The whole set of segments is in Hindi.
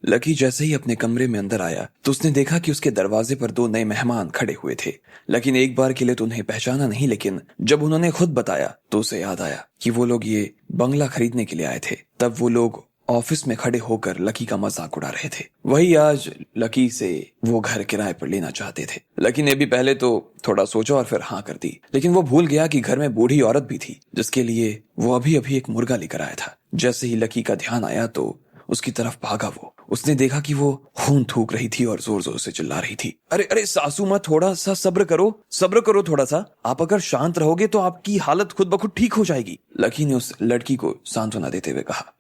लकी जैसे ही अपने कमरे में अंदर आया तो उसने देखा कि उसके दरवाजे पर दो नए मेहमान खड़े हुए थे। लकी ने एक बार के लिए तो उन्हें पहचाना नहीं, लेकिन जब उन्होंने खुद बताया तो उसे याद आया कि वो लोग ये बंगला खरीदने के लिए आए थे। तब वो लोग ऑफिस में खड़े होकर लकी का मजाक उड़ा रहे थे। वही आज लकी से वो घर किराए पर लेना चाहते थे। लकी ने भी पहले तो थोड़ा सोचा और फिर हाँ कर दी, लेकिन वो भूल गया कि घर में बूढ़ी औरत भी थी जिसके लिए वो अभी अभी एक मुर्गा लेकर आया था। जैसे ही लकी का ध्यान आया तो उसकी तरफ भागा। वो उसने देखा कि वो खून थूक रही थी और जोर जोर से चिल्ला रही थी, अरे अरे सासू माँ, थोड़ा सा सब्र करो थोड़ा सा। आप अगर शांत रहोगे तो आपकी हालत खुद ब खुद ठीक हो जाएगी। लकी ने उस लड़की को सांत्वना देते हुए कहा,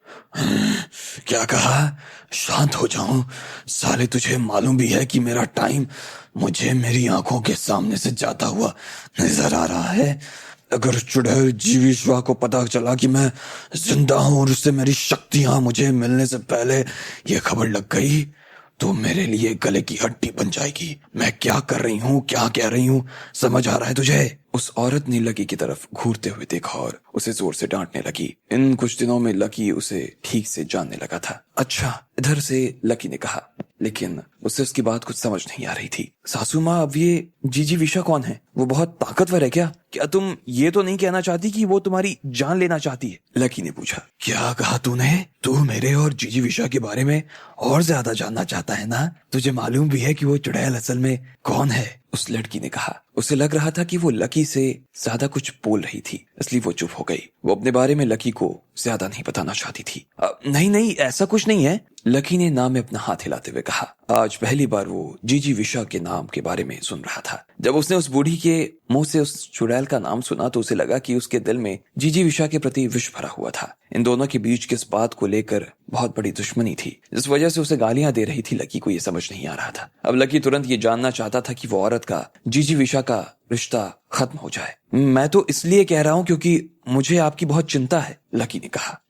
क्या कहा? शांत हो जाऊं? साले तुझे मालूम भी है कि मेरा टाइम मुझे मेरी आंखों के सामने से जाता हुआ नजर आ रहा है। अगर चुड़ैल जीविश्वा को पता चला कि मैं जिंदा हूं और उससे मेरी शक्तियां मुझे मिलने से पहले ये खबर लग गई तो मेरे लिए गले की हड्डी बन जाएगी। मैं क्या कर रही हूँ, क्या कह रही हूँ, समझ आ रहा है तुझे? उस औरत ने लकी की तरफ घूरते हुए देखा और उसे जोर से डांटने लगी। इन कुछ दिनों में लकी उसे ठीक से जानने लगा था। अच्छा, इधर से लकी ने कहा, लेकिन उसे उसकी बात कुछ समझ नहीं आ रही थी। सासू माँ, अब ये जीजी विशा कौन है? वो बहुत ताकतवर है क्या? क्या तुम ये तो नहीं कहना चाहती कि वो तुम्हारी जान लेना चाहती है? लकी ने पूछा। क्या कहा तूने? तू मेरे और जीजी विशा के बारे में और ज्यादा जानना चाहता है ना? तुझे मालूम भी है कि वो चुड़ैल असल में कौन है? उस लड़की ने कहा। उसे लग रहा था कि वो लकी से ज्यादा कुछ बोल रही थी, इसलिए वो चुप हो गई। वो अपने बारे में लकी को ज्यादा नहीं बताना चाहती थी। नहीं नहीं, ऐसा कुछ नहीं है, लकी ने नाम में अपना हाथ हिलाते हुए कहा। आज पहली बार वो जीजी विशा के नाम के बारे में सुन रहा था। जब उसने उस बूढ़ी के मुंह से उस चुड़ैल का नाम सुना तो उसे लगा कि उसके दिल में जीजी विशा के प्रति विष भरा हुआ था। इन दोनों के बीच किस बात को लेकर बहुत बड़ी दुश्मनी थी जिस वजह से उसे गालियां दे रही थी, लकी को यह समझ नहीं आ रहा था। अब लकी तुरंत ये जानना चाहता था कि वो औरत का जीजी विशा का रिश्ता खत्म हो जाए। मैं तो इसलिए कह रहा हूँ क्योंकि मुझे आपकी बहुत चिंता है, लकी ने कहा।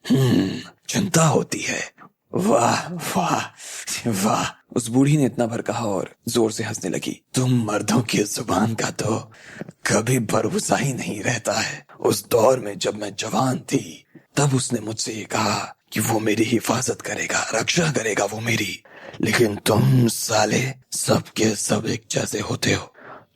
चिंता होती है? वाह वाह वाह, उस बूढ़ी ने इतना भर कहा और जोर से हंसने लगी। तुम मर्दों की जुबान का तो कभी भरोसा ही नहीं रहता है। उस दौर में जब मैं जवान थी तब उसने मुझसे ये कहा कि वो मेरी हिफाजत करेगा, रक्षा करेगा वो मेरी। लेकिन तुम साले सबके सब एक जैसे होते हो।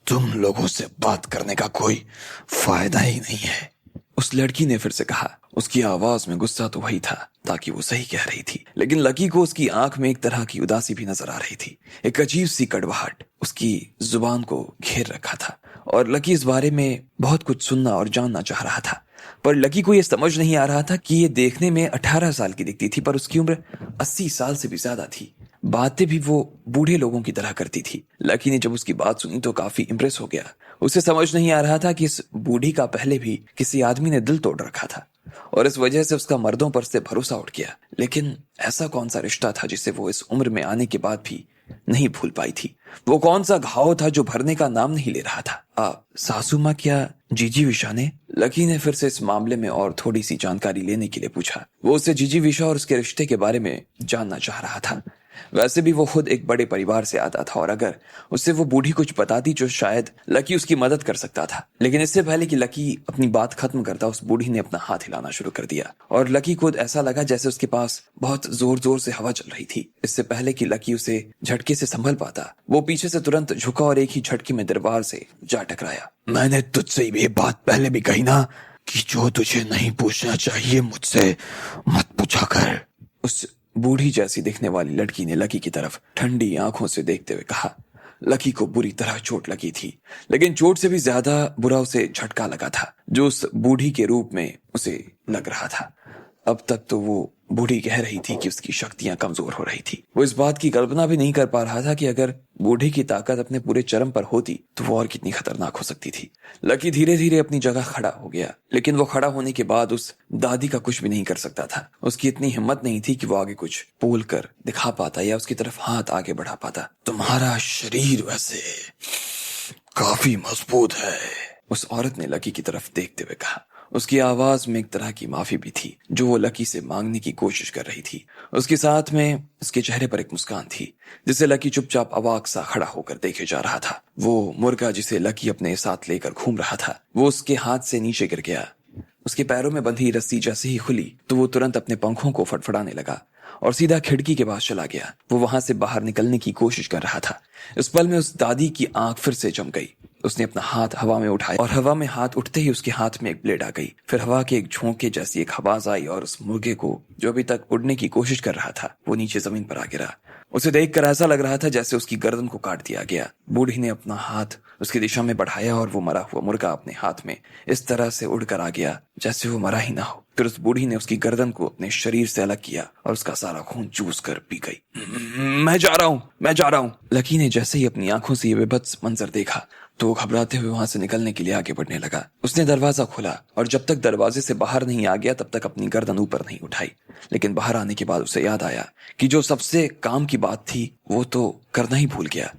तुम लोगों से बात करने का कोई फायदा ही नहीं है, उस लड़की ने फिर से कहा। उसकी आवाज में गुस्सा तो वही था ताकि वो सही कह रही थी, लेकिन लकी को उसकी आंख में एक तरह की उदासी भी नजर आ रही थी। एक अजीब सी कड़वाहट उसकी जुबान को घेर रखा था और लकी इस बारे में बहुत कुछ सुनना और जानना चाह रहा था। पर लकी को यह समझ नहीं आ रहा था कि ये देखने में 18 साल की दिखती थी पर उसकी उम्र 80 साल से भी ज्यादा थी। बातें भी वो बूढ़े लोगों की तरह करती थी। लकी ने जब उसकी बात सुनी तो काफी इम्प्रेस हो गया। उसे समझ नहीं आ रहा था कि इस बूढ़ी का पहले भी किसी आदमी ने दिल तोड़ रखा था और इस वजह से उसका मर्दों पर से भरोसा उठ गया। लेकिन ऐसा कौन सा रिश्ता था जिसे वो इस उम्र में आने के बाद भी नहीं भूल पाई थी? वो कौन सा घाव था जो भरने का नाम नहीं ले रहा था? सासू माँ, क्या जीजी विशा ने? लकी ने फिर से इस मामले में और थोड़ी सी जानकारी लेने के लिए पूछा। वो उससे जीजी विशा और उसके रिश्ते के बारे में जानना चाह रहा था। वैसे भी वो खुद एक बड़े परिवार से आता था और अगर उससे वो बूढ़ी कुछ बताती तो शायद लकी उसकी मदद कर सकता था। लेकिन इससे पहले कि लकी अपनी बात खत्म करता उस बूढ़ी ने अपना हाथ हिलाना शुरू कर दिया और लकी को ऐसा लगा जैसे उसके पास बहुत जोर जोर से हवा चल रही थी। इससे पहले कि लकी उसे झटके से संभल पाता वो पीछे से तुरंत झुका और एक ही झटके में दीवार से जा टकराया। मैंने तुझसे ये बात पहले भी कही ना कि जो तुझे नहीं पूछना चाहिए मुझसे मत पूछा कर, उस बूढ़ी जैसी दिखने वाली लड़की ने लकी की तरफ ठंडी आंखों से देखते हुए कहा। लकी को बुरी तरह चोट लगी थी, लेकिन चोट से भी ज्यादा बुरा उसे झटका लगा था जो उस बूढ़ी के रूप में उसे लग रहा था। अब तक तो वो बूढ़ी कह रही थी कि उसकी शक्तियां कमजोर हो रही थी। वो इस बात की कल्पना भी नहीं कर पा रहा था कि अगर बूढ़ी की ताकत अपने पूरे चरम पर होती तो वो और कितनी खतरनाक हो सकती थी। लकी धीरे धीरे अपनी जगह खड़ा हो गया, लेकिन वो खड़ा होने के बाद उस दादी का कुछ भी नहीं कर सकता था। उसकी इतनी हिम्मत नहीं थी कि वो आगे कुछ बोल कर दिखा पाता या उसकी तरफ हाथ आगे बढ़ा पाता। तुम्हारा शरीर वैसे काफी मजबूत है, उस औरत ने लकी की तरफ देखते हुए कहा। उसकी आवाज में एक तरह की माफी भी थी जो वो लकी से मांगने की कोशिश कर रही थी। उसके साथ में उसके चेहरे पर एक मुस्कान थी जिसे लकी चुपचाप अवाक सा खड़ा होकर देखे जा रहा था। वो मुर्गा जिसे लकी अपने साथ लेकर घूम रहा था वो उसके हाथ से नीचे गिर गया। उसके पैरों में बंधी रस्सी जैसे ही खुली तो वो तुरंत अपने पंखों को फड़फड़ाने लगा और सीधा खिड़की के पास चला गया। वो वहां से बाहर निकलने की कोशिश कर रहा था। इस पल में उस दादी की आंख फिर से चम गई। उसने अपना हाथ हवा में उठाया और हवा में हाथ उठते ही उसके हाथ में एक ब्लेड आ गई। फिर हवा के एक झोंके जैसी एक आवाज आई और उस मुर्गे को, जो अभी तक उड़ने की कोशिश कर रहा था, वो नीचे जमीन पर आ गिरा। उसे देखकर ऐसा लग रहा था जैसे उसकी गर्दन को काट दिया गया। बूढ़ी ने अपना हाथ उसकी दिशा में बढ़ाया और वो मरा हुआ मुर्गा अपने हाथ में इस तरह से उड़कर आ गया जैसे वो मरा ही ना हो। फिर उस बूढ़ी ने उसकी गर्दन को अपने शरीर से अलग किया और उसका सारा खून चूस कर पी गई। मैं जा रहा हूँ, मैं जा रहा हूँ। लकी ने जैसे ही अपनी आंखों से ये बेभत्स मंजर देखा तो घबराते हुए वहां से निकलने के लिए आगे बढ़ने लगा। उसने दरवाजा खोला और जब तक दरवाजे से बाहर नहीं आ गया तब तक अपनी गर्दन ऊपर नहीं उठाई। लेकिन बाहर आने के बाद उसे याद आया कि जो सबसे काम की बात थी वो तो करना ही भूल गया।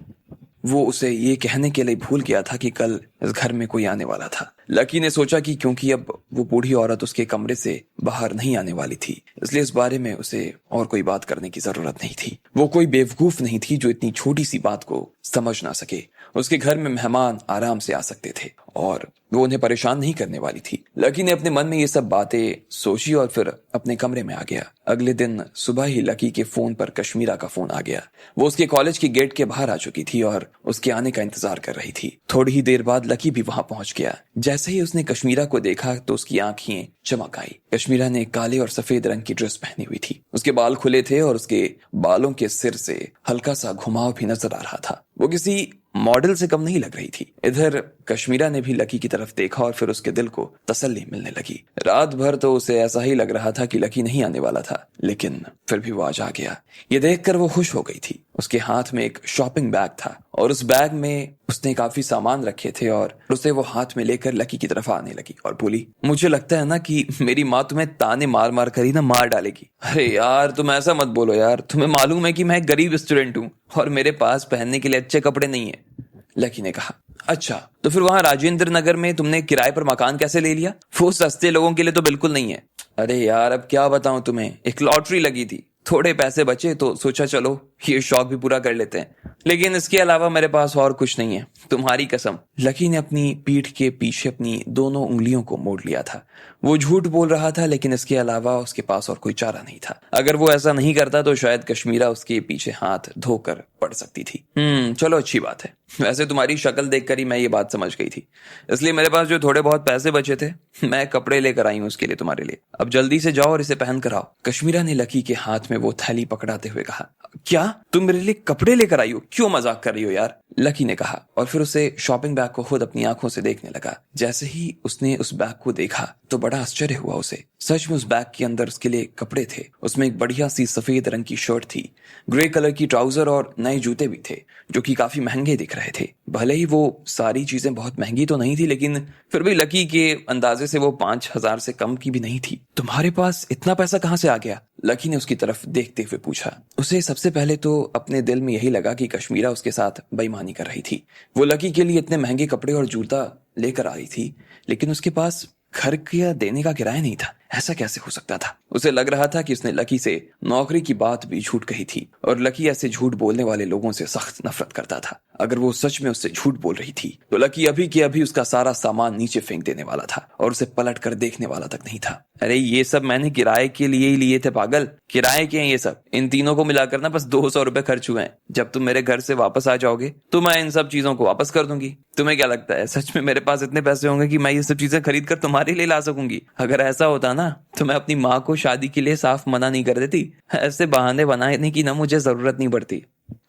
वो उसे ये कहने के लिए भूल गया था कि कल इस घर में कोई आने वाला था। लकी ने सोचा कि क्योंकि अब वो बूढ़ी औरत उसके कमरे से बाहर नहीं आने वाली थी, इसलिए इस बारे में उसे और कोई बात करने की जरूरत नहीं थी। वो कोई बेवकूफ नहीं थी जो इतनी छोटी सी बात को समझ ना सके। उसके घर में मेहमान आराम से आ सकते थे और वो उन्हें परेशान नहीं करने वाली थी। लकी ने अपने मन में ये सब बातें सोची और फिर अपने कमरे में आ गया। अगले दिन सुबह ही लकी के फोन पर कश्मीरा का फोन आ गया। वो उसके कॉलेज के गेट के बाहर आ चुकी थी और उसके आने का इंतजार कर रही थी। थोड़ी ही देर बाद लकी भी वहां पहुंच गया। जैसे ही उसने कश्मीरा को देखा तो उसकी आंखें चमक आई। कश्मीरा ने काले और सफेद रंग की ड्रेस पहनी हुई थी। उसके बाल खुले थे और उसके बालों के सिर से हल्का सा घुमाव भी नजर आ रहा था। वो किसी मॉडल से कम नहीं लग रही थी। इधर कश्मीरा ने भी लकी की तरफ देखा और फिर उसके दिल को तसल्ली मिलने लगी। रात भर तो उसे ऐसा ही लग रहा था कि लकी नहीं आने वाला था, लेकिन फिर भी वो आज आ गया। ये देखकर वो खुश हो गई थी। उसके हाथ में एक शॉपिंग बैग था और उस बैग में उसने काफी सामान रखे थे और उसे वो हाथ में लेकर लकी की तरफ आने लगी और बोली, मुझे लगता है ना कि मेरी माँ तुम्हें ताने मार मार कर ही ना मार डालेगी। अरे यार तुम ऐसा मत बोलो यार, तुम्हें मालूम है कि मैं एक गरीब स्टूडेंट हूँ और मेरे पास पहनने के लिए अच्छे कपड़े नहीं है। लकी ने कहा, अच्छा तो फिर वहां राजेंद्र नगर में तुमने किराए पर मकान कैसे ले लिया? वो सस्ते लोगों के लिए तो बिल्कुल नहीं है। अरे यार अब क्या बताऊं तुम्हें, एक लॉटरी लगी थी, थोड़े पैसे बचे तो सोचा चलो ये शौक भी पूरा कर लेते हैं, लेकिन इसके अलावा मेरे पास और कुछ नहीं है, तुम्हारी कसम। लकी ने अपनी पीठ के पीछे अपनी दोनों उंगलियों को मोड़ लिया था। वो झूठ बोल रहा था लेकिन इसके अलावा उसके पास और कोई चारा नहीं था। अगर वो ऐसा नहीं करता तो शायद कश्मीरा उसके पीछे हाथ धोकर पड़ सकती थी। चलो अच्छी बात है। वैसे तुम्हारी शक्ल देखकर ही मैं ये बात समझ गई थी, इसलिए मेरे पास जो थोड़े बहुत पैसे बचे थे मैं कपड़े लेकर आई हूँ उसके लिए तुम्हारे लिए। अब जल्दी से जाओ और इसे पहन कर आओ। कश्मीरा ने लकी के हाथ में वो थैली पकड़ाते हुए कहा, क्या तुम मेरे लिए कपड़े लेकर आई हो? क्यों मजाक कर रही हो यार? लकी ने कहा और फिर उसे शॉपिंग बैग को खुद अपनी आंखों से देखने लगा। जैसे ही उसने उस बैग को देखा तो बड़ा आश्चर्य हुआ उसे। सच में उस बैग के अंदर उसके लिए कपड़े थे। उसमें एक बढ़िया सी सफेद रंग की शर्ट थी, ग्रे कलर की ट्राउजर और नए जूते भी थे जो कि काफी महंगे दिख रहे थे। भले ही वो सारी चीजें बहुत महंगी तो नहीं थी, लेकिन फिर भी लकी के अंदाजे से वो 5,000 से कम की भी नहीं थी। तुम्हारे पास इतना पैसा कहाँ से आ गया? लकी ने उसकी तरफ देखते हुए पूछा। उसे सबसे पहले तो अपने दिल में यही लगा कि कश्मीरा उसके साथ बेईमानी कर रही थी। वो लकी के लिए इतने महंगे कपड़े और जूता लेकर आई थी, लेकिन उसके पास घर का देने का किराया नहीं था। ऐसा कैसे हो सकता था? उसे लग रहा था कि उसने लकी से नौकरी की बात भी झूठ कही थी और लकी ऐसे झूठ बोलने वाले लोगों से सख्त नफरत करता था। अगर वो सच में उससे झूठ बोल रही थी तो लकी अभी के अभी उसका सारा सामान नीचे फेंक देने वाला था और उसे पलट कर देखने वाला तक नहीं था। अरे ये सब मैंने किराए के लिए ही लिए थे पागल, किराए के हैं ये सब। इन तीनों को मिलाकर ना बस 200 रुपए खर्च हुए हैं। जब तुम मेरे घर से वापस आ जाओगे तो मैं इन सब चीजों को वापस कर दूंगी। तुम्हें क्या लगता है सच में मेरे पास इतने पैसे होंगे कि मैं ये सब चीजें खरीद कर तुम्हारे लिए ला सकूंगी? अगर ऐसा होता ना तो मैं अपनी माँ को शादी के लिए साफ मना नहीं कर देती। ऐसे बहाने बनाने की ना मुझे जरूरत नहीं पड़ती।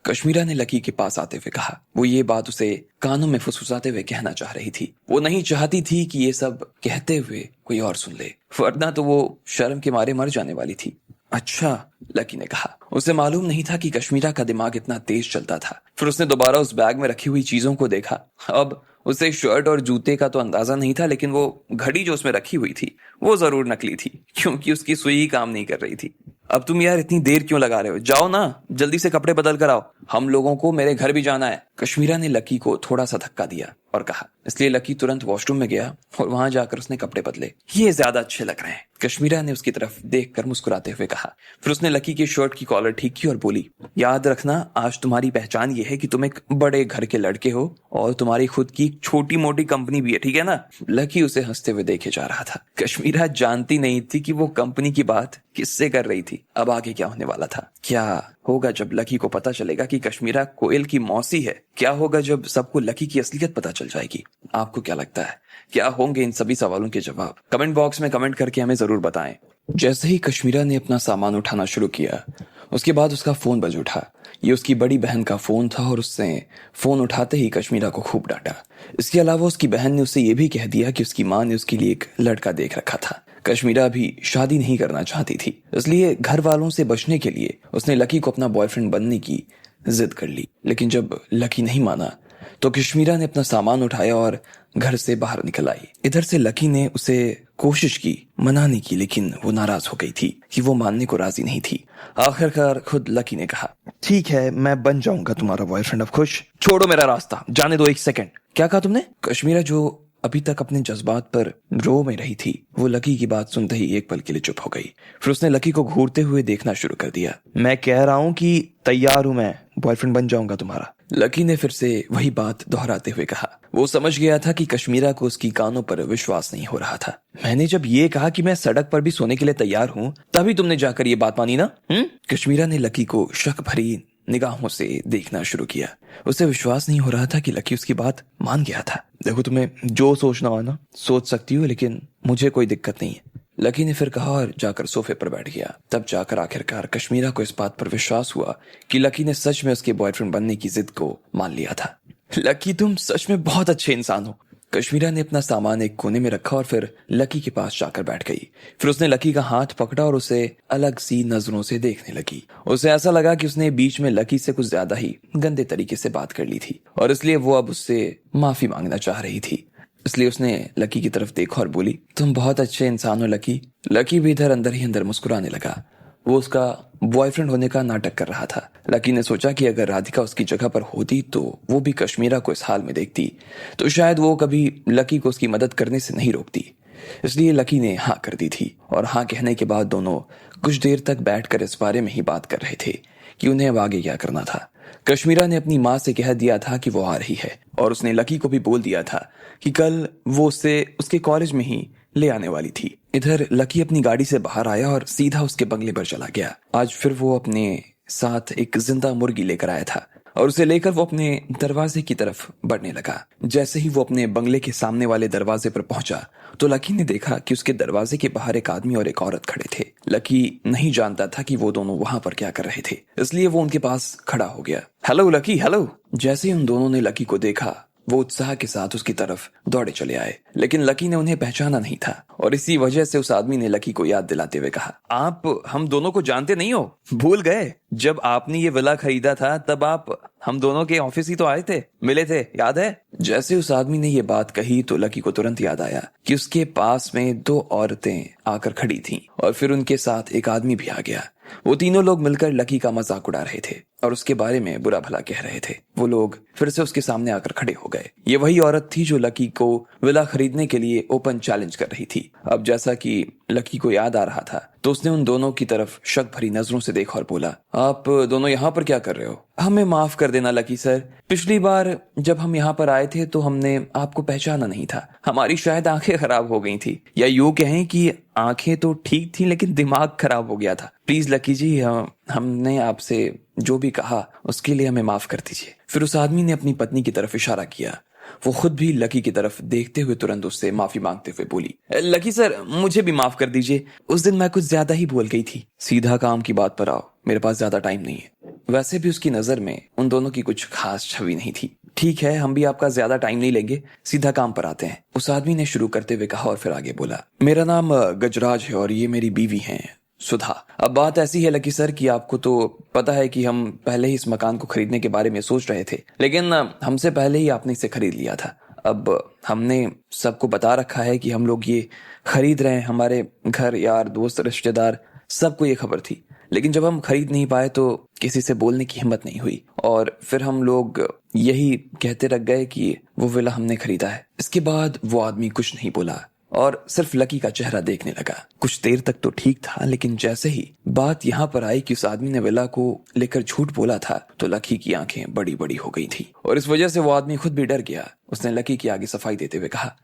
कश्मीरा ने लकी के पास आते हुए कहा। वो ये बात उसे कानों में फुसफुसाते हुए कहना चाह रही थी। वो नहीं चाहती थी कि ये सब कहते हुए कोई और सुन ले, वरना तो वो शर्म के मारे मर जाने वाली थी। अच्छा, लकी ने कहा। उसे मालूम नहीं था कि कश्मीरा का दिमाग इतना तेज चलता था। फिर उसने दोबारा उस बैग में रखी हुई चीजों को देखा। अब उसे शर्ट और जूते का तो अंदाजा नहीं था, लेकिन वो घड़ी जो उसमें रखी हुई थी वो जरूर नकली थी, क्योंकि उसकी सुई ही काम नहीं कर रही थी। अब तुम यार इतनी देर क्यों लगा रहे हो? जाओ ना, जल्दी से कपड़े बदल कर आओ। हम लोगों को मेरे घर भी जाना है। कश्मीरा ने लकी को थोड़ा सा धक्का दिया और कहा। इसलिए लकी तुरंत वॉशरूम में गया और वहां जाकर उसने कपड़े बदले। ये ज्यादा अच्छे लग रहे हैं, कश्मीरा ने उसकी तरफ देखकर मुस्कुराते हुए कहा। फिर उसने लकी की शर्ट की कॉलर ठीक की और बोली, याद रखना आज तुम्हारी पहचान ये है कि तुम एक बड़े घर के लड़के हो और तुम्हारी खुद की छोटी मोटी कंपनी भी है, ठीक है ना। लकी उसे हंसते हुए देखे जा रहा था। कश्मीरा जानती नहीं थी कि वो कंपनी की बात किससे कर रही थी। अब आगे क्या होने वाला था, क्या होगा जब लकी को पता चलेगा कि कश्मीरा कोयल की मौसी है, क्या होगा जब सबको लकी की असलियत पता चल जाएगी। आपको क्या लगता है, क्या होंगे इन सभी सवालों के जवाब? कमेंट बॉक्स में कमेंट करके हमें जरूर बताएं। जैसे ही कश्मीरा ने अपना सामान उठाना शुरू किया, उसके बाद उसका फोन बज उठा। ये उसकी बड़ी बहन का फोन था और उसने फोन उठाते ही कश्मीरा को खूब डांटा। इसके अलावा उसकी बहन ने उससे ये भी कह दिया कि उसकी माँ ने उसके लिए एक लड़का देख रखा था। कश्मीरा भी शादी नहीं करना चाहती थी, इसलिए घर वालों से बचने के लिए उसने लकी को अपना बॉयफ्रेंड बनने की जिद कर ली। लेकिन जब लकी नहीं माना तो कश्मीरा ने अपना सामान उठाया और घर से बाहर निकल आई। इधर से लकी ने उसे कोशिश की मनाने की, लेकिन वो नाराज हो गई थी कि वो मानने को राजी नहीं थी। आखिरकार खुद लकी ने कहा, ठीक है मैं बन जाऊंगा तुम्हारा बॉयफ्रेंड, अब खुश। छोड़ो मेरा रास्ता, जाने दो एक सेकंड। क्या कहा तुमने? कश्मीरा जो अभी तक अपने जज्बात पर रो में रही थी, वो लकी की बात सुनते ही एक पल के लिए चुप हो गई। फिर उसने लकी को घूरते हुए देखना शुरू कर दिया। मैं कह रहा हूँ कि तैयार हूं, मैं बॉयफ्रेंड बन जाऊंगा तुम्हारा। लकी ने फिर से वही बात दोहराते हुए कहा। वो समझ गया था कि कश्मीरा को उसकी कानों पर विश्वास नहीं हो रहा था। मैंने जब ये कहा कि मैं सड़क पर भी सोने के लिए तैयार हूँ, तभी तुमने जाकर ये बात मानी ना? कश्मीरा ने लकी को शक भरी निगाहों से देखना शुरू किया। उसे विश्वास नहीं हो रहा था कि लकी उसकी बात मान गया था। देखो तुम्हें जो सोचना हो ना सोच सकती हो, लेकिन मुझे कोई दिक्कत नहीं है, लकी ने फिर कहा और जाकर सोफे पर बैठ गया। तब जाकर आखिरकार कश्मीरा को इस बात पर विश्वास हुआ कि लकी ने सच में उसके बॉयफ्रेंड बनने की जिद को मान लिया था। लकी तुम सच में बहुत अच्छे इंसान हो। कश्मीरा ने अपना सामान एक कोने में रखा और फिर लकी के पास जाकर बैठ गई। फिर उसने लकी का हाथ पकड़ा और उसे अलग सी नजरों से देखने लगी। उसे ऐसा लगा कि उसने बीच में लकी से कुछ ज्यादा ही गंदे तरीके से बात कर ली थी और इसलिए वो अब उससे माफी मांगना चाह रही थी। इसलिए उसने लकी की तरफ देखा और बोली, तुम बहुत अच्छे इंसान हो लकी। लकी भी इधर अंदर ही अंदर मुस्कुराने लगा। वो उसका बॉयफ्रेंड होने का नाटक कर रहा था। लकी ने सोचा कि अगर राधिका उसकी जगह पर होती तो वो भी कश्मीरा को इस हाल में देखती तो शायद वो कभी लकी को उसकी मदद करने से नहीं रोकती। इसलिए लकी ने हाँ कर दी थी और हाँ कहने के बाद दोनों कुछ देर तक बैठकर इस बारे में ही बात कर रहे थे कि उन्हें अब आगे क्या करना था। कश्मीरा ने अपनी माँ से कह दिया था कि वो आ रही है और उसने लकी को भी बोल दिया था कि कल वो उससे उसके कॉलेज में ही ले आने वाली थी। इधर लकी अपनी गाड़ी से बाहर आया और सीधा उसके बंगले पर चला गया। आज फिर वो अपने साथ एक जिंदा मुर्गी लेकर आया था और उसे लेकर वो अपने दरवाजे की तरफ बढ़ने लगा। जैसे ही वो अपने बंगले के सामने वाले दरवाजे पर पहुंचा तो लकी ने देखा कि उसके दरवाजे के बाहर एक आदमी और एक औरत खड़े थे। लकी नहीं जानता था कि वो दोनों वहां पर क्या कर रहे थे, इसलिए वो उनके पास खड़ा हो गया। Hello lucky, hello. जैसे ही उन दोनों ने लकी को देखा वो उत्साह के साथ उसकी तरफ दौड़े चले आए, लेकिन लकी ने उन्हें पहचाना नहीं था और इसी वजह से उस आदमी ने लकी को याद दिलाते हुए कहा, आप हम दोनों को जानते नहीं हो? भूल गए? जब आपने ये विला खरीदा था तब आप हम दोनों के ऑफिस ही तो आए थे, मिले थे, याद है? जैसे उस आदमी ने ये बात कही तो लकी को तुरंत याद आया कि उसके पास में दो औरतें आकर खड़ी थीं और फिर उनके साथ एक आदमी भी आ गया। वो तीनों लोग मिलकर लकी का मजाक उड़ा रहे थे और उसके बारे में बुरा भला कह रहे थे। वो लोग फिर से उसके सामने आकर खड़े हो गए। ये वही औरत थी जो लकी को विला खरीदने के लिए ओपन चैलेंज कर रही थी। अब जैसा कि लकी को याद आ रहा था तो उसने उन दोनों की तरफ शक भरी नजरों से देखा और बोला, आप दोनों यहाँ पर क्या कर रहे हो? हमें माफ कर देना लकी सर, पिछली बार जब हम यहाँ पर आए थे तो हमने आपको पहचाना नहीं था। हमारी शायद आंखें खराब हो गई थी, या यूं कहें कि आंखें तो ठीक थी लेकिन दिमाग खराब हो गया था। प्लीज लकी जी, हमने आपसे जो भी कहा उसके लिए हमें माफ कर दीजिए। फिर उस आदमी ने अपनी पत्नी की तरफ इशारा किया। वो खुद भी लकी की तरफ देखते हुए तुरंत उससे माफी मांगते हुए बोली, लकी सर मुझे भी माफ कर दीजिए, उस दिन मैं कुछ ज्यादा ही बोल गई थी। सीधा काम की बात पर आओ, मेरे पास ज्यादा टाइम नहीं है। वैसे भी उसकी नजर में उन दोनों की कुछ खास छवि नहीं थी। ठीक है, हम भी आपका ज्यादा टाइम नहीं लेंगे, सीधा काम पर आते हैं, उस आदमी ने शुरू करते हुए कहा और फिर आगे बोला, मेरा नाम गजराज है और ये मेरी बीवी है सुधा। अब बात ऐसी है लकी सर कि आपको तो पता है कि हम पहले ही इस मकान को खरीदने के बारे में सोच रहे थे, लेकिन हमसे पहले ही आपने इसे खरीद लिया था। अब हमने सबको बता रखा है कि हम लोग ये खरीद रहे हैं, हमारे घर, यार, दोस्त, रिश्तेदार, सबको ये खबर थी, लेकिन जब हम खरीद नहीं पाए तो किसी से बोलने की हिम्मत नहीं हुई और फिर हम लोग यही कहते रह गए कि वो विला हमने खरीदा है। इसके बाद वो आदमी कुछ नहीं बोला और सिर्फ लकी का चेहरा देखने लगा। कुछ देर तक तो ठीक था, लेकिन जैसे ही बात यहाँ पर आई कि उस आदमी ने विला को लेकर झूठ बोला था तो लकी की आंखें बड़ी बड़ी हो गई थी और इस वजह से वो आदमी खुद भी डर गया। उसने लकी की आगे सफाई देते हुए कहा,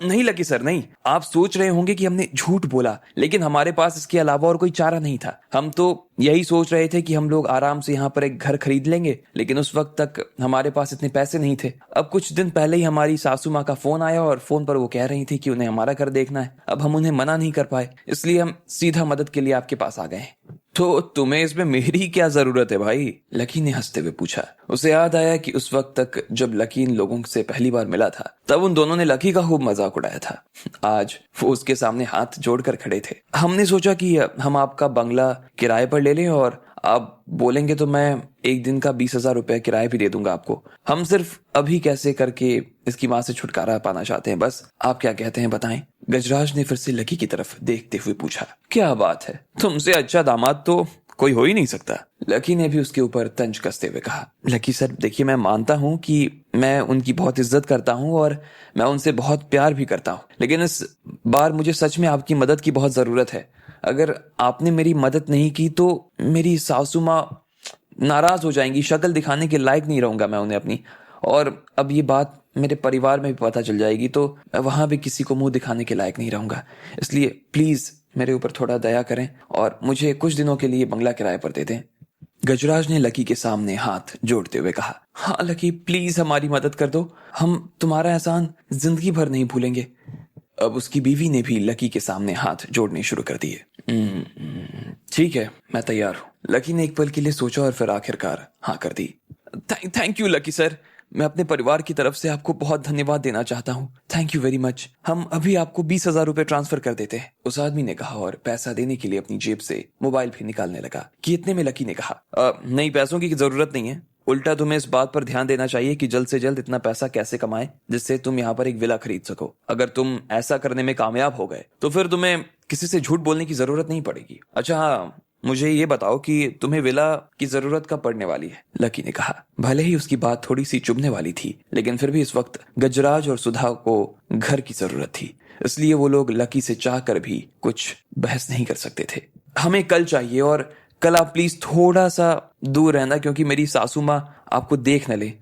नहीं लकी सर नहीं, आप सोच रहे होंगे कि हमने झूठ बोला, लेकिन हमारे पास इसके अलावा और कोई चारा नहीं था। हम तो यही सोच रहे थे कि हम लोग आराम से यहाँ पर एक घर खरीद लेंगे, लेकिन उस वक्त तक हमारे पास इतने पैसे नहीं थे। अब कुछ दिन पहले ही हमारी सासू माँ का फोन आया और फोन पर वो कह रही थी कि उन्हें हमारा घर देखना है। अब हम उन्हें मना नहीं कर पाए, इसलिए हम सीधा मदद के लिए आपके पास आ गए। तो तुम्हें इसमें मेरी क्या जरूरत है भाई? लकी ने हंसते हुए पूछा। उसे याद आया कि उस वक्त तक जब लकी इन लोगों से पहली बार मिला था तब उन दोनों ने लकी का खूब मजाक उड़ाया था। आज वो उसके सामने हाथ जोड़कर खड़े थे। हमने सोचा कि हम आपका बंगला किराए पर ले लें और आप बोलेंगे तो मैं एक दिन का 20,000 रुपए किराया भी दे दूंगा आपको। हम सिर्फ अभी कैसे करके इसकी माँ से छुटकारा पाना चाहते हैं, बस आप क्या कहते हैं बताएं? गजराज ने फिर से लकी की तरफ देखते हुए पूछा। क्या बात है, तुमसे अच्छा दामाद तो कोई हो ही नहीं सकता। लकी ने भी उसके ऊपर तंज कसते हुए कहा। लकी सर देखिए, मैं मानता हूँ कि मैं उनकी बहुत इज्जत करता हूँ और मैं उनसे बहुत प्यार भी करता हूँ, लेकिन इस बार मुझे सच में आपकी मदद की बहुत जरूरत है। अगर आपने मेरी मदद नहीं की तो मेरी सासू माँ नाराज हो जाएंगी, शक्ल दिखाने के लायक नहीं रहूंगा मैं उन्हें अपनी, और अब ये बात मेरे परिवार में भी पता चल जाएगी तो वहां भी किसी को मुंह दिखाने के लायक नहीं रहूंगा। इसलिए प्लीज मेरे ऊपर थोड़ा दया करें और मुझे कुछ दिनों के लिए बंगला किराए पर दे दें। गजराज ने लकी के सामने हाथ जोड़ते हुए कहा। हाँ लकी, प्लीज हमारी मदद कर दो, हम तुम्हारा एहसान जिंदगी भर नहीं भूलेंगे। अब उसकी बीवी ने भी लकी के सामने हाथ जोड़ने शुरू कर दिए। ठीक है, मैं तैयार हूँ। लकी ने एक पल के लिए सोचा और फिर आखिरकार हाँ कर दी। थैंक यू लकी सर, मैं अपने परिवार की तरफ से आपको बहुत धन्यवाद देना चाहता हूँ। Thank you very much. हम अभी आपको 20,000 रुपए ट्रांसफर कर देते हैं, उस आदमी ने कहा और पैसा देने के लिए अपनी जेब से मोबाइल भी निकालने लगा। कि इतने में लकी ने कहा, नहीं पैसों की जरूरत नहीं है, उल्टा तुम्हें इस बात पर ध्यान देना चाहिए कि जल्द से जल्द इतना पैसा कैसे कमाएं जिससे तुम यहाँ पर एक विला खरीद सको। अगर तुम ऐसा करने में कामयाब हो गए तो फिर तुम्हें किसी से झूठ बोलने की जरूरत नहीं पड़ेगी। अच्छा हाँ, मुझे ये बताओ कि तुम्हें विला की जरूरत कब पड़ने वाली है? लकी ने कहा। भले ही उसकी बात थोड़ी सी चुभने वाली थी, लेकिन फिर भी इस वक्त गजराज और सुधा को घर की जरूरत थी, इसलिए वो लोग लकी से चाह कर भी कुछ बहस नहीं कर सकते थे। हमें कल चाहिए और कल आप प्लीज थोड़ा सा दूर रहना क्योंकि मेरी सासू माँ आपको देख न ले।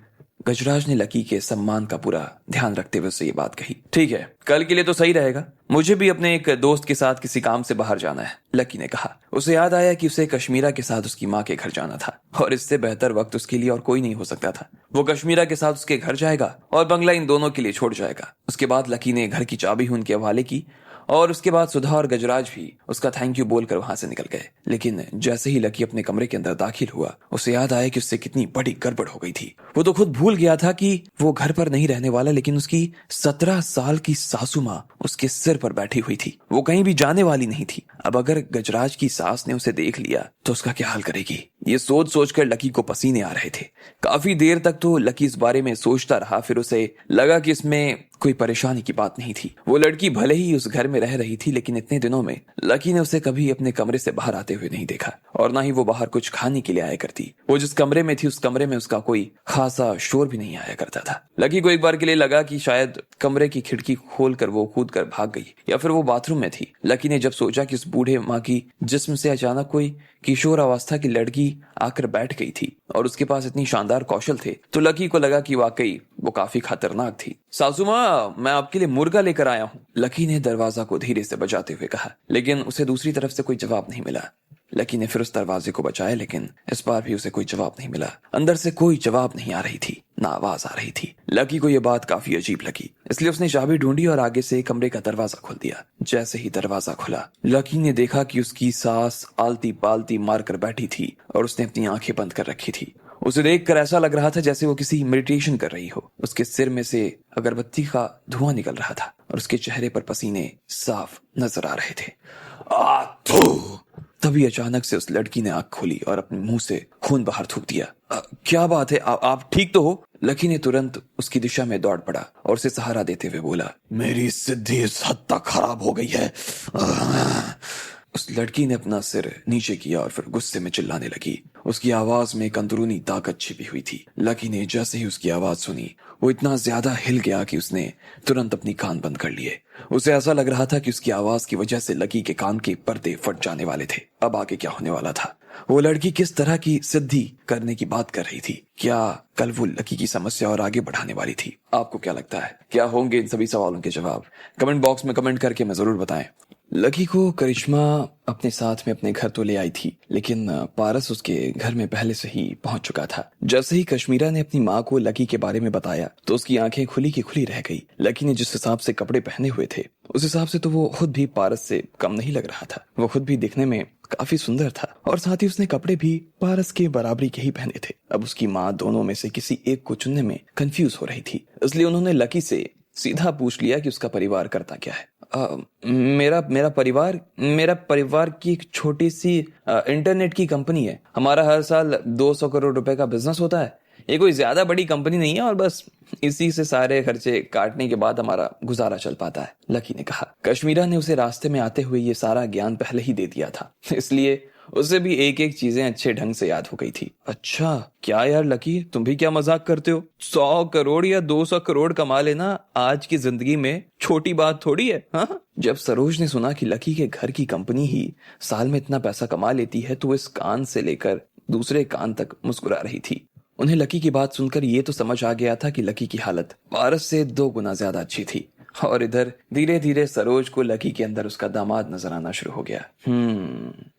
गजराज ने लकी के सम्मान का पूरा ध्यान रखते हुए उससे ये बात कही। ठीक है, कल के लिए तो सही रहेगा, मुझे भी अपने एक दोस्त के साथ किसी काम से बाहर जाना है, लकी ने कहा। उसे याद आया कि उसे कश्मीरा के साथ उसकी माँ के घर जाना था और इससे बेहतर वक्त उसके लिए और कोई नहीं हो सकता था। वो कश्मीरा के साथ उसके घर जाएगा और बंगला इन दोनों के लिए छोड़ जाएगा। उसके बाद लकी ने घर की चाबी उनके हवाले की और उसके बाद सुधा और गजराज भी उसका थैंक यू बोलकर वहां से निकल गए। लेकिन जैसे ही लकी अपने कमरे के अंदर दाखिल हुआ, उसे याद आया कि उससे कितनी बड़ी गड़बड़ हो गई थी। वो तो खुद भूल गया था कि वो घर पर नहीं रहने वाला, लेकिन उसकी 17 साल की सासू माँ उसके सिर पर बैठी हुई थी। वो कहीं भी जाने वाली नहीं थी। अब अगर गजराज की सास ने उसे देख लिया तो उसका क्या हाल करेगी? ये सोच सोचकर लकी को पसीने आ रहे थे। काफी देर तक तो लकी इस बारे में सोचता रहा, फिर उसे लगा कि इसमें कोई परेशानी की बात नहीं थी। वो लड़की भले ही उस घर में रह रही थी, लेकिन इतने दिनों में लकी ने उसे कभी अपने कमरे से बाहर आते हुए नहीं देखा और ना ही वो बाहर कुछ खाने के लिए आया करती। वो जिस कमरे में थी उस कमरे में उसका कोई खासा शोर भी नहीं आया करता था। लकी को एक बार के लिए लगा कि शायद कमरे की खिड़की खोलकर वो कूद कर भाग गई या फिर वो बाथरूम में थी। लकी ने जब सोचा कि उस बूढ़े माँ की जिस्म से अचानक कोई किशोर अवस्था की लड़की आकर बैठ गई थी और उसके पास इतनी शानदार कौशल थे, तो लकी को लगा कि वाकई वो काफी खतरनाक थी। सासू माँ, मैं आपके लिए मुर्गा लेकर आया हूँ, लकी ने दरवाजा को धीरे से बजाते हुए कहा। लेकिन उसे दूसरी तरफ से कोई जवाब नहीं मिला। लकी ने फिर उस दरवाजे को बचाया, लेकिन इस बार भी उसे कोई जवाब नहीं मिला। अंदर से कोई जवाब नहीं आ रही थी, ना आवाज आ रही थी। लकी को यह बात काफी अजीब लगी, इसलिए उसने चाबी ढूंढी और आगे से कमरे का दरवाजा खोल दिया। जैसे ही दरवाजा खुला, लकी ने देखा कि उसकी सास आलती पालती मारकर बैठी थी और उसने अपनी आंखें बंद कर रखी थी। उसे देखकर ऐसा लग रहा था जैसे वो किसी मेडिटेशन कर रही हो। उसके सिर में से अगरबत्ती का धुआं निकल रहा था और उसके चेहरे पर पसीने साफ नजर आ रहे थे। तभी अचानक से उस लड़की ने आंख खोली और अपने मुंह से खून बाहर थूक दिया। क्या बात है, आप ठीक तो हो? लकी ने तुरंत उसकी दिशा में दौड़ पड़ा और उसे सहारा देते हुए बोला, मेरी सिद्धि इस हद तक खराब हो गई है उस लड़की ने अपना सिर नीचे किया और फिर गुस्से में चिल्लाने लगी। उसकी आवाज में एक अंदरूनी ताकत छिपी हुई थी। लकी ने जैसे ही उसकी आवाज सुनी, वो इतना ज्यादा हिल गया कि उसने तुरंत अपनी कान बंद कर लिए। उसे ऐसा लग रहा था कि उसकी आवाज की वजह से लकी के कान के पर्दे फट जाने वाले थे। अब आगे क्या होने वाला था? वो लड़की किस तरह की सिद्धि करने की बात कर रही थी? क्या कल वो लकी की समस्या और आगे बढ़ाने वाली थी? आपको क्या लगता है, क्या होंगे इन सभी सवालों के जवाब? कमेंट बॉक्स में कमेंट करके मैं जरूर बताएं। लकी को करिश्मा अपने साथ में अपने घर तो ले आई थी, लेकिन पारस उसके घर में पहले से ही पहुंच चुका था। जैसे ही कश्मीरा ने अपनी माँ को लकी के बारे में बताया तो उसकी आंखें खुली की खुली रह गई। लकी ने जिस हिसाब से कपड़े पहने हुए थे, उस हिसाब से तो वो खुद भी पारस से कम नहीं लग रहा था। वो खुद भी दिखने में काफी सुंदर था और साथ ही उसने कपड़े भी पारस के बराबरी के ही पहने थे। अब उसकी माँ दोनों में से किसी एक को चुनने में कंफ्यूज हो रही थी, इसलिए उन्होंने लकी से सीधा पूछ लिया कि उसका परिवार करता क्या है। मेरा परिवार की एक छोटी सी इंटरनेट की कंपनी है। हमारा हर साल 200 करोड़ रुपए का बिजनेस होता है। ये कोई ज्यादा बड़ी कंपनी नहीं है और बस इसी से सारे खर्चे काटने के बाद हमारा गुजारा चल पाता है, लकी ने कहा। कश्मीरा ने उसे रास्ते में आते हुए ये सारा ज्ञान पहले ही दे दिया था, इसलिए उसे भी एक एक चीजें अच्छे ढंग से याद हो गई थी। अच्छा क्या यार लकी, तुम भी क्या मजाक करते हो? 100 करोड़ या 200 करोड़ कमा लेना आज की जिंदगी में छोटी बात थोड़ी है। हाँ, जब सरोज ने सुना कि लकी के घर की कंपनी ही साल में इतना पैसा कमा लेती है तो वो इस कान से लेकर दूसरे कान तक मुस्कुरा रही थी। उन्हें लकी की बात सुनकर ये तो समझ आ गया था कि लकी की हालत पारस से 2 गुना ज्यादा अच्छी थी। और इधर धीरे धीरे सरोज को लकी के अंदर उसका दामाद नजर आना शुरू हो गया।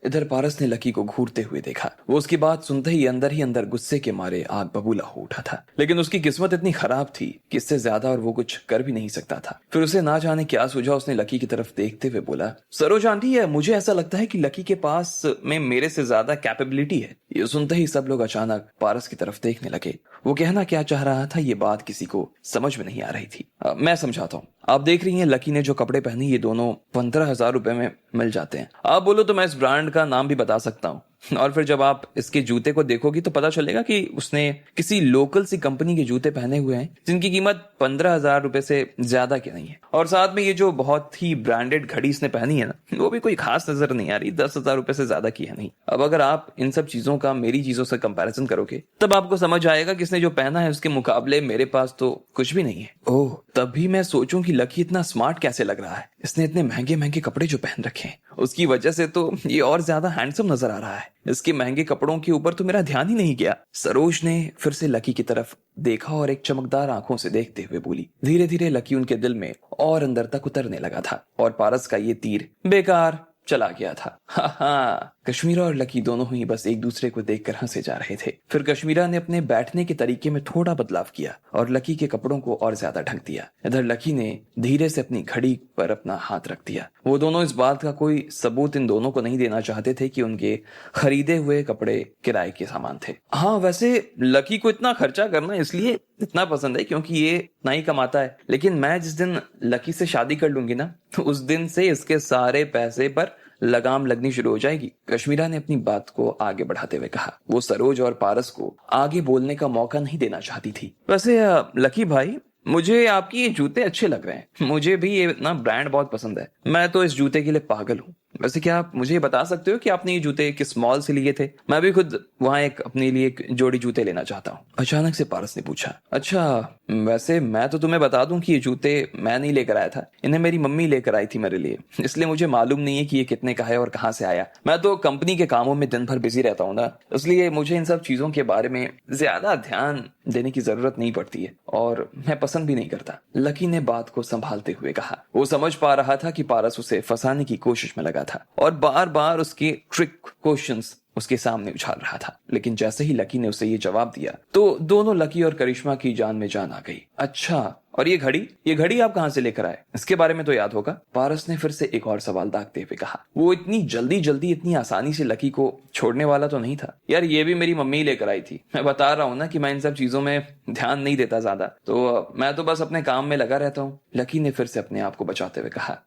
इधर पारस ने लकी को घूरते हुए देखा। वो उसकी बात सुनते ही अंदर गुस्से के मारे आग बबूला हो उठा था, लेकिन उसकी किस्मत इतनी खराब थी कि इससे ज्यादा और वो कुछ कर भी नहीं सकता था। फिर उसे ना जाने क्या सूझा, उसने लकी की तरफ देखते हुए बोला, सरोज आंटी है, मुझे ऐसा लगता है कि लकी के पास में मेरे से ज्यादा कैपेबिलिटी है। ये सुनते ही सब लोग अचानक पारस की तरफ देखने लगे। वो कहना क्या चाह रहा था ये बात किसी को समझ में नहीं आ रही थी। मैं समझाता हूँ। आप देख रही हैं लकी ने जो कपड़े पहने, ये दोनों 15,000 रुपए में मिल जाते हैं। आप बोलो तो मैं इस ब्रांड का नाम भी बता सकता हूँ। और फिर जब आप इसके जूते को देखोगी तो पता चलेगा कि उसने किसी लोकल सी कंपनी के जूते पहने हुए हैं जिनकी कीमत 15,000 रुपए से ज्यादा की नहीं है। और साथ में ये जो बहुत ही ब्रांडेड घड़ी इसने पहनी है ना, वो भी कोई खास नजर नहीं आ रही, 10,000 रुपए से ज्यादा की है नहीं। अब अगर आप इन सब चीजों का मेरी चीजों से कंपैरिजन करोगे तब आपको समझ आएगा कि इसने जो पहना है उसके मुकाबले मेरे पास तो कुछ भी नहीं है। ओह, तभी मैं सोचूं कि लकी इतना स्मार्ट कैसे लग रहा है। इसने इतने महंगे महंगे कपड़े जो पहन रखे हैं उसकी वजह से तो ये और ज्यादा हैंडसम नजर आ रहा है। इसके महंगे कपड़ों के ऊपर तो मेरा ध्यान ही नहीं गया। सरोज ने फिर से लकी की तरफ देखा और एक चमकदार आंखों से देखते हुए बोली। धीरे धीरे लकी उनके दिल में और अंदर तक उतरने लगा था और पारस का ये तीर बेकार चला गया था। हाँ, कश्मीरा और लकी दोनों ही बस एक दूसरे को देखकर हंसे जा रहे थे। फिर कश्मीरा ने अपने बैठने के तरीके में थोड़ा बदलाव किया और लकी के कपड़ों को और ज्यादा ढक दिया। इधर लकी ने धीरे से अपनी घड़ी पर अपना हाथ रख दिया। वो दोनों इस बात का कोई सबूत इन दोनों को नहीं देना चाहते थे कि उनके खरीदे हुए कपड़े किराए के सामान थे। हाँ, वैसे लकी को इतना खर्चा करना इसलिए इतना पसंद है क्योंकि ये इतना ही कमाता है, लेकिन मैं जिस दिन लकी से शादी कर लूंगी ना तो उस दिन से इसके सारे पैसे पर लगाम लगनी शुरू हो जाएगी। कश्मीरा ने अपनी बात को आगे बढ़ाते हुए कहा। वो सरोज और पारस को आगे बोलने का मौका नहीं देना चाहती थी। वैसे लकी भाई, मुझे आपकी ये जूते अच्छे लग रहे हैं। मुझे भी ये ना ब्रांड बहुत पसंद है। मैं तो इस जूते के लिए पागल हूँ। वैसे क्या आप मुझे बता सकते हो कि आपने ये जूते किस मॉल से लिए थे? मैं भी खुद वहां एक अपने लिए एक जोड़ी जूते लेना चाहता हूँ, अचानक से पारस ने पूछा। अच्छा, वैसे मैं तो तुम्हें बता दूं कि ये जूते मैं नहीं लेकर आया था, इन्हें मेरी मम्मी लेकर आई थी मेरे लिए, इसलिए मुझे मालूम नहीं है कि ये कितने का है और कहाँ से आया। मैं तो कंपनी के कामों में दिन भर बिजी रहता हूँ ना, इसलिए मुझे इन सब चीजों के बारे में ज्यादा ध्यान देने की जरूरत नहीं पड़ती है और मैं पसंद भी नहीं करता, लकी ने बात को संभालते हुए कहा। वो समझ पा रहा था कि पारस उसे फंसाने की कोशिश में लगा था और बार बार उसके ट्रिक क्वेश्चंस उसके सामने उछाल रहा था, लेकिन जैसे ही लकी ने उसे ये जवाब दिया तो दोनों लकी और करिश्मा की जान में जान आ गई। अच्छा, और ये घड़ी आप कहां से लेकर आए? इसके बारे में तो याद होगा, पारस ने फिर से एक और सवाल दागते हुए कहा। वो इतनी जल्दी इतनी आसानी से लकी को छोड़ने वाला तो नहीं था। यार, ये भी मेरी मम्मी लेकर आई थी। मैं बता रहा हूँ ना कि मैं इन सब चीजों में ध्यान नहीं देता ज्यादा, तो मैं तो बस अपने काम में लगा रहता हूँ, लकी ने फिर से अपने आप को बचाते हुए कहा।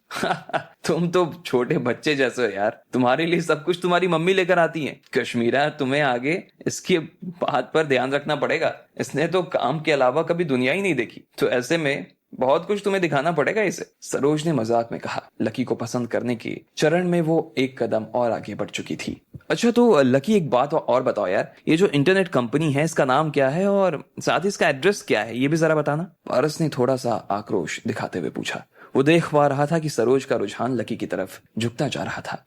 तुम तो छोटे बच्चे जैसे हो यार, तुम्हारे लिए सब कुछ तुम्हारी मम्मी लेकर आती है। कश्मीरा, तुम्हें आगे इसकी बात पर ध्यान रखना पड़ेगा। इसने तो काम के अलावा कभी दुनिया ही नहीं देखी, तो ऐसे में बहुत कुछ तुम्हें दिखाना पड़ेगा इसे, सरोज ने मजाक में कहा। लकी को पसंद करने के चरण में वो एक कदम और आगे बढ़ चुकी थी। अच्छा तो लकी एक बात और बताओ यार, ये जो इंटरनेट कंपनी है इसका नाम क्या है और साथ ही इसका एड्रेस क्या है, ये भी जरा बताना। पारस ने थोड़ा सा आक्रोश दिखाते हुए पूछा। वो देख पा रहा था कि सरोज का रुझान लकी की तरफ झुकता जा रहा था।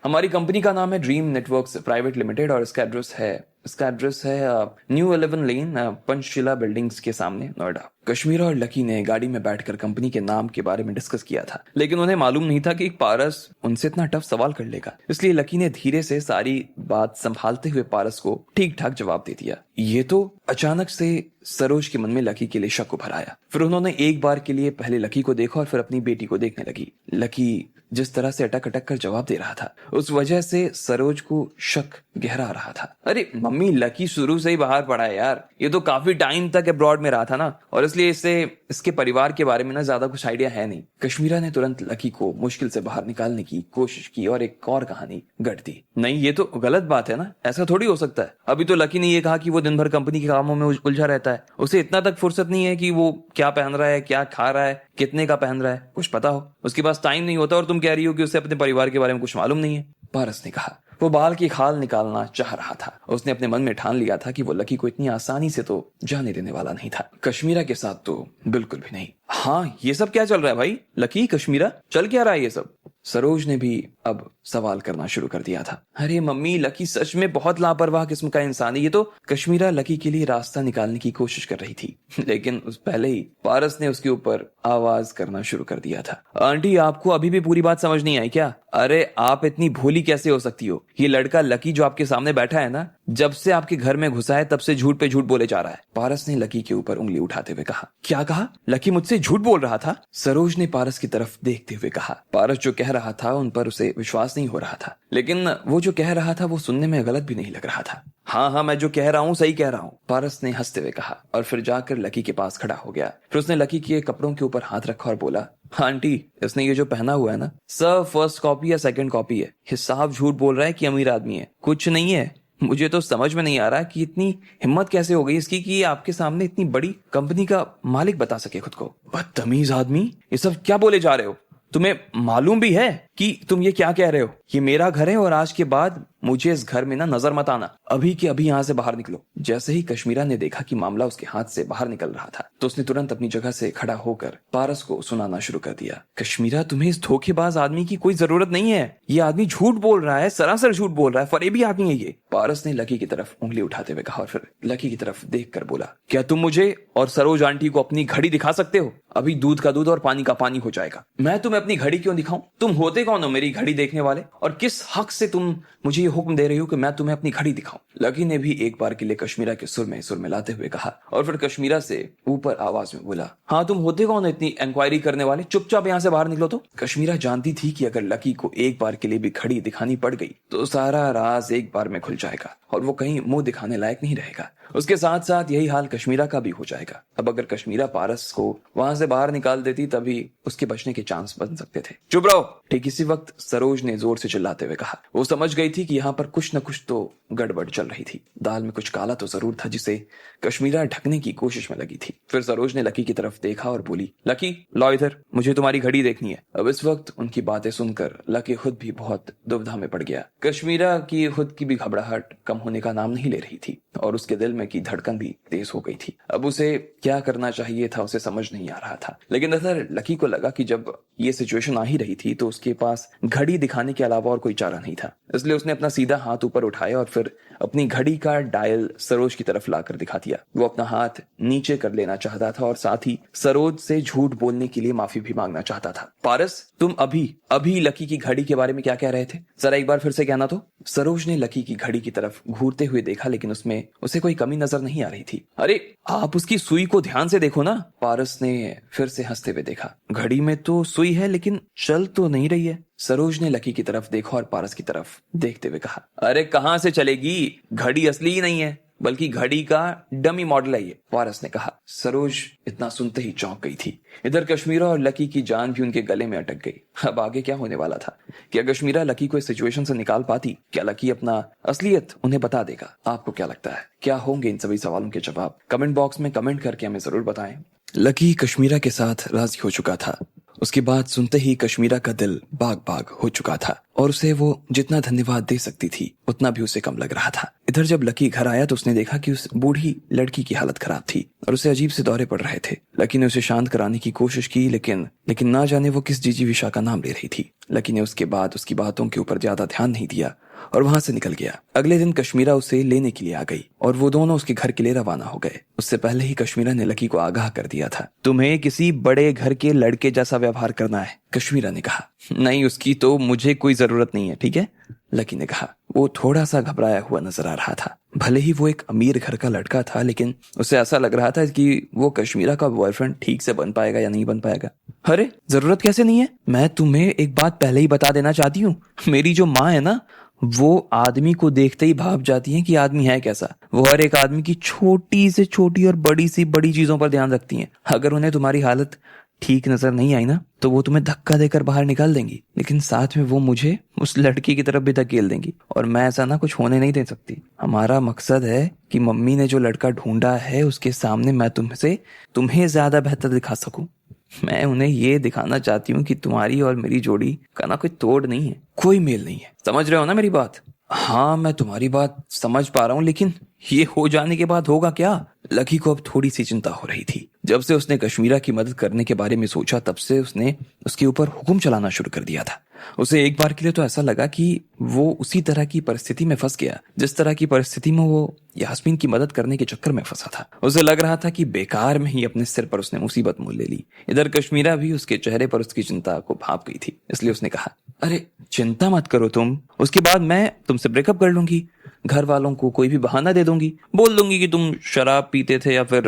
हमारी कंपनी का नाम है ड्रीम नेटवर्क्स प्राइवेट लिमिटेड और इसका एड्रेस है न्यू 11 लेन पंचशिला बिल्डिंग्स के सामने, नोएडा। कश्मीरा और लकी ने गाड़ी में बैठकर कंपनी के नाम के बारे में डिस्कस किया था, लेकिन उन्हें मालूम नहीं था कि पारस उनसे इतना टफ सवाल कर लेगा। इसलिए लकी ने धीरे से सारी बात संभालते हुए पारस को ठीक ठाक जवाब दे दिया। ये तो अचानक से सरोज के मन में लकी के लिए शक उभर आया। फिर उन्होंने एक बार के लिए पहले लकी को देखा और फिर अपनी बेटी को देखने लगी। लकी जिस तरह से अटक अटक कर जवाब दे रहा था, उस वजह से सरोज को शक गहरा आ रहा था। अरे मम्मी, लकी शुरू से ही बाहर पड़ा है यार, ये तो काफी टाइम तक अब्रॉड में रहा था ना, और इसलिए इसके परिवार के बारे में ना ज्यादा कुछ आइडिया है नहीं। कश्मीरा ने तुरंत लकी को मुश्किल से बाहर निकालने की कोशिश की और एक और कहानी गढ़ दी। नहीं, ये तो गलत बात है ना, ऐसा थोड़ी हो सकता है। अभी तो लकी ने ये कहा कि वो दिन भर कंपनी के कामों में उलझा रहता है, उसे इतना तक फुर्सत नहीं है कि वो क्या पहन रहा है, क्या खा रहा है, कितने का पहन रहा है, कुछ पता हो। उसके पास टाइम नहीं होता और तुम कह रही हो कि उसे अपने परिवार के बारे में कुछ मालूम नहीं है, पारस ने कहा। वो बाल की खाल निकालना चाह रहा था। उसने अपने मन में ठान लिया था कि वो लकी को इतनी आसानी से तो जाने देने वाला नहीं था। कश्मीरा के साथ तो बिल्कुल भी नहीं। हाँ, ये सब क्या चल रहा है भाई? लकी, कश्मीरा, चल क्या रहा है ये सब? सरोज ने भी अब सवाल करना शुरू कर दिया था। अरे मम्मी, लकी सच में बहुत लापरवाह किस्म का इंसान है। ये तो कश्मीरा लकी के लिए रास्ता निकालने की कोशिश कर रही थी, लेकिन उस पहले ही पारस ने उसके ऊपर आवाज करना शुरू कर दिया था। आंटी, आपको अभी भी पूरी बात समझ नहीं आई क्या? अरे आप इतनी भोली कैसे हो सकती हो? ये लड़का लकी जो आपके सामने बैठा है ना, जब से आपके घर में घुसा है तब से झूठ पे झूठ बोले जा रहा है। पारस ने लकी के ऊपर उंगली उठाते हुए कहा। क्या कहा? लकी मुझसे झूठ बोल रहा था? सरोज ने पारस की तरफ देखते हुए कहा। पारस जो कह रहा था उन पर उसे विश्वास नहीं हो रहा था, लेकिन वो जो कह रहा था वो सुनने में गलत भी नहीं लग रहा था। हाँ, मैं जो कह रहा हूँ सही कह रहा हूँ, पारस ने हंसते हुए कहा और फिर जाकर लकी के पास खड़ा हो गया। फिर उसने लकी के कपड़ों के ऊपर हाथ रखा और बोला, आंटी, इसने ये जो पहना हुआ है ना, सब फर्स्ट कॉपी या सेकंड कॉपी है। ये साफ झूठ बोल रहा है कि अमीर आदमी है, कुछ नहीं है। मुझे तो समझ में नहीं आ रहा कि इतनी हिम्मत कैसे हो गई इसकी कि आपके सामने इतनी बड़ी कंपनी का मालिक बता सके खुद को। बदतमीज आदमी, ये सब क्या बोले जा रहे हो? तुम्हें मालूम भी है कि तुम ये क्या कह रहे हो? ये मेरा घर है और आज के बाद मुझे इस घर में ना नजर मत आना। अभी के अभी यहाँ से बाहर निकलो। जैसे ही कश्मीरा ने देखा कि मामला उसके हाथ से बाहर निकल रहा था, तो उसने तुरंत अपनी जगह से खड़ा होकर पारस को सुनाना शुरू कर दिया। कश्मीरा, तुम्हें इस धोखेबाज आदमी की कोई जरूरत नहीं है। ये आदमी झूठ बोल रहा है, सरासर झूठ बोल रहा है, फरेबी आदमी है ये। पारस ने लकी की तरफ उंगली उठाते हुए कहा और फिर लकी की तरफ देख कर बोला, क्या तुम मुझे और सरोज आंटी को अपनी घड़ी दिखा सकते हो? अभी दूध का दूध और पानी का पानी हो जाएगा। मैं तुम्हें अपनी घड़ी क्यों दिखाऊं? तुम होते कौन हो मेरी घड़ी देखने वाले? और किस हक से तुम मुझे ये हुक्म दे रही हो कि मैं तुम्हें अपनी घड़ी दिखाऊं? लकी ने भी एक बार के लिए कश्मीरा के सुर में लाते हुए कहा और फिर कश्मीरा से ऊपर आवाज में बोला, हाँ, तुम होते कौन हो इतनी इंक्वायरी करने वाले? चुपचाप यहाँ से बाहर निकलो। तो कश्मीरा जानती थी कि अगर लकी को एक बार के लिए भी घड़ी दिखानी पड़ गई तो सारा राज एक बार में खुल जाएगा और वो कहीं मुंह दिखाने लायक नहीं रहेगा। उसके साथ साथ यही हाल कश्मीरा का भी हो जाएगा। अब अगर कश्मीरा पारस को वहां से बाहर निकाल देती तभी उसके बचने के चांस बन सकते थे। चुप रहो। ठीक इसी वक्त सरोज ने जोर से चिल्लाते हुए कहा। वो समझ गई थी कि यहाँ पर कुछ न कुछ तो गड़बड़ चल रही थी। दाल में कुछ काला तो जरूर था जिसे कश्मीरा ढकने की कोशिश में लगी थी। फिर सरोज ने लकी की तरफ देखा और बोली, लकी, लो इधर, मुझे तुम्हारी घड़ी देखनी है। अब इस वक्त उनकी बातें सुनकर लकी खुद भी बहुत दुविधा में पड़ गया। कश्मीरा की खुद की भी घबराहट कम होने का नाम नहीं ले रही थी और उसके दिल में की धड़कन भी तेज हो गई थी। अब उसे क्या करना चाहिए था उसे समझ नहीं आ रहा था, लेकिन अगर लकी को लगा कि जब ये सिचुएशन आ ही रही थी तो उसके पास घड़ी दिखाने के अलावा और कोई चारा नहीं था, इसलिए उसने अपना सीधा हाथ ऊपर उठाया और फिर अपनी घड़ी का डायल सरोज की तरफ लाकर दिखा दिया। वो अपना हाथ नीचे कर लेना चाहता था और साथ ही सरोज से झूठ बोलने के लिए माफी भी मांगना चाहता था। पारस, तुम अभी लकी की घड़ी के बारे में क्या कह रहे थे? जरा एक बार फिर से कहना तो। सरोज ने लकी की घड़ी की तरफ घूरते हुए देखा, लेकिन उसमें उसे कोई कमी नजर नहीं आ रही थी। अरे आप उसकी सुई को ध्यान से देखो ना। पारस ने फिर से हंसते हुए देखा। घड़ी में तो सुई है लेकिन चल तो नहीं रही है। सरोज ने लकी की तरफ देखा और पारस की तरफ देखते हुए कहा, अरे कहां से चलेगी? घड़ी असली ही नहीं है, बल्कि घड़ी का डमी मॉडल है ये, पारस ने कहा। सरोज इतना सुनते ही चौंक गई थी। इधर कश्मीरा और लकी की जान भी उनके गले में अटक गई। अब आगे क्या होने वाला था? क्या कश्मीरा लकी को इस सिचुएशन से निकाल पाती? क्या लकी अपना असलियत उन्हें बता देगा? आपको क्या लगता है, क्या होंगे इन सभी सवालों के जवाब? कमेंट बॉक्स में कमेंट करके हमें जरूर बताएं। लकी कश्मीरा के साथ राजी हो चुका था। उसकी बात सुनते ही कश्मीरा का दिल बाग बाग हो चुका था और उसे वो जितना धन्यवाद दे सकती थी उतना भी उसे कम लग रहा था। इधर जब लकी घर आया तो उसने देखा कि उस बूढ़ी लड़की की हालत खराब थी और उसे अजीब से दौरे पड़ रहे थे। लकी ने उसे शांत कराने की कोशिश की लेकिन ना जाने वो किस जीजी विशा का नाम ले रही थी। लकी ने उसके बाद उसकी बातों के ऊपर ज्यादा ध्यान नहीं दिया और वहां से निकल गया। अगले दिन कश्मीरा उसे लेने के लिए आ गई और वो दोनों उसके घर के लिए रवाना हो गए। उससे पहले ही कश्मीरा ने लकी को आगाह कर दिया था, तुम्हें किसी बड़े घर के लड़के जैसा व्यवहार करना है। कश्मीरा ने कहा, नहीं उसकी तो मुझे कोई जरूरत नहीं है, ठीक है। लकी ने कहा। वो थोड़ा सा घबराया हुआ नजर आ रहा था। भले ही वो एक अमीर घर का लड़का था लेकिन उसे ऐसा लग रहा था कि वो कश्मीरा का बॉयफ्रेंड ठीक से बन पाएगा या नहीं बन पाएगा। अरे जरूरत कैसे नहीं है, मैं तुम्हें एक बात पहले ही बता देना चाहती हूँ। मेरी जो माँ है ना, वो आदमी को देखते ही भाप जाती है कि आदमी है कैसा। वो हर एक आदमी की छोटी से छोटी और बड़ी सी बड़ी चीजों पर ध्यान रखती हैं। अगर उन्हें तुम्हारी हालत ठीक नजर नहीं आई ना तो वो तुम्हें धक्का देकर बाहर निकाल देंगी, लेकिन साथ में वो मुझे उस लड़की की तरफ भी धकेल देंगी और मैं ऐसा ना कुछ होने नहीं दे सकती। हमारा मकसद है कि मम्मी ने जो लड़का ढूंढा है उसके सामने मैं तुम्हें ज्यादा बेहतर दिखा सकूं। मैं उन्हें ये दिखाना चाहती हूँ कि तुम्हारी और मेरी जोड़ी का ना कोई तोड़ नहीं है, कोई मेल नहीं है। समझ रहे हो ना मेरी बात? हाँ मैं तुम्हारी बात समझ पा रहा हूँ, लेकिन ये हो जाने के बाद होगा क्या? लकी को अब थोड़ी सी चिंता हो रही थी। जब से उसने कश्मीरा की मदद करने के बारे में सोचा तब से उसने उसके ऊपर हुक्म चलाना शुरू कर दिया था। उसे एक बार के लिए तो ऐसा लगा कि वो उसी तरह की परिस्थिति में फंस गया जिस तरह की परिस्थिति में वो यास्मीन की मदद करने के चक्कर में फंसा था। उसे लग रहा था कि बेकार में ही अपने सिर पर उसने मुसीबत मोल ले ली। इधर कश्मीरा भी उसके चेहरे पर उसकी चिंता को भाप गई थी, इसलिए उसने कहा, अरे चिंता मत करो तुम, उसके बाद मैं तुमसे ब्रेकअप कर लूंगी। घर वालों को कोई भी बहाना दे दूंगी, बोल दूंगी कि तुम शराब पीते थे या फिर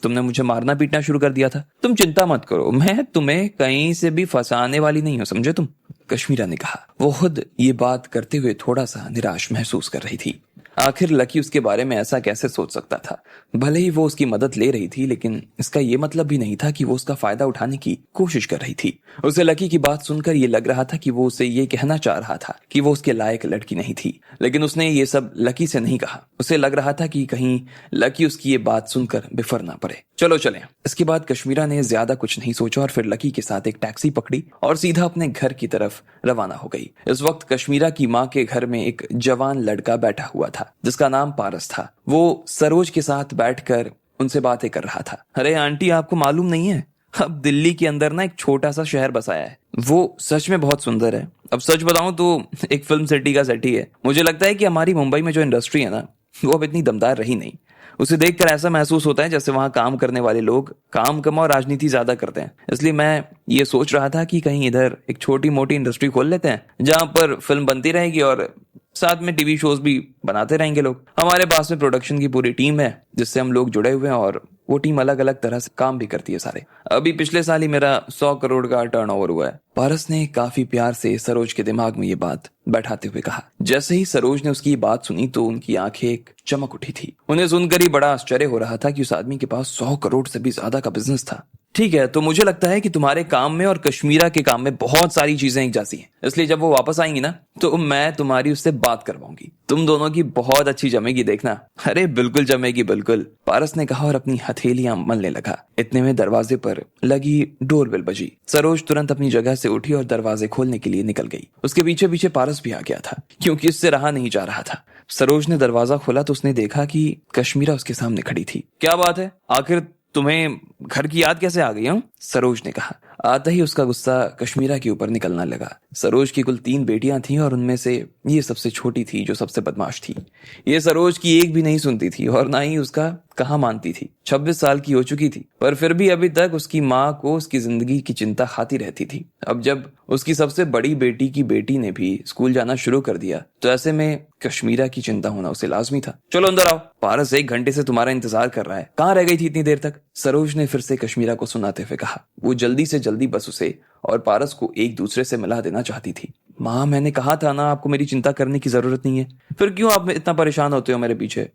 तुमने मुझे मारना पीटना शुरू कर दिया था। तुम चिंता मत करो, मैं तुम्हें कहीं से भी फंसाने वाली नहीं हूं, समझे तुम? कश्मीरा ने कहा। वो खुद ये बात करते हुए थोड़ा सा निराश महसूस कर रही थी। आखिर लकी उसके बारे में ऐसा कैसे सोच सकता था? भले ही वो उसकी मदद ले रही थी लेकिन इसका ये मतलब भी नहीं था कि वो उसका फायदा उठाने की कोशिश कर रही थी। उसे लकी की बात सुनकर ये लग रहा था कि वो उसे ये कहना चाह रहा था कि वो उसके लायक लड़की नहीं थी, लेकिन उसने ये सब लकी से नहीं कहा। उसे लग रहा था कि कहीं लकी उसकी ये बात सुनकर बिफर ना पड़े। चलो चलें। इसके बाद कश्मीरा ने ज्यादा कुछ नहीं सोचा और फिर लकी के साथ एक टैक्सी पकड़ी और सीधा अपने घर की तरफ रवाना हो गई। इस वक्त कश्मीरा की माँ के घर में एक जवान लड़का बैठा हुआ था जिसका नाम पारस था। वो सरोज के साथ बैठकर उनसे बातें कर रहा था। अरे आंटी, आपको मालूम नहीं है, अब दिल्ली के अंदर ना एक छोटा सा शहर बसाया है। वो सच में बहुत सुंदर है। अब सच बताऊं तो एक फिल्म सिटी का सेट ही है। मुझे लगता है कि हमारी मुंबई में जो इंडस्ट्री है ना, वो अब इतनी दमदार रही नहीं। उसे देखकर ऐसा महसूस होता है जैसे वहां काम करने वाले लोग काम कम और राजनीति ज्यादा करते हैं। इसलिए मैं ये सोच रहा था कि कहीं इधर एक छोटी मोटी इंडस्ट्री खोल लेते हैं जहां पर फिल्म बनती रहेगी और साथ में टीवी शोज भी बनाते रहेंगे लोग। हमारे पास में प्रोडक्शन की पूरी टीम है जिससे हम लोग जुड़े हुए हैं और वो टीम अलग अलग तरह से काम भी करती है सारे। अभी पिछले साल ही मेरा 100 करोड़ का टर्नओवर हुआ है। पारस ने काफी प्यार से सरोज के दिमाग में ये बात बैठाते हुए कहा। जैसे ही सरोज ने उसकी ये बात सुनी तो उनकी आंखें एक चमक उठी थी। उन्हें सुनकर ही बड़ा आश्चर्य हो रहा था कि उस आदमी के पास 100 करोड़ से भी ज्यादा का बिजनेस था। ठीक है, तो मुझे लगता है कि तुम्हारे काम में और कश्मीरा के काम में बहुत सारी चीजें एक जैसी हैं, इसलिए जब वो वापस आएंगी ना तो मैं तुम्हारी उससे बात करवाऊंगी। तुम दोनों की बहुत अच्छी जमेगी, देखना। अरे बिल्कुल जमेगी, बिल्कुल, पारस ने कहा और अपनी हथेलियां मलने लगा। इतने में दरवाजे पर लगी डोरबेल बजी। सरोज तुरंत अपनी जगह से उठी और दरवाजे खोलने के लिए निकल गई। उसके पीछे पीछे पारस भी आ गया था क्योंकि इससे रहा नहीं जा रहा था। सरोज ने दरवाजा खोला तो उसने देखा कि कश्मीरा उसके सामने खड़ी थी। क्या बात है, आखिर तुम्हें घर की याद कैसे आ गई? हूँ, सरोज ने कहा। आते ही उसका गुस्सा कश्मीरा के ऊपर निकलना लगा। सरोज की कुल 3 बेटियां थीं और उनमें से ये सबसे छोटी थी जो सबसे बदमाश थी। ये सरोज की एक भी नहीं सुनती थी और ना ही उसका कहा मानती थी। 26 साल की हो चुकी थी पर फिर भी अभी तक उसकी माँ को उसकी जिंदगी की चिंता खाती रहती थी। अब जब उसकी सबसे बड़ी बेटी की बेटी ने भी स्कूल जाना शुरू कर दिया तो ऐसे में कश्मीरा की चिंता होना उसे लाजमी था। चलो अंदर आओ, पारस 1 घंटे से तुम्हारा इंतजार कर रहा है। कहाँ रह गई थी इतनी देर तक? सरोज ने फिर से कश्मीरा को सुनाते हुए कहा। वो जल्दी से जल्दी बस उसे और पारस को एक दूसरे से मिला देना चाहती थी। माँ, मैंने कहा था ना आपको मेरी चिंता करने की जरूरत नहीं है, फिर क्यों आप इतना परेशान होते हो मेरे पीछे?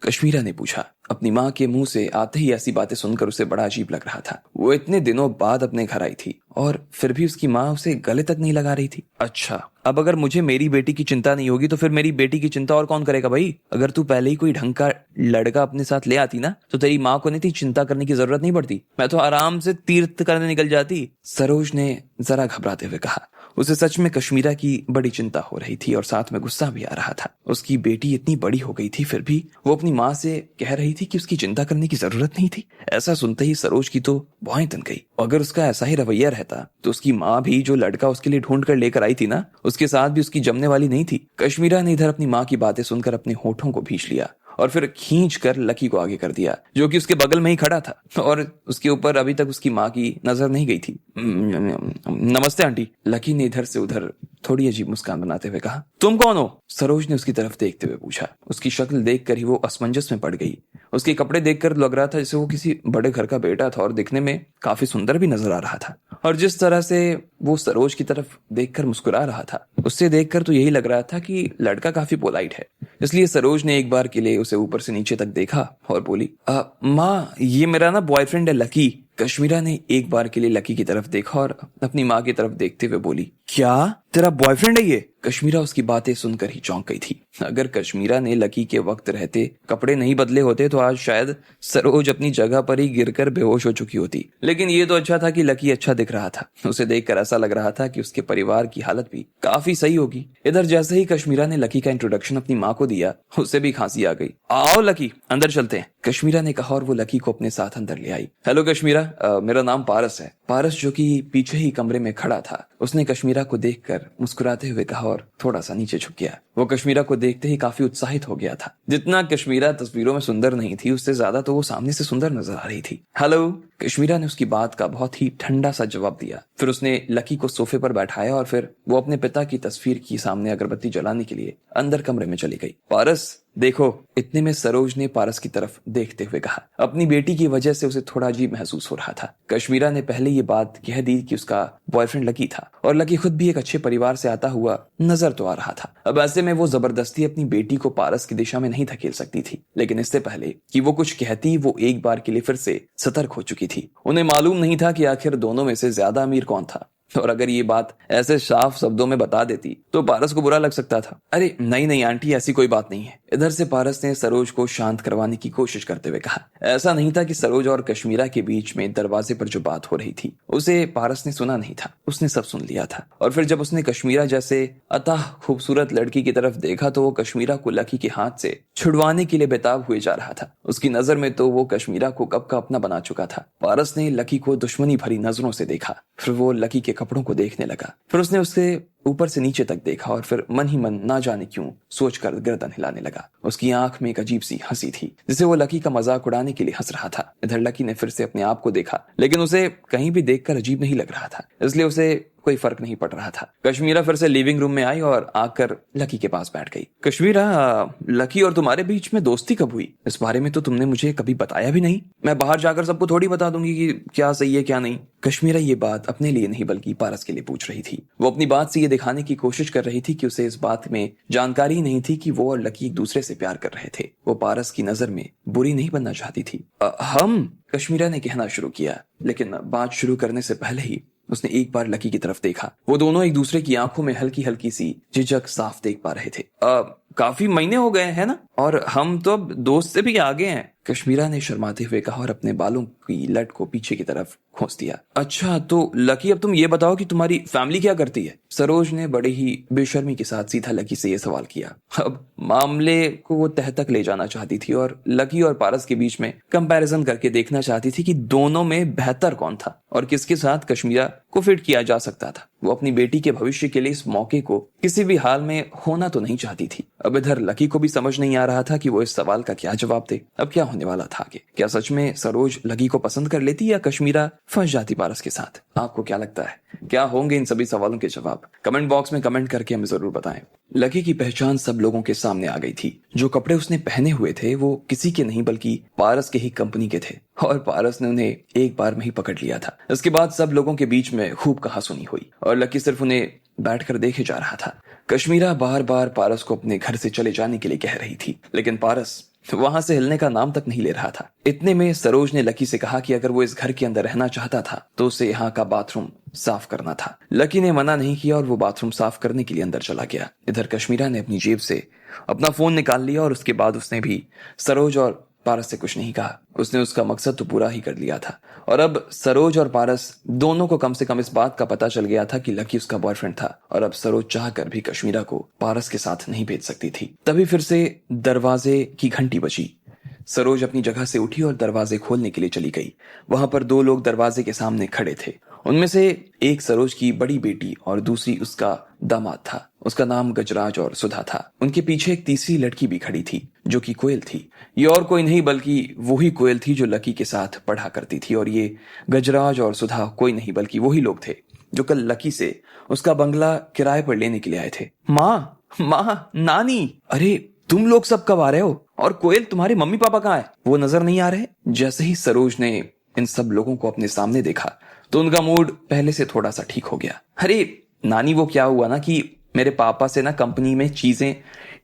कश्मीरा ने पूछा। अपनी माँ के मुंह से आते ही ऐसी बातें सुनकर उसे बड़ा अजीब लग रहा था। वो इतने दिनों बाद अपने घर आई थी और फिर भी उसकी माँ उसे गले तक नहीं लगा रही थी। अच्छा, अब अगर मुझे मेरी बेटी की चिंता नहीं होगी तो फिर मेरी बेटी की चिंता और कौन करेगा भाई? अगर तू पहले ही कोई ढंग का लड़का अपने साथ ले आती ना तो तेरी माँ को नहीं थी चिंता करने की जरूरत नहीं पड़ती। मैं तो आराम से तीर्थ करने निकल जाती। सरोज ने जरा घबराते हुए कहा। उसे सच में कश्मीरा की बड़ी चिंता हो रही थी और साथ में गुस्सा भी आ रहा था। उसकी बेटी इतनी बड़ी हो गई थी फिर भी वो अपनी माँ से कह रही थी कि उसकी चिंता करने की जरूरत नहीं थी। ऐसा सुनते ही सरोज की तो भौहें तन गई। अगर उसका ऐसा ही रवैया रहता तो उसकी माँ भी जो लड़का उसके लिए ढूंढ कर लेकर आई थी ना, उसके साथ भी उसकी जमने वाली नहीं थी। कश्मीरा ने इधर अपनी माँ की बातें सुनकर अपने होठों को भींच लिया और फिर खींच कर लकी को आगे कर दिया, जो कि उसके बगल में ही खड़ा था और उसके ऊपर अभी तक उसकी माँ की नजर नहीं गई थी। नमस्ते आंटी, लकी ने इधर से उधर थोड़ी अजीब मुस्कान बनाते हुए कहा। तुम कौन हो? सरोज ने उसकी तरफ देखते हुए पूछा। उसकी शक्ल देखकर ही वो असमंजस में पड़ गई। उसके कपड़े देखकर लग रहा था जैसे वो किसी बड़े घर का बेटा था और दिखने में काफी सुंदर भी नजर आ रहा था। और जिस तरह से वो सरोज की तरफ देखकर मुस्कुरा रहा था, उससे देखकर तो यही लग रहा था कि लड़का काफी पोलाइट है। इसलिए सरोज ने एक बार के लिए उसे ऊपर से नीचे तक देखा और बोली, माँ, ये मेरा ना बॉयफ्रेंड है लकी। कश्मीरा ने एक बार के लिए लकी की तरफ देखा और अपनी माँ की तरफ देखते हुए बोली, क्या तेरा बॉयफ्रेंड है ये? कश्मीरा उसकी बातें सुनकर ही चौंक गई थी। अगर कश्मीरा ने लकी के वक्त रहते कपड़े नहीं बदले होते तो आज शायद सरोज अपनी जगह पर ही गिरकर बेहोश हो चुकी होती। लेकिन ये तो अच्छा था कि लकी अच्छा दिख रहा था। उसे देखकर ऐसा लग रहा था कि उसके परिवार की हालत भी काफी सही होगी। इधर जैसे ही कश्मीरा ने लकी का इंट्रोडक्शन अपनी माँ को दिया, उसे भी खांसी आ गई। आओ लकी, अंदर चलते हैं, कश्मीरा ने कहा और वो लकी को अपने साथ अंदर ले आई। हेलो कश्मीरा, मेरा नाम पारस है। पारस, जो कि पीछे ही कमरे में खड़ा था, उसने कश्मीरा को देखकर मुस्कुराते हुए कहा और थोड़ा सा नीचे झुक गया। वो कश्मीरा को देखते ही काफी उत्साहित हो गया था। जितना कश्मीरा तस्वीरों में सुंदर नहीं थी, उससे ज्यादा तो वो सामने से सुंदर नजर आ रही थी। हेलो, कश्मीरा ने उसकी बात का बहुत ही ठंडा सा जवाब दिया। फिर उसने लकी को सोफे पर बैठाया और फिर वो अपने पिता की तस्वीर की सामने अगरबत्ती जलाने के लिए अंदर कमरे में चली गई। पारस देखो, इतने में सरोज ने पारस की तरफ देखते हुए कहा। अपनी बेटी की वजह से उसे थोड़ा अजीब महसूस हो रहा था। कश्मीरा ने पहले ये बात कह दी कि उसका बॉयफ्रेंड लकी था और लकी खुद भी एक अच्छे परिवार से आता हुआ नजर तो आ रहा था। अब ऐसे में वो जबरदस्ती अपनी बेटी को पारस की दिशा में नहीं धकेल सकती थी। लेकिन इससे पहले कि वो कुछ कहती, वो एक बार के लिए फिर से सतर्क हो चुकी थी। उन्हें मालूम नहीं था कि आखिर दोनों में से ज्यादा अमीर कौन था, और अगर ये बात ऐसे साफ शब्दों में बता देती तो पारस को बुरा लग सकता था। अरे नहीं नहीं आंटी, ऐसी कोई बात नहीं है। इधर से पारस ने सरोज को शांत करवाने की कोशिश करते हुए कहा। ऐसा नहीं था कि सरोज और कश्मीरा के बीच में दरवाजे पर जो बात हो रही थी उसे पारस ने सुना नहीं था, उसने सब सुन लिया था। और फिर जब उसने कश्मीरा जैसे अतः खूबसूरत लड़की की तरफ देखा तो वो कश्मीरा को लकी के हाथ से छुड़वाने के लिए बेताब हुए जा रहा था। उसकी नजर में तो वो कश्मीरा को कब का अपना बना चुका था। पारस ने लकी को दुश्मनी भरी नजरों से देखा। फिर वो लकी के कपड़ों को देखने लगा। फिर उसने उसके ऊपर से नीचे तक देखा और फिर मन ही मन ना जाने क्यों सोचकर गर्दन हिलाने लगा। उसकी आंख में एक अजीब सी हंसी थी, जिसे वो लकी का मजाक उड़ाने के लिए हंस रहा था। इधर लकी ने फिर से अपने आप को देखा, लेकिन उसे कहीं भी देखकर अजीब नहीं लग रहा था, इसलिए उसे कोई फर्क नहीं पड़ रहा था। कश्मीरा फिर से लिविंग रूम में आई और आकर लकी के पास बैठ गई। कश्मीरा, लकी और तुम्हारे बीच में दोस्ती कब हुई? इस बारे में तो तुमने मुझे कभी बताया भी नहीं। मैं बाहर जाकर सबको थोड़ी बता दूंगी कि क्या सही है क्या नहीं। कश्मीरा ये बात अपने लिए नहीं बल्कि पारस के लिए पूछ रही थी। वो अपनी बात से ये दिखाने की कोशिश कर रही थी कि उसे इस बात में जानकारी नहीं थी कि वो और लकी एक दूसरे से प्यार कर रहे थे। वो पारस की नजर में बुरी नहीं बनना चाहती थी। हम, कश्मीरा ने कहना शुरू किया, लेकिन बात शुरू करने से पहले ही उसने एक बार लकी की तरफ देखा। वो दोनों एक दूसरे की आंखों में हल्की हल्की सी झिझक साफ देख पा रहे थे। काफी महीने हो गए हैं ना, और हम तो अब दोस्त से भी आगे हैं, कश्मीरा ने शर्माते हुए कहा और अपने बालों की लट को पीछे की तरफ खोस दिया। अच्छा तो लकी, अब तुम ये बताओ कि तुम्हारी फैमिली क्या करती है? सरोज ने बड़े ही बेशर्मी के साथ सीधा लकी से ये सवाल किया। अब मामले को वो तह तक ले जाना चाहती थी और लकी और पारस के बीच में कंपैरिजन करके देखना चाहती थी कि दोनों में बेहतर कौन था और किसके साथ कश्मीरा को फिट किया जा सकता था। वो अपनी बेटी के भविष्य के लिए इस मौके को किसी भी हाल में होना तो नहीं चाहती थी। अब इधर लकी को भी समझ नहीं आ रहा था कि वो इस सवाल का क्या जवाब दे। अब क्या होने वाला था आगे? क्या सच में सरोज लकी को पसंद कर लेती या कश्मीरा फंस जाती पारस के साथ? आपको क्या लगता है, क्या होंगे इन सभी सवालों के जवाब? कमेंट बॉक्स में कमेंट करके हमें जरूर बताएं। लकी की पहचान सब लोगों के सामने आ गई थी। जो कपड़े उसने पहने हुए थे वो किसी के नहीं बल्कि पारस के ही कंपनी के थे और पारस ने उन्हें एक बार में ही पकड़ लिया था। इसके बाद सब लोगों के बीच में खूब कहासुनी हुई और लकी सिर्फ उन्हें बैठकर देखे जा रहा था। कश्मीरा बार बार पारस को अपने घर से चले जाने के लिए कह रही थी, लेकिन पारस वहां से हिलने का नाम तक नहीं ले रहा था। इतने में सरोज ने लकी से कहा कि अगर वो इस घर के अंदर रहना चाहता था तो उसे यहाँ का बाथरूम साफ करना था। लकी ने मना नहीं किया और वो बाथरूम साफ करने के लिए अंदर चला गया। इधर कश्मीरा ने अपनी जेब से अपना फोन निकाल लिया और उसके बाद उसने भी सरोज और पारस से कुछ नहीं कहा। उसने उसका मकसद तो पूरा ही कर लिया था और अब सरोज और पारस दोनों को कम से कम इस बात का पता चल गया था कि लकी उसका बॉयफ्रेंड था और अब सरोज चाहकर भी कश्मीरा को पारस के साथ नहीं भेज सकती थी। तभी फिर से दरवाजे की घंटी बजी। सरोज अपनी जगह से उठी और दरवाजे खोलने के लिए चली गई। वहां पर दो लोग दरवाजे के सामने खड़े थे। उनमें से एक सरोज की बड़ी बेटी और दूसरी उसका दामाद था। उसका नाम गजराज और सुधा था। उनके पीछे एक तीसरी लड़की भी खड़ी थी जो कि कोयल थी। ये और कोई नहीं बल्कि वही कोयल थी जो लकी के साथ पढ़ा करती थी और ये गजराज और सुधा कोई नहीं बल्कि वही लोग थे जो कल लकी से उसका बंगला किराए पर लेने के लिए आए थे। माँ, नानी, अरे तुम लोग सब कब आ रहे हो? और कोयल, तुम्हारे मम्मी पापा कहाँ है? वो नजर नहीं आ रहे? जैसे ही सरोज ने इन सब लोगों को अपने सामने देखा तो उनका मूड पहले से थोड़ा सा ठीक हो गया। अरे नानी, वो क्या हुआ ना कि मेरे पापा से ना कंपनी में चीजें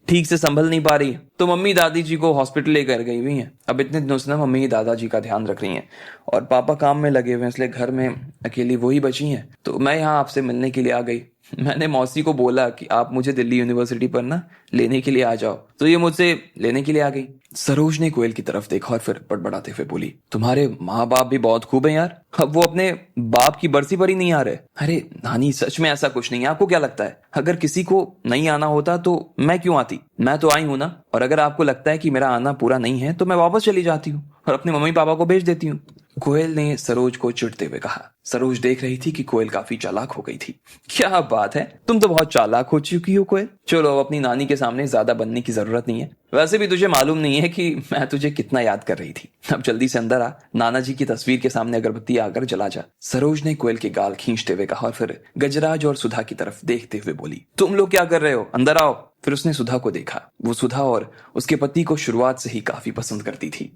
ठीक से संभल नहीं पा रही तो मम्मी दादी जी को हॉस्पिटल लेकर गई हुई हैं। अब इतने दिनों से ना मम्मी ही दादाजी का ध्यान रख रही हैं और पापा काम में लगे हुए हैं, इसलिए घर में अकेली वही बची हैं। तो मैं यहाँ आपसे मिलने के लिए आ गई। मैंने मौसी को बोला कि आप मुझे दिल्ली यूनिवर्सिटी पर ना लेने के लिए आ जाओ, तो ये मुझसे लेने के लिए आ गई। सरोज ने कोयल की तरफ देखा और फिर बड़बड़ाते हुए बोली, तुम्हारे माँ बाप भी बहुत खूब है यार, अब वो अपने बाप की बरसी पर ही नहीं आ रहे। अरे नानी, सच में ऐसा कुछ नहीं है। आपको क्या लगता है अगर किसी को नहीं आना होता तो मैं क्यों आती? मैं तो आई हूं ना। और अगर आपको लगता है कि मेरा आना पूरा नहीं है तो मैं वापस चली जाती हूँ और अपने मम्मी पापा को भेज देती हूँ। कोयल ने सरोज को चिढ़ते हुए कहा। सरोज देख रही थी कि कोयल काफी चालाक हो गई थी। क्या बात है, तुम तो बहुत चालाक हो चुकी हो कोयल। चलो, अब अपनी नानी के सामने ज्यादा बनने की जरूरत नहीं है। वैसे भी तुझे मालूम नहीं है कि मैं तुझे कितना याद कर रही थी। अब जल्दी से अंदर आ, नाना जी की तस्वीर के सामने अगरबत्ती आकर जला जा। सरोज ने कोयल के गाल खींचते हुए कहा और फिर गजराज और सुधा की तरफ देखते हुए बोली, तुम लोग क्या कर रहे हो? अंदर आओ। फिर उसने सुधा को देखा। वो सुधा और उसके पति को शुरुआत से ही काफी पसंद करती थी।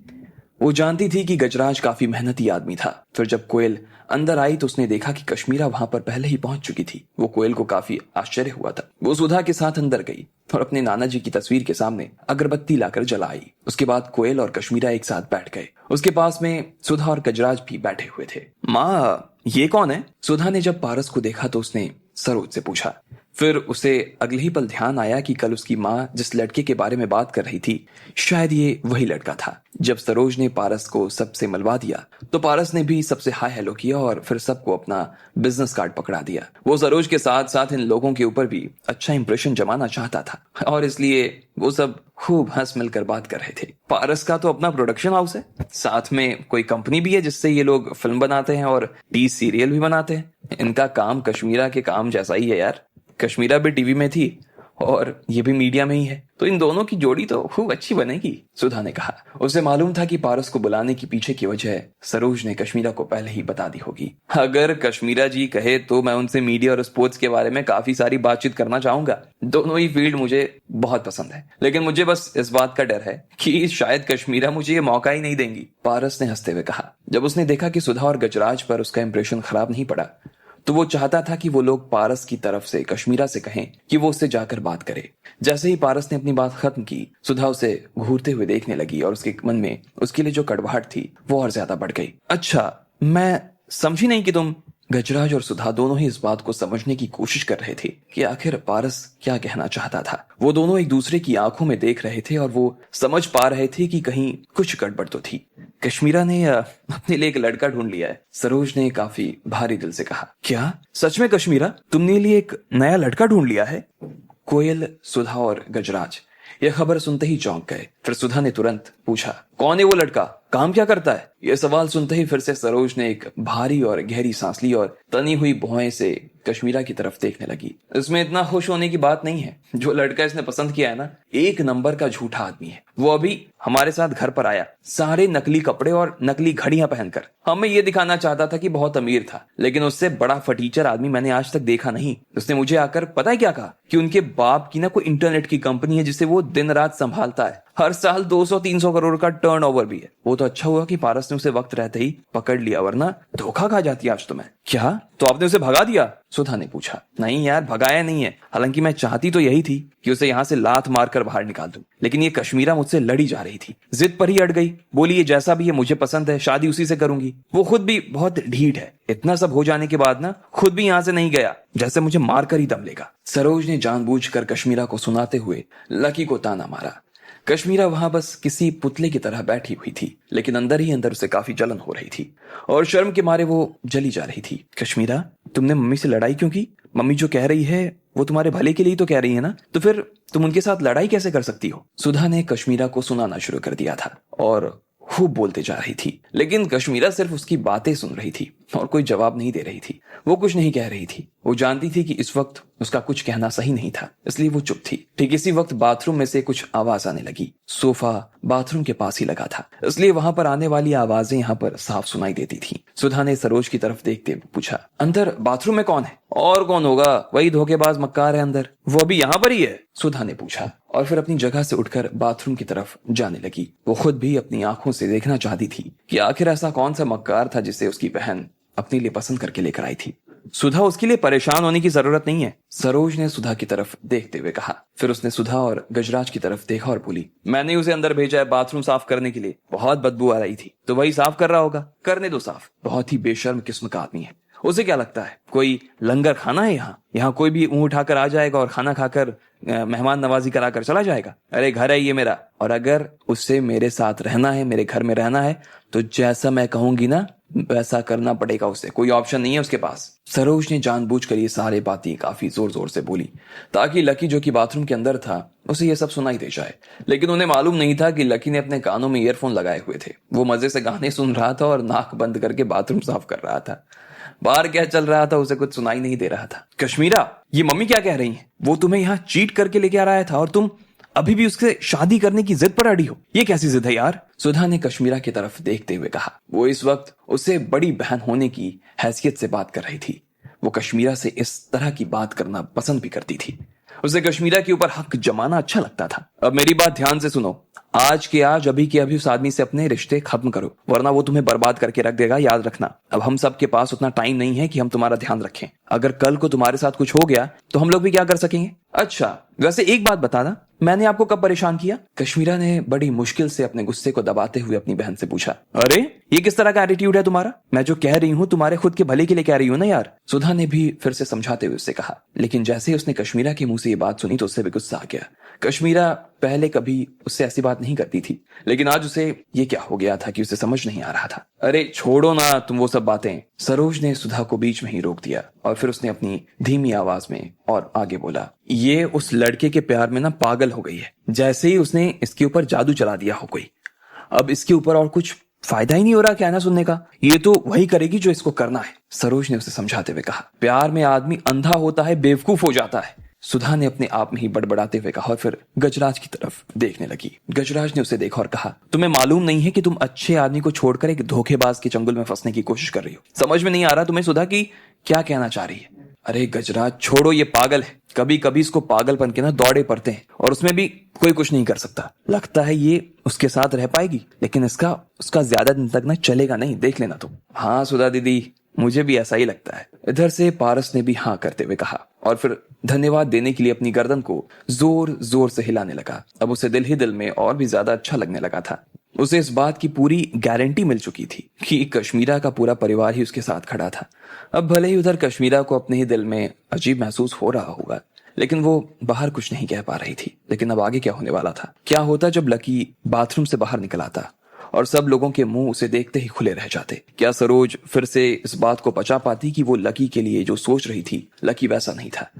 वो जानती थी कि गजराज काफी मेहनती आदमी था। फिर जब कोयल अंदर आई तो उसने देखा कि कश्मीरा वहां पर पहले ही पहुंच चुकी थी। वो कोयल को काफी आश्चर्य हुआ था। वो सुधा के साथ अंदर गई और अपने नाना जी की तस्वीर के सामने अगरबत्ती लाकर जलाई। उसके बाद कोयल और कश्मीरा एक साथ बैठ गए। उसके पास में सुधा और गजराज भी बैठे हुए थे। माँ, ये कौन है? सुधा ने जब पारस को देखा तो उसने सरोज से पूछा। फिर उसे अगले ही पल ध्यान आया कि कल उसकी माँ जिस लड़के के बारे में बात कर रही थी शायद ये वही लड़का था। जब सरोज ने पारस को सबसे मिलवा दिया तो पारस ने भी सबसे हाय हेलो किया और फिर सबको अपना बिजनेस कार्ड पकड़ा दिया। वो सरोज के साथ साथ इन लोगों के ऊपर भी अच्छा इंप्रेशन जमाना चाहता था और इसलिए वो सब खूब हंस मिलकर बात कर रहे थे। पारस का तो अपना प्रोडक्शन हाउस है, साथ में कोई कंपनी भी है जिससे ये लोग फिल्म बनाते हैं और टीवी सीरियल भी बनाते हैं। इनका काम कश्मीरा के काम जैसा ही है यार। कश्मीरा भी टीवी में थी और ये भी मीडिया में ही है, तो इन दोनों की जोड़ी तो खूब अच्छी बनेगी, सुधा ने कहा। उसे मालूम था कि पारस को बुलाने की पीछे की वजह सरोज ने कश्मीरा को पहले ही बता दी होगी। अगर कश्मीरा जी कहे तो मैं उनसे मीडिया और स्पोर्ट्स के बारे में काफी सारी बातचीत करना चाहूंगा। दोनों ही फील्ड मुझे बहुत पसंद है, लेकिन मुझे बस इस बात का डर है कि शायद कश्मीरा मुझे ये मौका ही नहीं देंगी, पारस ने हंसते हुए कहा। जब उसने देखा कि सुधा और गजराज पर उसका इंप्रेशन खराब नहीं पड़ा तो वो चाहता था कि वो लोग पारस की तरफ से कश्मीरा से कहें कि वो उससे जाकर बात करे। जैसे ही पारस ने अपनी बात खत्म की, सुधा उसे घूरते हुए देखने लगी और उसके मन में उसके लिए जो कड़वाहट थी वो और ज्यादा बढ़ गई। अच्छा, मैं समझी नहीं कि तुम। गजराज और सुधा दोनों ही इस बात को समझने की कोशिश कर रहे थे कि आखिर पारस क्या कहना चाहता था। वो दोनों एक दूसरे की आंखों में देख रहे थे और वो समझ पा रहे थे कि कहीं कुछ गड़बड़ तो थी। कश्मीरा ने अपने लिए एक लड़का ढूंढ लिया है, सरोज ने काफी भारी दिल से कहा। क्या सच में कश्मीरा, तुमने लिए एक नया लड़का ढूंढ लिया है? कोयल, सुधा और गजराज यह खबर सुनते ही चौंक गए। फिर सुधा ने तुरंत पूछा, कौन है वो लड़का, काम क्या करता है? यह सवाल सुनते ही फिर से सरोज ने एक भारी और गहरी सांस ली और तनी हुई भौहें से कश्मीरा की तरफ देखने लगी। इसमें इतना खुश होने की बात नहीं है। जो लड़का इसने पसंद किया है ना, एक नंबर का झूठा आदमी है। वो अभी हमारे साथ घर पर आया, सारे नकली कपड़े और नकली घड़ियां पहनकर। हमें ये दिखाना चाहता था कि बहुत अमीर था, लेकिन उससे बड़ा फटीचर आदमी मैंने आज तक देखा नहीं। उसने मुझे आकर पता है क्या कहा कि उनके बाप की ना कोई इंटरनेट की कंपनी है जिसे वो दिन रात संभालता है। हर साल 200-300 करोड़ का टर्नओवर भी है। वो तो अच्छा हुआ कि पारस ने उसे वक्त रहते ही पकड़ लिया, वरना धोखा खा जाती आज तो मैं। क्या? तो आपने उसे भगा दिया? सुधा ने पूछा। नहीं यार, भगाया नहीं है। हालांकि मैं चाहती तो यही थी कि उसे यहाँ से लात मारकर बाहर निकाल दूं, लेकिन ये कश्मीरा मुझसे लड़ी जा रही थी, जिद पर ही अड़ गई। बोली ये जैसा भी है मुझे पसंद है, शादी उसी से करूंगी। वो खुद भी बहुत ढीठ है। इतना सब हो जाने के बाद ना खुद भी यहाँ से नहीं गया, जैसे मुझे मारकर ही दम लेगा। सरोज ने जानबूझकर कश्मीरा को सुनाते हुए लकी को ताना मारा। कश्मीरा वहां बस किसी पुतले की तरह बैठी हुई थी, लेकिन अंदर ही अंदर उसे काफी जलन हो रही थी और शर्म के मारे वो जली जा रही थी। कश्मीरा, तुमने मम्मी से लड़ाई क्यों की? मम्मी जो कह रही है वो तुम्हारे भले के लिए तो कह रही है ना, तो फिर तुम उनके साथ लड़ाई कैसे कर सकती हो? सुधा ने कश्मीरा को सुनाना शुरू कर दिया था और खूब बोलते जा रही थी, लेकिन कश्मीरा सिर्फ उसकी बातें सुन रही थी और कोई जवाब नहीं दे रही थी। वो कुछ नहीं कह रही थी। वो जानती थी कि इस वक्त उसका कुछ कहना सही नहीं था, इसलिए वो चुप थी। ठीक इसी वक्त बाथरूम में से कुछ आवाज आने लगी। सोफा बाथरूम के पास ही लगा था, इसलिए वहां पर आने वाली आवाजें यहाँ पर साफ सुनाई देती थी। सुधा ने सरोज की तरफ देखते हुए पूछा, अंदर बाथरूम में कौन है? और कौन होगा, वही धोखेबाज मक्कार है अंदर। वो अभी यहाँ पर ही है? सुधा ने पूछा और फिर अपनी जगह से उठकर बाथरूम की तरफ जाने लगी। वो खुद भी अपनी आंखों से देखना चाहती थी कि आखिर ऐसा कौन सा मक्कार था जिसे उसकी बहन अपने लिए पसंद करके लेकर आई थी। सुधा, उसके लिए परेशान होने की जरूरत नहीं है, सरोज ने सुधा की तरफ देखते हुए कहा। फिर उसने सुधा और गजराज की तरफ देखा और बोली, मैंने उसे अंदर भेजा है बाथरूम साफ करने के लिए। बहुत बदबू आ रही थी तो वही साफ कर रहा होगा। करने दो साफ। बहुत ही बेशर्म किस्म का आदमी है। उसे क्या लगता है कोई लंगर खाना है यहाँ कोई भी ऊँट उठाकर आ जाएगा और खाना खाकर मेहमान नवाजी कराकर चला जाएगा? अरे घर है ये मेरा, और अगर उससे मेरे साथ रहना है, मेरे घर में रहना है, तो जैसा मैं कहूंगी ना वैसा करना पड़ेगा उसे। कोई ऑप्शन नहीं है उसके पास। सरोज ने जानबूझकर ये सारे बातें काफी जोर जोर से बोली ताकि लकी जो कि बाथरूम के अंदर था उसे ये सब सुनाई दे जाए, लेकिन उन्हें मालूम नहीं था कि लकी ने अपने कानों में ईयरफोन लगाए हुए थे। वो मजे से गाने सुन रहा था और नाक बंद करके बाथरूम साफ कर रहा था। बाहर क्या चल रहा था उसे कुछ सुनाई नहीं दे रहा था। कश्मीरा, ये मम्मी क्या कह रही है? वो तुम्हें यहाँ चीट करके लेके आ रहा था और तुम अभी भी उससे शादी करने की जिद पर अड़ी हो। ये कैसी जिद है यार? सुधा ने कश्मीरा की तरफ देखते हुए कहा। वो इस वक्त उससे बड़ी बहन होने की हैसियत से बात कर रही थी। वो कश्मीरा से इस तरह की बात करना पसंद भी करती थी। उसे कश्मीरा के ऊपर हक जमाना अच्छा लगता था। अब मेरी बात ध्यान से सुनो। आज के आज, अभी के अभी उस आदमी से अपने रिश्ते खत्म करो, वरना वो तुम्हें बर्बाद करके रख देगा। याद रखना, अब हम सब के पास उतना टाइम नहीं है कि हम तुम्हारा ध्यान रखें। अगर कल को तुम्हारे साथ कुछ हो गया तो हम लोग भी क्या कर सकेंगे? अच्छा, वैसे एक बात बताना, मैंने आपको कब परेशान किया? कश्मीरा ने बड़ी मुश्किल से अपने गुस्से को दबाते हुए अपनी बहन से पूछा। अरे ये किस तरह का एटीट्यूड है तुम्हारा? मैं जो कह रही हूँ तुम्हारे खुद के भले के लिए कह रही हूँ ना यार। सुधा ने भी फिर से समझाते हुए उससे कहा, लेकिन जैसे ही उसने कश्मीरा के मुंह से ये बात सुनी तो उससे भी गुस्सा आ गया। कश्मीरा पहले कभी उससे ऐसी बात नहीं करती थी, लेकिन आज उसे ये क्या हो गया था कि उसे समझ नहीं आ रहा था। अरे छोड़ो ना तुम वो सब बातें। सरोज ने सुधा को बीच में ही रोक दिया और फिर उसने अपनी धीमी आवाज में और आगे बोला, ये उस लड़के के प्यार में ना पागल हो गई है, जैसे ही उसने इसके ऊपर जादू चला दिया हो कोई। अब इसके ऊपर और कुछ फायदा ही नहीं हो रहा क्या ना सुनने का। ये तो वही करेगी जो इसको करना है। सरोज ने उसे समझाते हुए कहा, प्यार में आदमी अंधा होता है, बेवकूफ हो जाता है। सुधा ने अपने आप में ही बड़बड़ाते हुए कहा और फिर गजराज की तरफ देखने लगी। गजराज ने उसे देखा और कहा, तुम्हें मालूम नहीं है कि तुम अच्छे आदमी को छोड़कर एक धोखेबाज के चंगुल में फंसने की कोशिश कर रही हो? समझ में नहीं आ रहा तुम्हें सुधा की क्या कहना चाह रही है? अरे गजराज छोड़ो, ये पागल है। कभी कभी इसको पागलपन के ना दौड़े पड़ते हैं और उसमें भी कोई कुछ नहीं कर सकता। लगता है ये उसके साथ रह पाएगी, लेकिन उसका ज्यादा दिन तक ना चलेगा नहीं, देख लेना तुम। हाँ सुधा दीदी, मुझे भी ऐसा ही लगता है। इधर से पारस ने भी हाँ करते हुए कहा और फिर धन्यवाद देने के लिए अपनी गर्दन को जोर जोर से हिलाने लगा। अब उसे दिल ही दिल में और भी ज्यादा अच्छा लगने लगा था। उसे इस बात की पूरी गारंटी मिल चुकी थी कि कश्मीरा का पूरा परिवार ही उसके साथ खड़ा था। अब भले ही उधर कश्मीरा को अपने ही दिल में अजीब महसूस हो रहा होगा, लेकिन वो बाहर कुछ नहीं कह पा रही थी। लेकिन अब आगे क्या होने वाला था? क्या होता जब लकी बाथरूम से बाहर निकल आता और सब लोगों के मुंह उसे देखते ही खुले रह जाते? क्या सरोज फिर से इस बात को पचा पाती कि वो लकी के लिए जो सोच रही थी लकी वैसा नहीं था?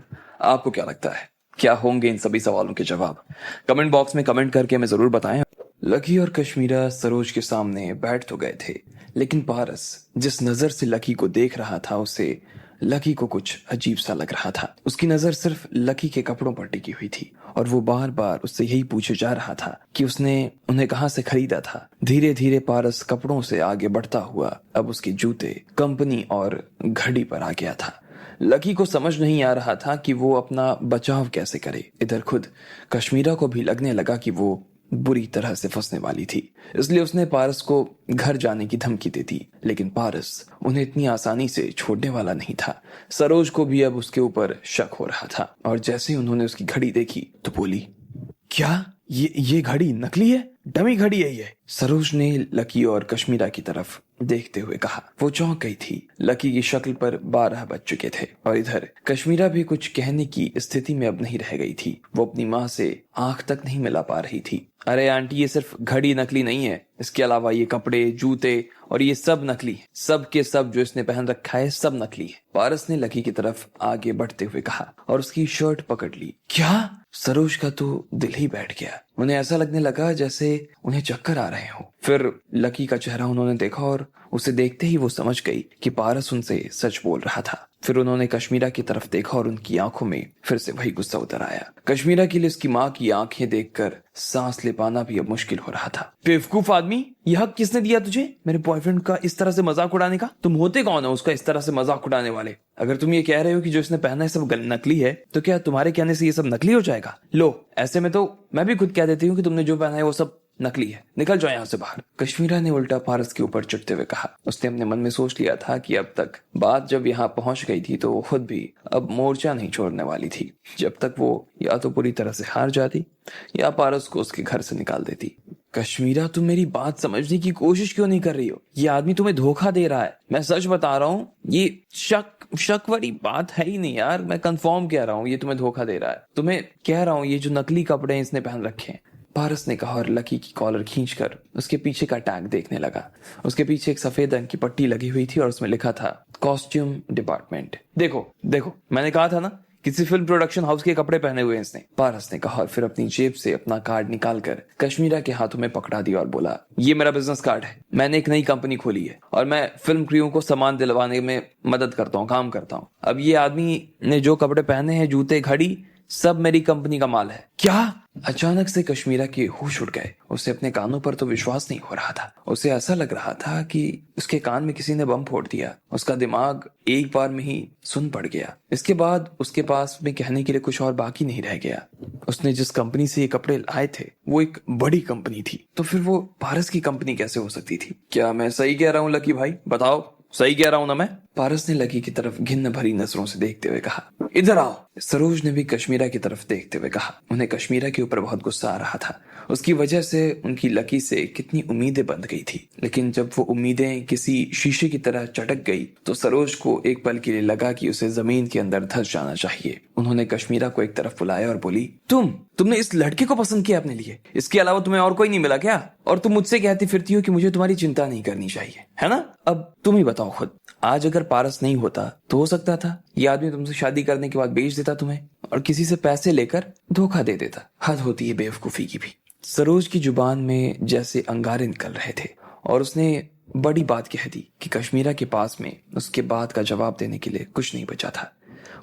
आपको क्या लगता है, क्या होंगे इन सभी सवालों के जवाब? कमेंट बॉक्स में कमेंट करके हमें जरूर बताएं। लकी और कश्मीरा सरोज के सामने बैठ तो गए थे, लेकिन पारस जिस नजर से लकी को देख रहा था उसे लकी को कुछ अजीब सा लग रहा था। उसकी नजर सिर्फ लकी के कपड़ों पर टिकी हुई थी और वो बार बार उससे यही पूछे जा रहा था कि उसने उन्हें कहां से खरीदा था। धीरे धीरे पारस कपड़ों से आगे बढ़ता हुआ अब उसके जूते, कंपनी और घड़ी पर आ गया था। लकी को समझ नहीं आ रहा था कि वो अपना बचाव कैसे करे। इधर खुद कश्मीरा को भी लगने लगा कि वो बुरी तरह से फंसने वाली थी, इसलिए उसने पारस को घर जाने की धमकी दे दी। लेकिन पारस उन्हें इतनी आसानी से छोड़ने वाला नहीं था। सरोज को भी अब उसके ऊपर शक हो रहा था, और जैसे ही उन्होंने उसकी घड़ी देखी तो बोली, क्या ये घड़ी नकली है? डमी घड़ी है ये? सरोज ने लकी और कश्मीरा की तरफ देखते हुए कहा। वो चौंक गई थी। लकी की शक्ल पर 12 बज चुके थे और इधर कश्मीरा भी कुछ कहने की स्थिति में अब नहीं रह गई थी। वो अपनी माँ से आंख तक नहीं मिला पा रही थी। अरे आंटी, ये सिर्फ घड़ी नकली नहीं है, इसके अलावा ये कपड़े, जूते और ये सब नकली है। सब के सब जो इसने पहन रखा है सब नकली है। पारस ने लकी की तरफ आगे बढ़ते हुए कहा और उसकी शर्ट पकड़ ली। क्या? सरोज का तो दिल ही बैठ गया। उन्हें ऐसा लगने लगा जैसे उन्हें चक्कर आ रहे हो। फिर लकी का चेहरा उन्होंने देखा और उसे देखते ही वो समझ गई कि पारस उनसे सच बोल रहा था। फिर उन्होंने कश्मीरा की तरफ देखा और उनकी आंखों में फिर से वही गुस्सा उतर आया। कश्मीरा के लिए उसकी माँ की आंखें देखकर सांस ले पाना भी अब मुश्किल हो रहा था। बेवकूफ आदमी, यह हक किसने दिया तुझे मेरे बॉयफ्रेंड का इस तरह से मजाक उड़ाने का? तुम होते कौन है उसका इस तरह से मजाक उड़ाने वाले? अगर तुम ये कह रहे हो कि जो इसने पहना है सब नकली है, तो क्या तुम्हारे कहने से ये सब नकली हो जाएगा? लो, ऐसे में तो मैं भी खुद कह देती हूँ कि तुमने जो पहना है वो सब नकली है। निकल जाओ यहाँ से बाहर। कश्मीरा ने उल्टा पारस के ऊपर चिढ़ते हुए कहा। उसने अपने मन में सोच लिया था कि अब तक बात जब यहाँ पहुंच गई थी तो वो खुद भी अब मोर्चा नहीं छोड़ने वाली थी, जब तक वो या तो पूरी तरह से हार जाती या पारस को उसके घर से निकाल देती। कश्मीरा, तुम मेरी बात समझने की कोशिश क्यों नहीं कर रही हो? ये आदमी तुम्हें धोखा दे रहा है। मैं सच बता रहा हूँ, ये शक वाली बात है ही नहीं यार। मैं कंफर्म कह रहा हूँ ये तुम्हें धोखा दे रहा है। तुम्हें कह रहा हूँ ये जो नकली कपड़े हैं इसने पहन रखे हैं। पारस ने कहा और लकी की कॉलर खींचकर उसके पीछे का टैग देखने लगा। उसके पीछे एक सफेद रंग की पट्टी लगी हुई थी और उसमें लिखा था कॉस्ट्यूम डिपार्टमेंट। देखो देखो, मैंने कहा था ना, किसी फिल्म प्रोडक्शन हाउस के कपड़े पहने हुए हैं इसने। पारस ने कहा और फिर अपनी जेब से अपना कार्ड निकालकर कश्मीरा के हाथों में पकड़ा दिया और बोला, ये मेरा बिजनेस कार्ड है। मैंने एक नई कंपनी खोली है और मैं फिल्म क्रू को सामान दिलवाने में मदद करता हूँ, काम करता हूँ। अब ये आदमी ने जो कपड़े पहने हैं, जूते, घड़ी, सब मेरी कंपनी का माल है। क्या? अचानक से कश्मीरा के होश उड़ गए। उसे अपने कानों पर तो विश्वास नहीं हो रहा था। उसे ऐसा लग रहा था कि उसके कान में किसी ने बम फोड़ दिया। उसका दिमाग एक बार में ही सुन पड़ गया। इसके बाद उसके पास में कहने के लिए कुछ और बाकी नहीं रह गया। उसने जिस कंपनी से ये कपड़े लाए थे वो एक बड़ी कंपनी थी, तो फिर वो पारस की कंपनी कैसे हो सकती थी? क्या मैं सही कह रहा हूँ लकी भाई? बताओ, सही कह रहा हूं ना मैं? पारस ने लकी की तरफ घिन्न भरी नजरों से देखते हुए कहा। इधर आओ। सरोज ने भी कश्मीरा की तरफ देखते हुए कहा। उन्हें कश्मीरा के ऊपर बहुत गुस्सा आ रहा था। उसकी वजह से उनकी लकी से कितनी उम्मीदें बंध गई थी, लेकिन जब वो उम्मीदें किसी शीशे की तरह चटक गई तो सरोज को एक पल के लिए लगा कि उसे जमीन के अंदर धंस जाना चाहिए। उन्होंने कश्मीरा को एक तरफ बुलाया और बोली, तुमने इस लड़के को पसंद किया अपने लिए? इसके अलावा तुम्हें और कोई नहीं मिला क्या? और तुम मुझसे कहती फिरती हो कि मुझे तुम्हारी चिंता नहीं करनी चाहिए, है ना? अब तुम ही बताओ खुद, आज अगर पारस नहीं होता तो हो सकता था ये आदमी तुमसे शादी करने के बाद बेच देता तुम्हें और किसी से पैसे लेकर धोखा दे देता। हद होती है बेवकूफी की भी। सरोज की जुबान में जैसे अंगारे निकल रहे थे और उसने बड़ी बात कह दी कि कश्मीरा के पास में उसके बात का जवाब देने के लिए कुछ नहीं बचा था।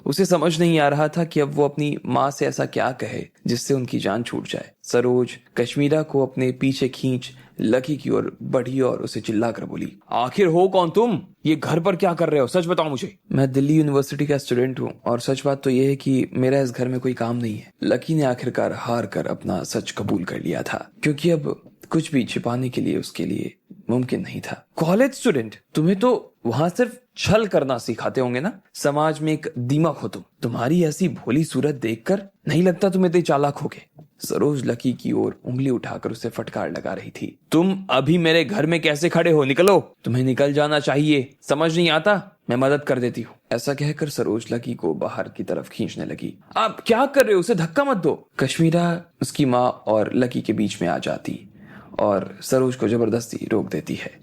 उसे समझ नहीं आ रहा था कि अब वो अपनी माँ से ऐसा क्या कहे जिससे उनकी जान छूट जाए। सरोज कश्मीरा को अपने पीछे खींच लकी की ओर बढ़ी और उसे चिल्लाकर बोली, आखिर हो कौन तुम? ये घर पर क्या कर रहे हो? सच बताओ मुझे। मैं दिल्ली यूनिवर्सिटी का स्टूडेंट हूँ और सच बात तो ये है कि मेरा इस घर में कोई काम नहीं है। लकी ने आखिरकार हार कर अपना सच कबूल कर लिया था, क्योंकि अब कुछ भी छिपाने के लिए उसके लिए मुमकिन नहीं था। College student? तुम्हें तो वहां सिर्फ छल करना सिखाते होंगे ना? समाज में एक दीमक हो तुम। तुम्हारी ऐसी भोली सूरत देखकर नहीं लगता तुम इतने चालाक होगे। सरोज लकी की ओर उंगली उठाकर उसे फटकार लगा रही थी। तुम अभी मेरे घर में कैसे खड़े हो? निकलो। तुम्हें निकल जाना चाहिए, समझ नहीं आता? मैं मदद कर देती हूँ। ऐसा कहकर सरोज लकी को बाहर की तरफ खींचने लगी। आप क्या कर रहे हो? उसे धक्का मत दो। कश्मीरा उसकी माँ और लकी के बीच में आ जाती और सरोज को जबरदस्ती रोक देती है।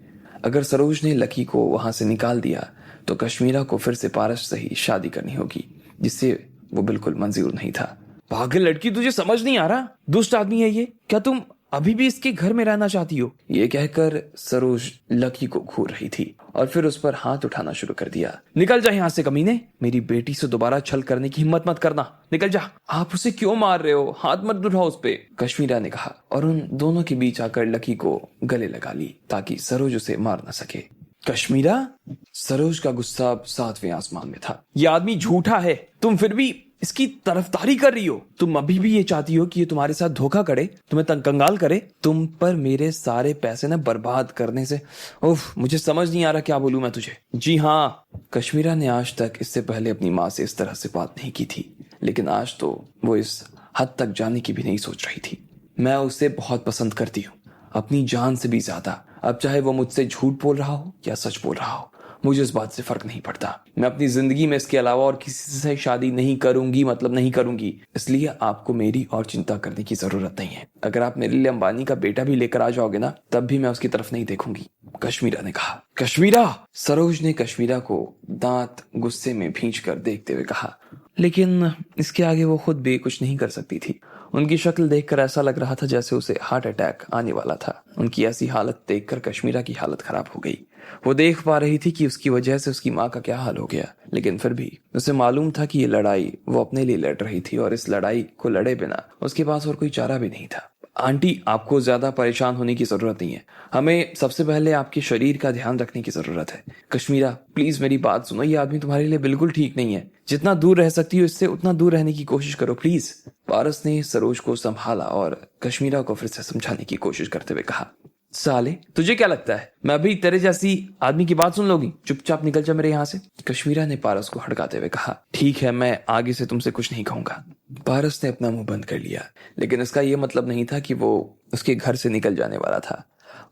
अगर सरोज ने लकी को वहां से निकाल दिया तो कश्मीरा को फिर से पारस से ही शादी करनी होगी, जिससे वो बिल्कुल मंजूर नहीं था। पागल लड़की, तुझे समझ नहीं आ रहा? दुष्ट आदमी है ये। क्या तुम अभी भी इसके घर में रहना चाहती हो? ये कहकर सरोज लकी को घूर रही थी और फिर उस पर हाथ उठाना शुरू कर दिया। निकल जा यहाँ से कमीने। मेरी बेटी से दोबारा छल करने की हिम्मत मत करना। निकल जा। आप उसे क्यों मार रहे हो? हाथ मत उठाओ उस पे, कश्मीरा ने कहा और उन दोनों के बीच आकर लकी को गले लगा ली ताकि सरोज उसे मार न सके। कश्मीरा? सरोज का गुस्सा अब 7वें आसमान में था। यह आदमी झूठा है, तुम फिर भी इसकी तरफदारी कर रही हो? तुम अभी भी ये चाहती हो कि ये तुम्हारे साथ धोखा करे, तुम्हें कंगाल करे, तुम पर मेरे सारे पैसे ना बर्बाद करने से। उफ, मुझे समझ नहीं आ रहा क्या बोलूं मैं तुझे। जी हाँ, कश्मीरा ने आज तक इससे पहले अपनी माँ से इस तरह से बात नहीं की थी, लेकिन आज तो वो इस हद तक जाने की भी नहीं सोच रही थी। मैं उसे बहुत पसंद करती हूँ, अपनी जान से भी ज्यादा। अब चाहे वो मुझसे झूठ बोल रहा हो या सच बोल रहा हो, मुझे इस बात से फर्क नहीं पड़ता। मैं अपनी जिंदगी में इसके अलावा और किसी से शादी नहीं करूंगी, मतलब नहीं करूंगी। इसलिए आपको मेरी और चिंता करने की जरूरत नहीं है। अगर आप मेरे लिए अंबानी का बेटा भी लेकर आ जाओगे ना, तब भी मैं उसकी तरफ नहीं देखूंगी, कश्मीरा ने कहा। कश्मीरा! सरोज ने कश्मीरा को दांत गुस्से में भींच कर देखते हुए कहा, लेकिन इसके आगे वो खुद भी कुछ नहीं कर सकती थी। उनकी शक्ल देखकर ऐसा लग रहा था जैसे उसे हार्ट अटैक आने वाला था। उनकी ऐसी हालत देखकर कश्मीरा की हालत खराब हो गई। वो देख पा रही थी कि उसकी वजह से उसकी माँ का क्या हाल हो गया, लेकिन फिर भी उसे मालूम था कि ये लड़ाई वो अपने लिए लड़ रही थी और इस लड़ाई को लड़े बिना उसके पास और कोई चारा भी नहीं था। आंटी, आपको ज्यादा परेशान होने की जरूरत नहीं है। हमें सबसे पहले आपके शरीर का ध्यान रखने की जरूरत है। कश्मीरा, प्लीज मेरी बात सुनो। ये आदमी तुम्हारे लिए बिल्कुल ठीक नहीं है। जितना दूर रह सकती हो इससे उतना दूर रहने की कोशिश करो, प्लीज। पारस ने सरोज को संभाला और कश्मीरा को फिर से समझाने की कोशिश करते हुए कहा, साले, तुझे क्या लगता है मैं अभी तेरे जैसी आदमी की बात सुन लोगी? चुपचाप निकल जा मेरे यहाँ से। कश्मीरा ने पारस को हड़काते हुए कहा, ठीक है, मैं आगे से तुमसे कुछ नहीं कहूंगा। पारस ने अपना मुंह बंद कर लिया, लेकिन इसका यह मतलब नहीं था कि वो उसके घर से निकल जाने वाला था।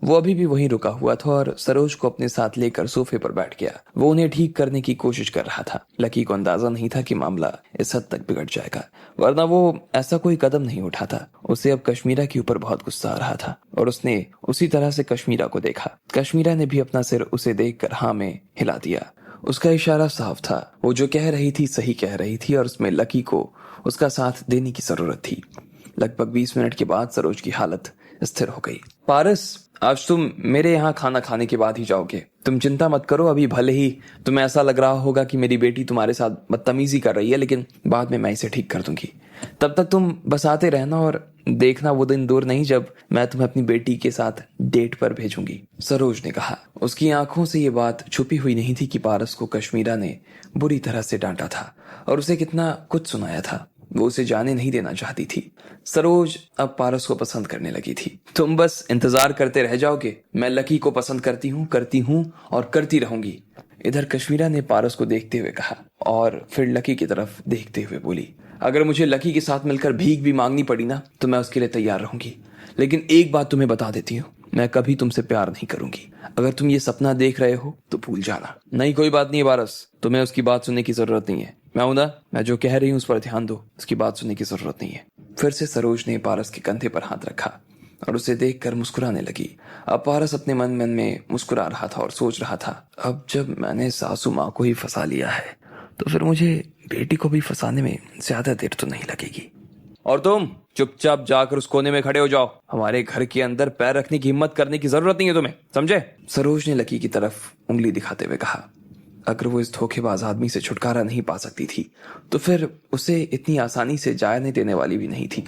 वो अभी भी वहीं रुका हुआ था और सरोज को अपने साथ लेकर सोफे पर बैठ गया। वो उन्हें ठीक करने की कोशिश कर रहा था। लकी को अंदाजा नहीं था कि मामला इस हद तक बिगड़ जाएगा, वरना वो ऐसा कोई कदम नहीं उठाता। उसे अब कश्मीरा के ऊपर बहुत गुस्सा आ रहा था और उसने उसी तरह से कश्मीरा को देखा। कश्मीरा ने भी अपना सिर उसे देखकर हाँ में हिला दिया। उसका इशारा साफ था, वो जो कह रही थी सही कह रही थी और उसमें लकी को उसका साथ देने की जरूरत थी। लगभग 20 मिनट के बाद सरोज की हालत स्थिर हो गई। पारस, आज तुम मेरे यहाँ खाना खाने के बाद ही जाओगे। तुम चिंता मत करो। अभी भले ही तुम्हें ऐसा लग रहा होगा कि मेरी बेटी तुम्हारे साथ बदतमीजी कर रही है, लेकिन बाद में मैं इसे ठीक कर दूंगी। तब तक तुम बस आते रहना और देखना वो दिन दूर नहीं जब मैं तुम्हें अपनी बेटी के साथ डेट पर भेजूंगी, सरोज ने कहा। उसकी आंखों से ये बात छुपी हुई नहीं थी कि पारस को कश्मीरा ने बुरी तरह से डांटा था और उसे कितना कुछ सुनाया था। वो उसे जाने नहीं देना चाहती थी। सरोज अब पारस को पसंद करने लगी थी। तुम बस इंतजार करते रह जाओगे। मैं लकी को पसंद करती हूँ और करती रहूंगी। इधर कश्मीरा ने पारस को देखते हुए कहा और फिर लकी की तरफ देखते हुए बोली, अगर मुझे लकी के साथ मिलकर भीख भी मांगनी पड़ी ना, तो मैं उसके लिए तैयार रहूंगी। लेकिन एक बात तुम्हें बता देती हूँ, मैं कभी तुमसे प्यार नहीं करूंगी। अगर तुम ये सपना देख रहे हो तो भूल जाना। नहीं, कोई बात नहीं है पारस, तुम्हें उसकी बात सुनने की जरूरत नहीं है। मैं हूं ना, मैं जो कह रही हूं उस पर ध्यान दो। उसकी बात सुनने की जरूरत नहीं है। फिर से सरोज ने पारस के कंधे पर हाथ रखा और उसे देखकर मुस्कुराने लगी। अब पारस अपने मन मन में मुस्कुरा रहा था और सोच रहा था, अब जब मैंने सासू माँ को ही फंसा लिया है तो फिर मुझे बेटी को भी फंसाने में ज्यादा देर तो नहीं लगेगी। और तुम चुपचाप जाकर उस कोने में खड़े हो जाओ। हमारे घर के अंदर पैर रखने की हिम्मत करने की जरूरत नहीं है तुम्हें, समझे? सरोज ने लकी की तरफ उंगली दिखाते हुए कहा। अगर वो इस धोखेबाज आदमी से छुटकारा नहीं पा सकती थी तो फिर उसे इतनी आसानी से जाने देने वाली भी नहीं थी।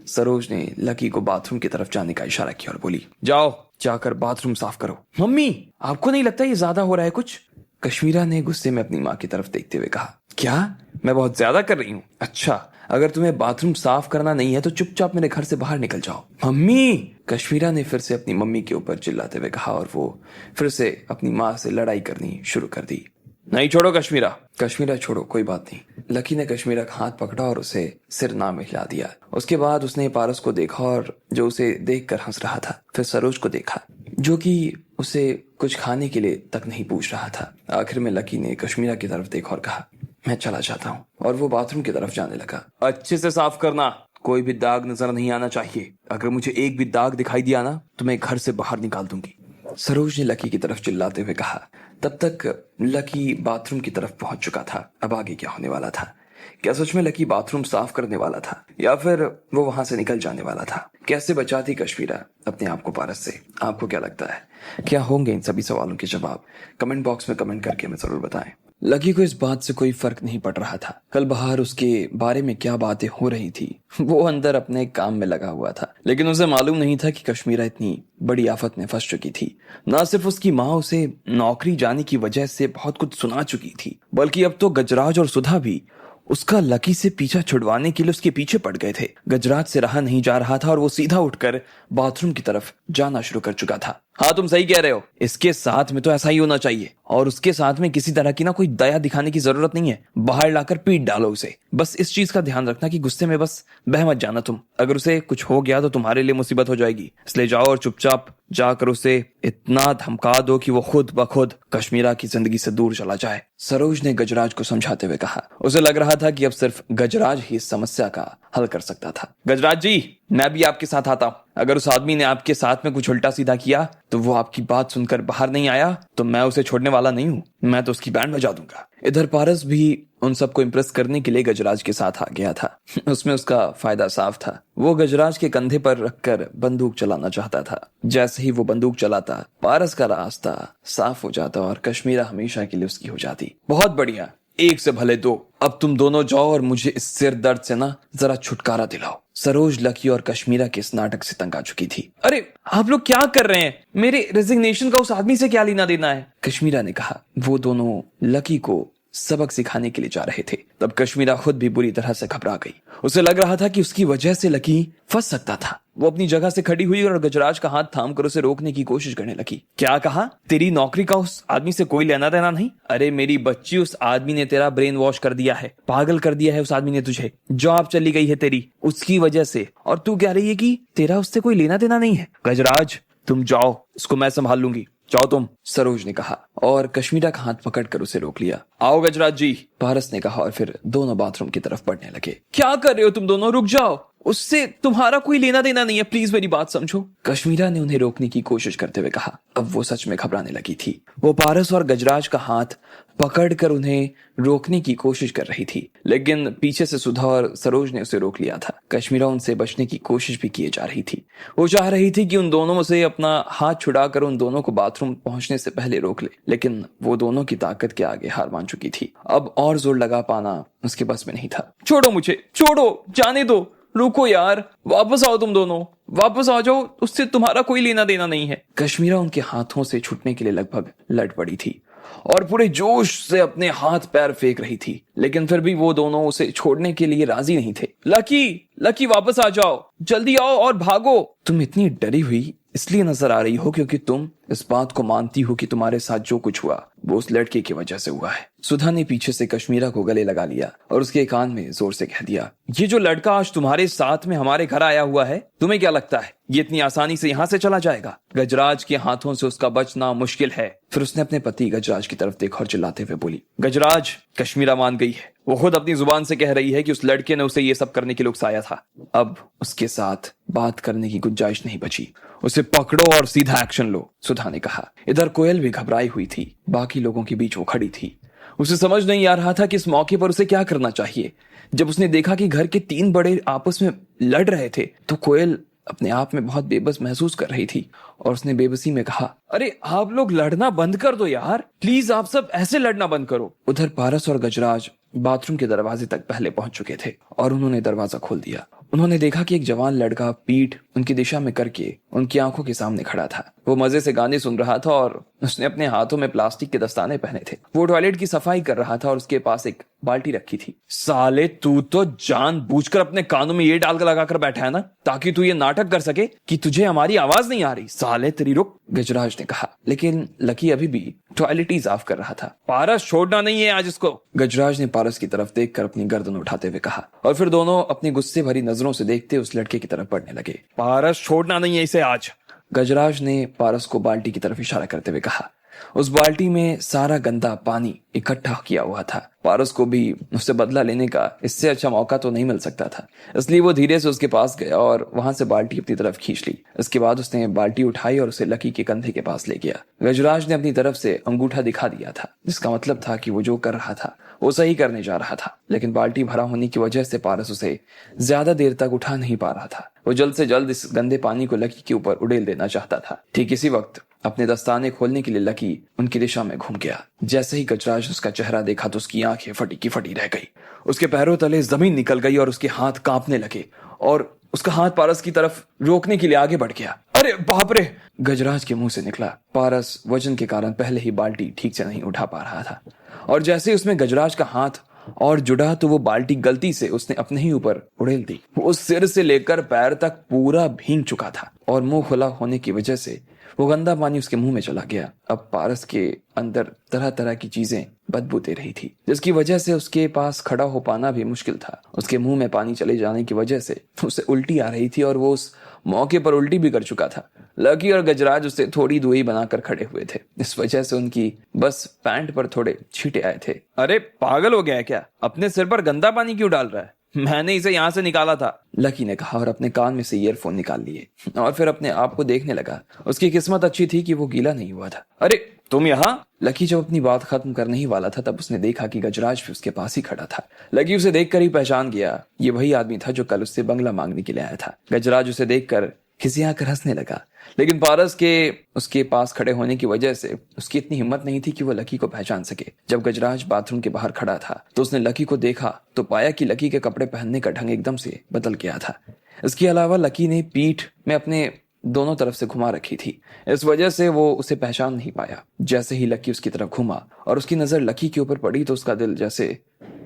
सरोज ने लकी को बाथरूम की तरफ जाने का इशारा किया और बोली, जाओ, जाकर बाथरूम साफ करो। मम्मी, आपको नहीं लगता ये ज्यादा हो रहा है कुछ? कश्मीरा ने गुस्से में अपनी माँ की तरफ देखते हुए कहा। क्या? मैं बहुत ज्यादा कर रही हूँ? अच्छा, अगर तुम्हें बाथरूम साफ करना नहीं है तो चुपचाप मेरे घर से बाहर निकल जाओ। मम्मी! कश्मीरा ने फिर से अपनी मम्मी के ऊपर चिल्लाते हुए कहा और वो फिर से अपनी माँ से लड़ाई करनी शुरू कर दी। नहीं, छोड़ो कश्मीरा। कश्मीरा, छोड़ो, कोई बात नहीं। लकी ने कश्मीरा का हाथ पकड़ा और उसे सिर ना में हिला दिया। उसके बाद उसने पारस को देखा और जो उसे देखकर हंस रहा था। फिर सरोज को देखा जो कि उसे कुछ खाने के लिए तक नहीं पूछ रहा था। आखिर में लकी ने कश्मीरा की तरफ देखा और कहा, मैं चला जाता हूँ, और वो बाथरूम की तरफ जाने लगा। अच्छे से साफ करना, कोई भी दाग नजर नहीं आना चाहिए। अगर मुझे एक भी दाग दिखाई दिया ना तो मैं घर से बाहर निकाल दूंगी, सरोज ने लकी की तरफ चिल्लाते हुए कहा। तब तक लकी बाथरूम की तरफ पहुंच चुका था। अब आगे क्या होने वाला था? क्या सच में लकी बाथरूम साफ करने वाला था या फिर वो वहां से निकल जाने वाला था? कैसे बचाती कश्मीरा अपने आप को पारस से? आपको क्या लगता है, क्या होंगे इन सभी सवालों के जवाब? कमेंट बॉक्स में कमेंट करके हमें जरूर बताएं। लकी को इस बात से कोई फर्क नहीं पड़ रहा था कल बाहर उसके बारे में क्या बातें हो रही थी। वो अंदर अपने काम में लगा हुआ था, लेकिन उसे मालूम नहीं था कि कश्मीरा इतनी बड़ी आफत में फंस चुकी थी। न सिर्फ उसकी माँ उसे नौकरी जाने की वजह से बहुत कुछ सुना चुकी थी, बल्कि अब तो गजराज और सुधा भी उसका लकी से पीछा छुड़वाने के लिए उसके पीछे पड़ गए थे। गजराज से रहा नहीं जा रहा था और वो सीधा उठकर बाथरूम की तरफ जाना शुरू कर चुका था। हाँ, तुम सही कह रहे हो, इसके साथ में तो ऐसा ही होना चाहिए और उसके साथ में किसी तरह की ना कोई दया दिखाने की जरूरत नहीं है। बाहर लाकर पीट डालो उसे। बस इस चीज का ध्यान रखना कि गुस्से में बस बह मत जाना तुम। अगर उसे कुछ हो गया तो तुम्हारे लिए मुसीबत हो जाएगी। इसलिए जाओ और चुपचाप जाकर उसे इतना धमका दो कि वो खुद ब खुद कश्मीरा की जिंदगी से दूर चला जाए। सरोज ने गजराज को समझाते हुए कहा। उसे लग रहा था कि अब सिर्फ गजराज ही इस समस्या का हल कर सकता था। गजराज जी, मैं भी आपके साथ आता हूँ। अगर उस आदमी ने आपके साथ में कुछ उल्टा सीधा किया तो वो आपकी बात सुनकर बाहर नहीं आया तो मैं उसे छोड़ने वाला नहीं हूँ। मैं तो उसकी बैंड बजा दूंगा। इधर पारस भी उन सबको इम्प्रेस करने के लिए गजराज के साथ आ गया था। उसमें उसका फायदा साफ था। वो गजराज के कंधे पर रखकर बंदूक चलाना चाहता था। जैसे ही वो बंदूक चलाता, पारस का रास्ता साफ हो जाता और कश्मीरा हमेशा के लिए उसकी हो जाती। बहुत बढ़िया, एक से भले दो। अब तुम दोनों जाओ और मुझे इस सिर दर्द से ना जरा छुटकारा दिलाओ। सरोज लकी और कश्मीरा के इस नाटक से तंग आ चुकी थी। अरे आप लोग क्या कर रहे हैं? मेरे रेजिग्नेशन का उस आदमी से क्या लेना देना है? कश्मीरा ने कहा। वो दोनों लकी को सबक सिखाने के लिए जा रहे थे। तब कश्मीरा खुद भी बुरी तरह से घबरा गई। उसे लग रहा था कि उसकी वजह से लकी फंस सकता था। वो अपनी जगह से खड़ी हुई और गजराज का हाथ थाम कर उसे रोकने की कोशिश करने लगी। क्या कहा? तेरी नौकरी का उस आदमी से कोई लेना देना नहीं? अरे मेरी बच्ची, उस आदमी ने तेरा ब्रेन वॉश कर दिया है, पागल कर दिया है उस आदमी ने तुझे। जॉब चली गई है तेरी उसकी वजह से, और तू कह रही है कि तेरा उससे कोई लेना देना नहीं है। गजराज तुम जाओ, इसको मैं संभाल लूंगी, जाओ तुम, सरोज ने कहा और कश्मीरा का हाथ पकड़कर उसे रोक लिया। आओ गजराज जी, पारस ने कहा और फिर दोनों बाथरूम की तरफ बढ़ने लगे। क्या कर रहे हो तुम दोनों? रुक जाओ, उससे तुम्हारा कोई लेना देना नहीं है, प्लीज मेरी बात समझो। कश्मीरा ने उन्हें रोकने की कोशिश करते हुए कहा। अब वो सच में घबराने लगी थी। वो पारस और गजराज का हाथ पकड़कर उन्हें रोकने की कोशिश कर रही थी, लेकिन पीछे से सुधा और सरोज ने उसे रोक लिया था। कश्मीरा उनसे बचने की कोशिश भी किए जा रही थी। वो चाह रही थी कि उन दोनों से अपना हाथ छुड़ाकर उन दोनों को बाथरूम पहुंचने से पहले रोक ले, लेकिन वो दोनों की ताकत के आगे हार मान चुकी थी। अब और जोर लगा पाना उसके बस में नहीं था। छोड़ो मुझे, छोड़ो, जाने दो, रुको यार, वापस आओ, तुम दोनों वापस आ जाओ, उससे तुम्हारा कोई लेना देना नहीं है। कश्मीरा उनके हाथों से छूटने के लिए लगभग लड़ पड़ी थी और पूरे जोश से अपने हाथ पैर फेंक रही थी, लेकिन फिर भी वो दोनों उसे छोड़ने के लिए राजी नहीं थे। लकी, लकी वापस आ जाओ, जल्दी आओ और भागो। तुम इतनी डरी हुई इसलिए नजर आ रही हो क्योंकि तुम इस बात को मानती हो कि तुम्हारे साथ जो कुछ हुआ वो उस लड़के की वजह से हुआ है। सुधा ने पीछे से कश्मीरा को गले लगा लिया और उसके कान में जोर से कह दिया, ये जो लड़का आज तुम्हारे साथ में हमारे घर आया हुआ है, तुम्हें क्या लगता है ये इतनी आसानी से यहाँ से चला जाएगा? गजराज के हाथों से उसका बचना मुश्किल है। फिर उसने अपने पति गजराज की तरफ देखा और चिल्लाते हुए बोली, गजराज, कश्मीरा मान गई है। वो खुद अपनी जुबान से कह रही है कि उस लड़के ने उसे ये सब करने के लिए उकसाया था। अब उसके साथ बात करने की गुंजाइश नहीं बची। उसे पकड़ो और सीधा एक्शन लो, सुधा ने कहा। इधर कोयल भी घबराई हुई थी। बाकी लोगों के बीच वो खड़ी थी। उसे समझ नहीं आ रहा था कि इस मौके पर उसे क्या करना चाहिए। जब उसने देखा कि घर के तीन बड़े आपस में लड़ रहे थे तो कोयल अपने आप में बहुत बेबस महसूस कर रही थी और उसने बेबसी में कहा, अरे आप लोग लड़ना बंद कर दो यार, प्लीज आप सब ऐसे लड़ना बंद करो। उधर पारस और गजराज बाथरूम के दरवाजे तक पहले पहुंच चुके थे और उन्होंने दरवाजा खोल दिया। उन्होंने देखा कि एक जवान लड़का पीठ उनकी दिशा में करके उनकी आंखों के सामने खड़ा था। वो मजे से गाने सुन रहा था और उसने अपने हाथों में प्लास्टिक के दस्ताने पहने थे। वो टॉयलेट की सफाई कर रहा था और उसके पास एक बाल्टी रखी थी। साले, तू तो जानबूझकर अपने कानों में ये डालकर लगाकर बैठा है ना, ताकि तू ये नाटक कर सके कि तुझे हमारी आवाज नहीं आ रही। साले तेरी, रुक, गजराज ने कहा, लेकिन लकी अभी भी टॉयलेट ही साफ कर रहा था। पारस, छोड़ना नहीं है आज इसको, गजराज ने पारस की तरफ देखकर अपनी गर्दन उठाते हुए कहा और फिर दोनों अपनी गुस्से भरी नजरों से देखते उस लड़के की तरफ बढ़ने लगे। पारस, छोड़ना नहीं है इसे आज, गजराज ने पारस को बाल्टी की तरफ इशारा करते हुए कहा। उस बाल्टी में सारा गंदा पानी इकट्ठा किया हुआ था। पारस को भी उससे बदला लेने का इससे अच्छा मौका तो नहीं मिल सकता था, इसलिए वो धीरे से उसके पास गया और वहां से बाल्टी अपनी तरफ खींच ली। इसके बाद उसने बाल्टी उठाई और उसे लकी के कंधे के पास ले गया। गजराज ने अपनी तरफ से अंगूठा दिखा दिया था, जिसका मतलब था कि वो जो कर रहा था वो सही करने जा रहा था, लेकिन बाल्टी भरा होने की वजह से पारस उसे ज्यादा देर तक उठा नहीं पा रहा था। वो जल्द से जल्द इस गंदे पानी को लकी के ऊपर उड़ेल देना चाहता था। ठीक इसी वक्त अपने दस्ताने खोलने के लिए लकी उनकी दिशा में घूम गया। जैसे ही गजराज उसका चेहरा देखा तो उसकी आंखें फटी की फटी रह गई। उसके पैरों तले जमीन निकल गई और उसके हाथ कांपने लगे और उसका हाथ पारस की तरफ रोकने के लिए आगे बढ़ गया। अरे बाप रे, गजराज के मुंह से निकला। पारस वजन के कारण पहले ही बाल्टी ठीक से नहीं उठा पा रहा था और जैसे ही उसमें गजराज का हाथ और जुड़ा तो वो बाल्टी गलती से उसने अपने ही ऊपर उड़ेल दी। वो सिर से लेकर पैर तक पूरा भीग चुका था और मुंह खुला होने की वजह से वो गंदा पानी उसके मुंह में चला गया। अब पारस के अंदर तरह तरह की चीजें बदबू दे रही थी, जिसकी वजह से उसके पास खड़ा हो पाना भी मुश्किल था। उसके मुंह में पानी चले जाने की वजह से उसे उल्टी आ रही थी और वो उस मौके पर उल्टी भी कर चुका था। लकी और गजराज उससे थोड़ी दूरी बनाकर खड़े हुए थे। इस वजह से उनकी बस पैंट पर थोड़े छींटे आए थे। अरे पागल हो गया है क्या? अपने सिर पर गंदा पानी क्यों डाल रहा है? मैंने इसे यहाँ से निकाला था, लकी ने कहा और अपने कान में से ईयरफोन निकाल लिए और फिर अपने आप को देखने लगा। उसकी किस्मत अच्छी थी कि वो गीला नहीं हुआ था। अरे तुम यहाँ? लकी जब अपनी बात खत्म करने ही वाला था तब उसने देखा कि गजराज भी उसके पास ही खड़ा था। लकी उसे देखकर ही पहचान गया, ये वही आदमी था जो कल उससे बंगला मांगने के लिए आया था। गजराज उसे देखकर खिसियाकर हंसने लगा, लेकिन पारस के उसके पास खड़े होने की वजह से उसकी इतनी हिम्मत नहीं थी कि वो लकी को पहचान सके। जब गजराज बाथरूम के बाहर खड़ा था तो उसने लकी को देखा तो पाया कि लकी के कपड़े पहनने का ढंग एकदम से बदल गया था। इसके अलावा लकी ने पीठ में अपने दोनों तरफ से घुमा रखी थी, इस वजह से वो उसे पहचान नहीं पाया। जैसे ही लकी उसकी तरफ घुमा और उसकी नजर लकी के ऊपर पड़ी तो उसका दिल जैसे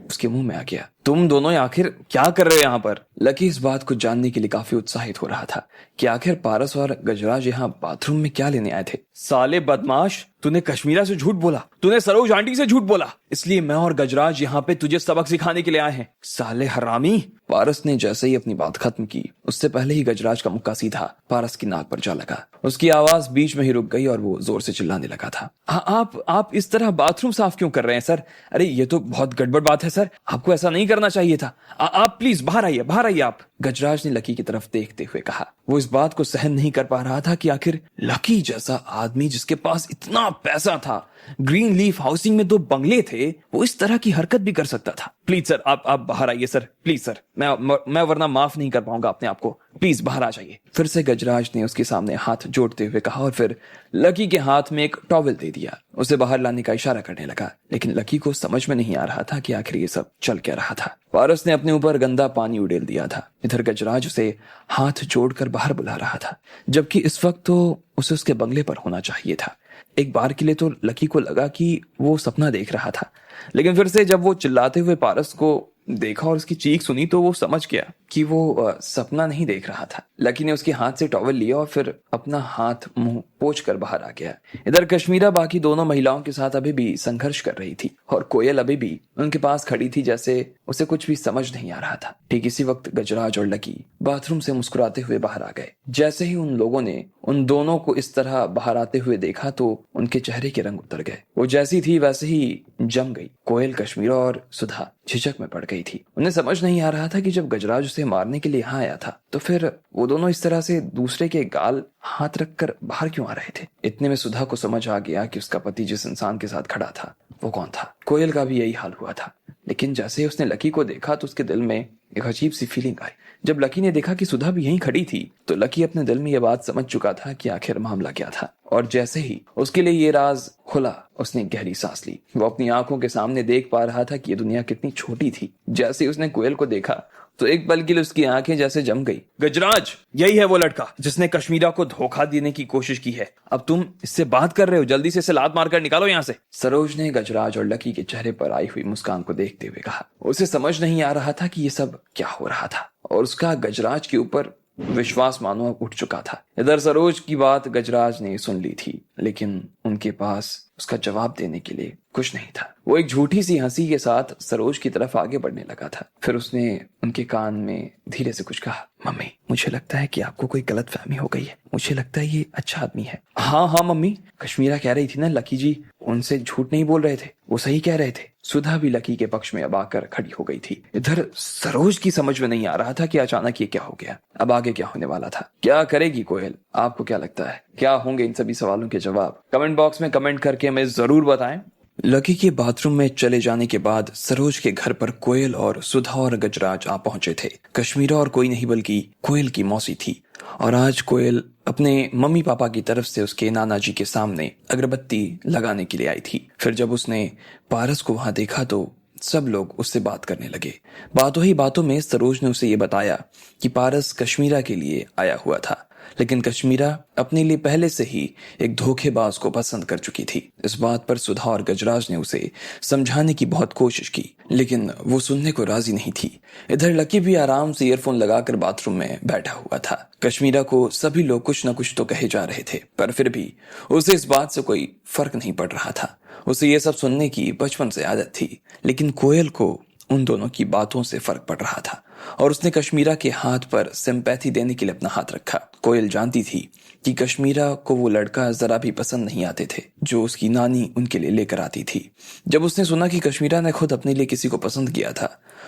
उसके मुंह में आ गया। तुम दोनों आखिर क्या कर रहे हो यहाँ पर? लकी इस बात को जानने के लिए काफी उत्साहित हो रहा था कि आखिर पारस और गजराज यहाँ बाथरूम में क्या लेने आए थे। साले बदमाश, तूने कश्मीरा से झूठ बोला, तूने सरोज आंटी से झूठ बोला, इसलिए मैं और गजराज यहाँ पे तुझे सबक सिखाने के लिए आए हैं। साले हरामी! पारस ने जैसे ही अपनी बात खत्म की उससे पहले ही गजराज का मुक्का सीधा पारस की नाक पर जा लगा। उसकी आवाज बीच में ही रुक गई और वो जोर से चिल्लाने लगा था। आप इस तरह बाथरूम साफ क्यों कर रहे हैं सर? अरे ये तो बहुत गड़बड़ बात है सर, आपको ऐसा नहीं करना चाहिए था। आप प्लीज बाहर आइए आप, गजराज ने लकी की तरफ देखते हुए कहा। वो इस बात को सहन नहीं कर पा रहा था कि आखिर लकी जैसा आदमी जिसके पास इतना पैसा था, ग्रीन लीफ हाउसिंग में 2 बंगले थे, वो इस तरह की हरकत भी कर सकता था। प्लीज सर आप बाहर आइए सर, प्लीज सर, मैं वरना माफ नहीं कर पाऊंगा अपने आप को, प्लीज बाहर आ जाइए। फिर से गजराज ने उसके सामने हाथ जोड़ते हुए कहा और फिर लकी के हाथ में एक टॉवल दे दिया। उसे बाहर लाने का इशारा करने लगा, लेकिन लकी को समझ में नहीं आ रहा था कि आखिर ये सब चल क्या रहा था। पारस ने अपने ऊपर गंदा पानी उड़ेल दिया था, इधर गजराज उसे हाथ जोड़कर बाहर बुला रहा था, जबकि इस वक्त तो उसे उसके बंगले पर होना चाहिए था। एक बार के लिए तो लकी को लगा कि वो सपना देख रहा था, लेकिन फिर से जब वो चिल्लाते हुए पारस को देखा और उसकी चीख सुनी तो वो समझ गया कि वो सपना नहीं देख रहा था। लकी ने उसके हाथ से टॉवल लिया और फिर अपना हाथ मुंह पोंछ कर बाहर आ गया। इधर कश्मीरा बाकी दोनों महिलाओं के साथ अभी भी संघर्ष कर रही थी और कोयल अभी भी उनके पास खड़ी थी, जैसे उसे कुछ भी समझ नहीं आ रहा था। ठीक इसी वक्त गजराज और लकी बाथरूम से मुस्कुराते हुए बाहर आ गए। जैसे ही उन लोगों ने उन दोनों को इस तरह बाहर आते हुए देखा तो उनके चेहरे के रंग उतर गए। वो जैसी थी वैसे ही जम गई। कोयल, कश्मीरा और सुधा झिझक में पड़ गई थी। उन्हें समझ नहीं आ रहा था कि जब गजराज उसे मारने के लिए यहाँ आया था तो फिर वो दोनों इस तरह से दूसरे के गाल हाथ रखकर बाहर क्यों आ रहे थे। इतने में सुधा को समझ आ गया कि उसका पति जिस इंसान के साथ खड़ा था वो कौन था। कोयल का भी यही हाल हुआ था, लेकिन जैसे ही उसने लकी को देखा तो उसके दिल में एक अजीब सी फीलिंग आई। जब लकी ने देखा कि सुधा भी यहीं खड़ी थी तो लकी अपने दिल में यह बात समझ चुका था कि आखिर मामला क्या था, और जैसे ही उसके लिए ये राज खुला उसने गहरी सांस ली। वो अपनी आंखों के सामने देख पा रहा था कि ये दुनिया कितनी छोटी थी। जैसे ही उसने कोयल को देखा तो एक पल के लिए उसकी आंखें जैसे जम गई। गजराज, यही है वो लड़का जिसने कश्मीरा को धोखा देने की कोशिश की है। अब तुम इससे बात कर रहे हो, जल्दी से इसे लात मारकर निकालो यहाँ से। सरोज ने गजराज और लकी के चेहरे पर आई हुई मुस्कान को देखते हुए कहा। उसे समझ नहीं आ रहा था कि ये सब क्या हो रहा था और उसका गजराज के ऊपर विश्वास मानो उठ चुका था। इधर सरोज की बात गजराज ने सुन ली थी, लेकिन उनके पास उसका जवाब देने के लिए कुछ नहीं था। वो एक झूठी सी हंसी के साथ सरोज की तरफ आगे बढ़ने लगा था। फिर उसने उनके कान में धीरे से कुछ कहा। मम्मी, मुझे लगता है कि आपको कोई गलतफहमी हो गई है। मुझे लगता है ये अच्छा आदमी है। हाँ मम्मी, कश्मीरा कह रही थी ना लकी जी उनसे झूठ नहीं बोल रहे थे, वो सही कह रहे थे। सुधा भी लकी के पक्ष में अब आकर खड़ी हो गई थी। इधर सरोज की समझ में नहीं आ रहा था कि अचानक ये क्या हो गया, अब आगे क्या होने वाला था। क्या करेगी कोयल? आपको क्या लगता है क्या होंगे इन सभी सवालों के जवाब? कमेंट बॉक्स में कमेंट करके हमें जरूर बताएं। लकी के बाथरूम में चले जाने के बाद सरोज के घर पर कोयल और सुधा और गजराज आ पहुंचे थे। कश्मीरा और कोई नहीं बल्कि कोयल की मौसी थी, और आज कोयल अपने मम्मी पापा की तरफ से उसके नाना जी के सामने अगरबत्ती लगाने के लिए आई थी। फिर जब उसने पारस को वहां देखा तो सब लोग उससे बात करने लगे। बातों ही बातों में सरोज ने उसे ये बताया कि पारस कश्मीरा के लिए आया हुआ था लेकिन कश्मीरा अपने लिए पहले से ही एक धोखेबाज को पसंद कर चुकी थी। इस बात पर सुधा और गजराज ने उसे समझाने की बहुत कोशिश की, लेकिन वो सुनने को राजी नहीं थी। इधर लकी भी आराम से ईयरफोन लगाकर बाथरूम में बैठा हुआ था। कश्मीरा को सभी लोग कुछ न कुछ तो कहे जा रहे थे, पर फिर भी उसे इस बात से कोई फर्क नहीं पड़ रहा था। उसे ये सब सुनने की बचपन से आदत थी, लेकिन कोयल को उन दोनों की बातों से फर्क पड़ रहा था और उसने कश्मीरा के हाथ पर सिंपैथी देने के लिए अपना हाथ रखा। कोयल जानती थी कि कश्मीरा को वो लड़का जरा भी पसंद नहीं आते थे जो उसकी नानी उनके लिए लेकर आती थी। जब उसने सुना कि कश्मीरा ने खुद अपने लिए किसी को पसंद किया था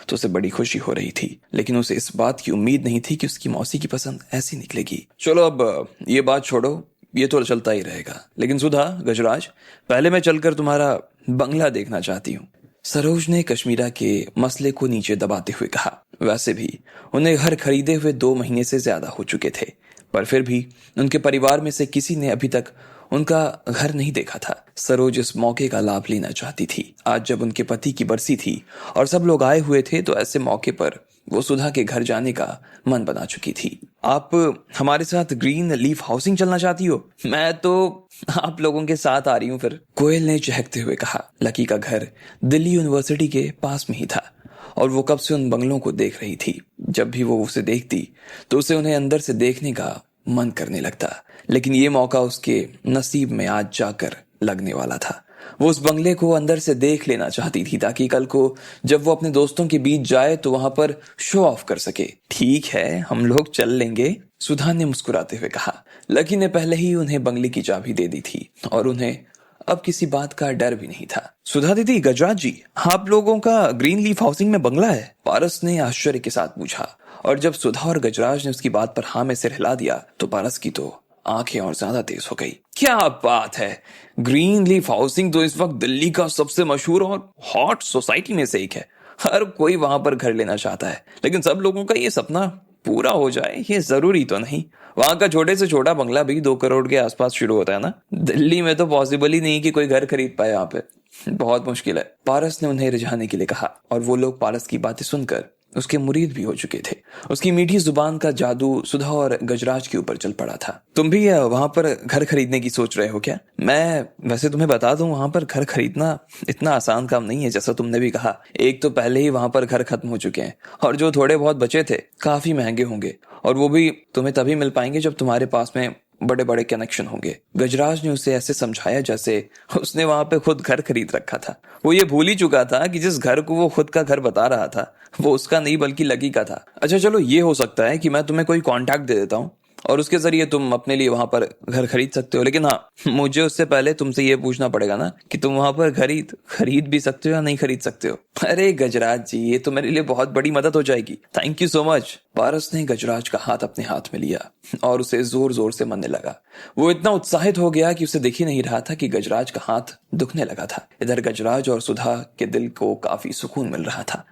तो उसे बड़ी खुशी हो रही थी, लेकिन उसे इस बात की उम्मीद नहीं थी कि उसकी मौसी की पसंद ऐसी निकलेगी। चलो अब ये बात छोड़ो, ये तो चलता ही रहेगा, लेकिन सुधा, गजराज, पहले मैं चलकर तुम्हारा बंगला देखना चाहती हूँ। सरोज ने कश्मीरा के मसले को नीचे दबाते हुए कहा। वैसे भी उन्हें घर खरीदे हुए 2 महीने से ज्यादा हो चुके थे, पर फिर भी उनके परिवार में से किसी ने अभी तक उनका घर नहीं देखा था। सरोज इस मौके का लाभ लेना चाहती थी। आज जब उनके पति की बरसी थी और सब लोग आए हुए थे, तो ऐसे मौके पर वो सुधा के घर जाने का मन बना चुकी थी। आप हमारे साथ ग्रीन लीफ हाउसिंग चलना चाहती हो? मैं तो आप लोगों के साथ आ रही हूँ फिर, कोयल ने चहकते हुए कहा। लकी का घर दिल्ली यूनिवर्सिटी के पास में ही था और वो कब से उन बंगलों को देख रही थी। जब भी वो उसे देखती तो उसे उन्हें अंदर से देखने का मन करने लगता, लेकिन ये मौका उसके नसीब में आज जाकर लगने वाला था। वो उस बंगले को अंदर से देख लेना चाहती थी ताकि कल को जब वो अपने दोस्तों के बीच जाए तो वहां पर शो ऑफ कर सके। ठीक है, हम लोग चल लेंगे, सुधा ने मुस्कुराते हुए कहा। लकी ने पहले ही उन्हें बंगले की चाबी दे दी थी और उन्हें अब किसी बात का डर भी नहीं था। सुधा दीदी, गजराज जी, आप लोगों का ग्रीन लीफ हाउसिंग में बंगला है? पारस ने आश्चर्य के साथ पूछा, और जब सुधा और गजराज ने उसकी बात पर हाँ में सिर हिला दिया तो पारस की तो आंखें और ज्यादा तेज हो गई। क्या बात है, ग्रीन लीफ हाउसिंग तो इस वक्त दिल्ली का सबसे मशहूर और हॉट सोसाइटी में से एक है। हर कोई वहां पर घर लेना चाहता है, लेकिन सब लोगों का ये सपना पूरा हो जाए ये जरूरी तो नहीं। वहां का छोटे से छोटा बंगला भी 2 करोड़ के आसपास शुरू होता है ना। दिल्ली में तो पॉसिबल ही नहीं कि कोई घर खरीद पाए यहाँ पे, बहुत मुश्किल है, पारस ने उन्हें रिझाने के लिए कहा। और वो लोग पारस की बातें सुनकर उसके मुरीद भी हो चुके थे। उसकी मीठी जुबान का जादू सुधा और गजराज के ऊपर चल पड़ा था। तुम भी वहां पर घर खरीदने की सोच रहे हो क्या? मैं वैसे तुम्हें बता दूं, वहां पर घर खरीदना इतना आसान काम नहीं है जैसा तुमने भी कहा। एक तो पहले ही वहां पर घर खत्म हो चुके हैं और जो थोड़े बहुत बचे थे काफी महंगे होंगे, और वो भी तुम्हें तभी मिल पाएंगे जब तुम्हारे पास में बड़े बड़े कनेक्शन होंगे। गजराज ने उसे ऐसे समझाया जैसे उसने वहां पे खुद घर खरीद रखा था। वो ये भूल ही चुका था कि जिस घर को वो खुद का घर बता रहा था वो उसका नहीं बल्कि लकी का था। अच्छा चलो, ये हो सकता है कि मैं तुम्हें कोई कांटेक्ट दे देता हूँ और उसके जरिए तुम अपने लिए वहां पर घर खरीद सकते हो, लेकिन हाँ, मुझे उससे पहले तुमसे ये पूछना पड़ेगा ना कि तुम वहां पर खरीद भी सकते हो या नहीं खरीद सकते हो। अरे गजराज जी, ये तो मेरे लिए बहुत बड़ी मदद हो जाएगी, थैंक यू सो मच। पारस ने गजराज का हाथ अपने हाथ में लिया और उसे जोर जोर से मलने लगा। वो इतना उत्साहित हो गया कि उसे दिख ही नहीं रहा था कि गजराज का हाथ दुखने लगा था। इधर गजराज और सुधा के दिल को काफी सुकून मिल रहा था।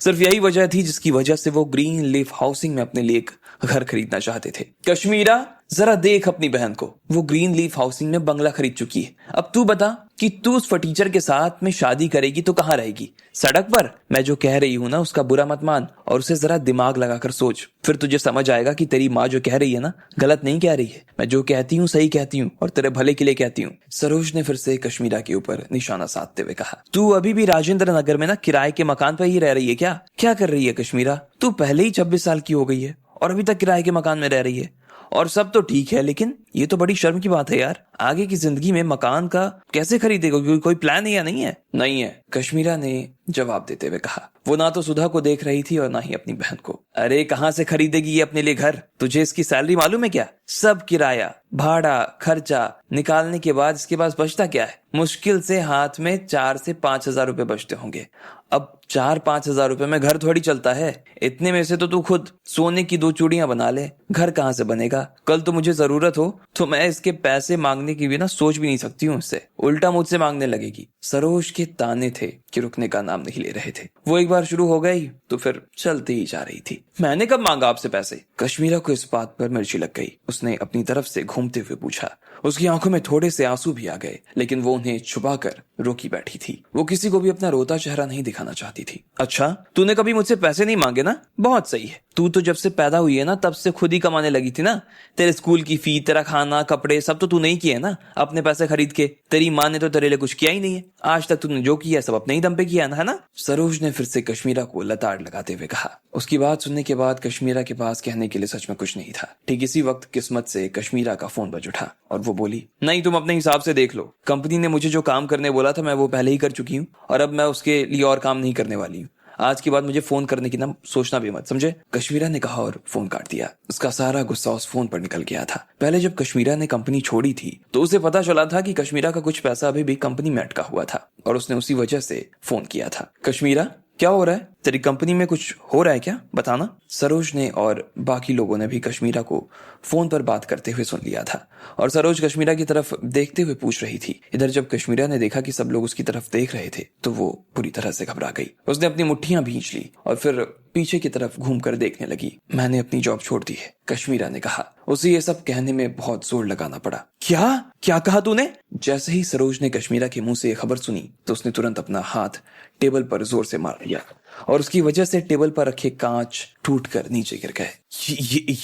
सिर्फ यही वजह थी जिसकी वजह से वो ग्रीन लीफ हाउसिंग में अपने लिए एक घर खरीदना चाहते थे। कश्मीरा, जरा देख अपनी बहन को, वो ग्रीन लीफ हाउसिंग में बंगला खरीद चुकी है। अब तू बता कि तू उस फटीचर के साथ में शादी करेगी तो कहाँ रहेगी? सड़क पर? मैं जो कह रही हूँ ना उसका बुरा मत मान और उसे जरा दिमाग लगाकर सोच, फिर तुझे समझ आएगा कि तेरी माँ जो कह रही है ना गलत नहीं कह रही है। मैं जो कहती हूँ सही कहती हूँ और तेरे भले के लिए कहती हूँ। सरोज ने फिर से कश्मीरा के ऊपर निशाना साधते हुए कहा। तू अभी भी राजेंद्र नगर में ना किराए के मकान पर ही रह रही है क्या? क्या कर रही है कश्मीरा? तू पहले ही 26 साल की हो गई है और अभी तक किराए के मकान में रह रही है। और सब तो ठीक है, लेकिन ये तो बड़ी शर्म की बात है यार। आगे की जिंदगी में मकान का कैसे खरीदेगा? कोई प्लान है या नहीं है? नहीं है, कश्मीरा ने जवाब देते हुए कहा। वो ना तो सुधा को देख रही थी और ना ही अपनी बहन को। अरे कहाँ से खरीदेगी ये अपने लिए घर? तुझे इसकी सैलरी मालूम है क्या? सब किराया, भाड़ा, खर्चा निकालने के बाद इसके पास बचता क्या है? मुश्किल से हाथ में 4 से 5 हजार रुपए बचते होंगे। अब 4-5 हजार रुपए में घर थोड़ी चलता है। इतने में से तो तू खुद सोने की 2 चूड़ियां बना ले, घर कहाँ से बनेगा? कल तो मुझे जरूरत हो तो मैं इसके पैसे मांगने की भी ना सोच भी नहीं सकती हूँ इससे, उल्टा मुझसे मांगने लगेगी। सरोज के ताने थे कि रुकने का नाम नहीं ले रहे थे। वो एक बार शुरू हो गई तो फिर चलती ही जा रही थी। मैंने कब मांगा आपसे पैसे? कश्मीरा को इस बात पर मिर्ची लग गई। उसने अपनी तरफ से घूमते हुए पूछा। उसकी आंखों में थोड़े से आंसू भी आ गए, लेकिन वो उन्हें छुपाकर रोकी बैठी थी। वो किसी को भी अपना रोता चेहरा नहीं दिखाना चाहती। चाहती थी। अच्छा, तूने कभी मुझसे पैसे नहीं मांगे ना? बहुत सही है। तू तो जब से पैदा हुई है ना तब से खुद ही कमाने लगी थी ना। तेरे स्कूल की फी, तेरा खाना, कपड़े सब तो तूने ही किए ना अपने पैसे खरीद के। तेरी माँ ने तो तेरे लिए कुछ किया ही नहीं है। आज तक तूने जो किया सब अपने ही दम पे किया है ना? सरोज ने फिर से कश्मीरा को लताड़ लगाते हुए कहा। उसकी बात सुनने के बाद कश्मीरा के पास कहने के लिए सच में कुछ नहीं था। ठीक इसी वक्त किस्मत से कश्मीरा का फोन बज उठा और वो बोली, नहीं, तुम अपने हिसाब से देख लो। कंपनी ने मुझे जो काम करने बोला था मैं वो पहले ही कर चुकी हूँ और अब मैं उसके लिए और काम नहीं करने वाली हूँ। आज के बाद मुझे फोन करने की ना सोचना भी मत, समझे? कश्मीरा ने कहा और फोन काट दिया। उसका सारा गुस्सा उस फोन पर निकल गया था। पहले जब कश्मीरा ने कंपनी छोड़ी थी तो उसे पता चला था कि कश्मीरा का कुछ पैसा अभी भी कंपनी में अटका हुआ था और उसने उसी वजह से फोन किया था। कश्मीरा, क्या हो रहा है? तेरी कंपनी में कुछ हो रहा है क्या? बताना। सरोज ने और बाकी लोगों ने भी कश्मीरा को फोन पर बात करते हुए सुन लिया था और सरोज कश्मीरा की तरफ देखते हुए पूछ रही थी। इधर जब कश्मीरा ने देखा कि सब लोग उसकी तरफ देख रहे थे तो वो पूरी तरह से घबरा गई। उसने अपनी मुट्ठियां भींच ली और फिर पीछे की तरफ घूमकर देखने लगी। मैंने अपनी जॉब छोड़ दी है, कश्मीरा ने कहा। उसे ये सब कहने में बहुत जोर लगाना पड़ा। क्या कहा तूने? जैसे ही सरोज ने कश्मीरा के मुंह से ये खबर सुनी तो उसने तुरंत अपना हाथ टेबल पर जोर से मार दिया और उसकी वजह से टेबल पर रखे कांच टूटकर नीचे गिर गए।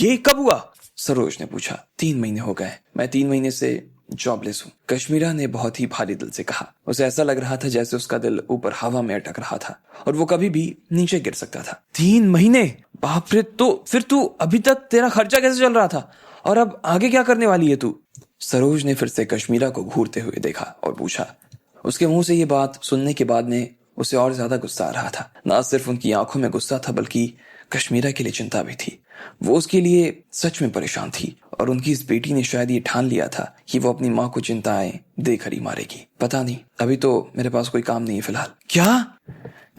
ये कब हुआ? सरोज ने पूछा। 3 महीने हो गए। मैं 3 महीने से जॉबलेस हूँ, कश्मीरा ने बहुत ही भारी दिल से कहा। उसे ऐसा लग रहा था जैसे उसका दिल ऊपर हवा में अटक रहा था और वो कभी भी नीचे गिर सकता था। 3 महीने? बाप रे, तो फिर तू अभी तक तेरा खर्चा कैसे चल रहा था और अब आगे क्या करने वाली है तू? सरोज ने फिर से कश्मीरा को घूरते हुए देखा और पूछा। उसके मुंह से ये बात सुनने के बाद में उसे और ज्यादा गुस्सा आ रहा था। ना सिर्फ उनकी आंखों में गुस्सा था बल्कि कश्मीरा के लिए चिंता भी थी। वो उसके लिए सच में परेशान थी और उनकी इस बेटी ने शायद ये ठान लिया था कि वो अपनी माँ को चिंताएं देकर ही मारेगी। पता नहीं, अभी तो मेरे पास कोई काम नहीं है फिलहाल। क्या?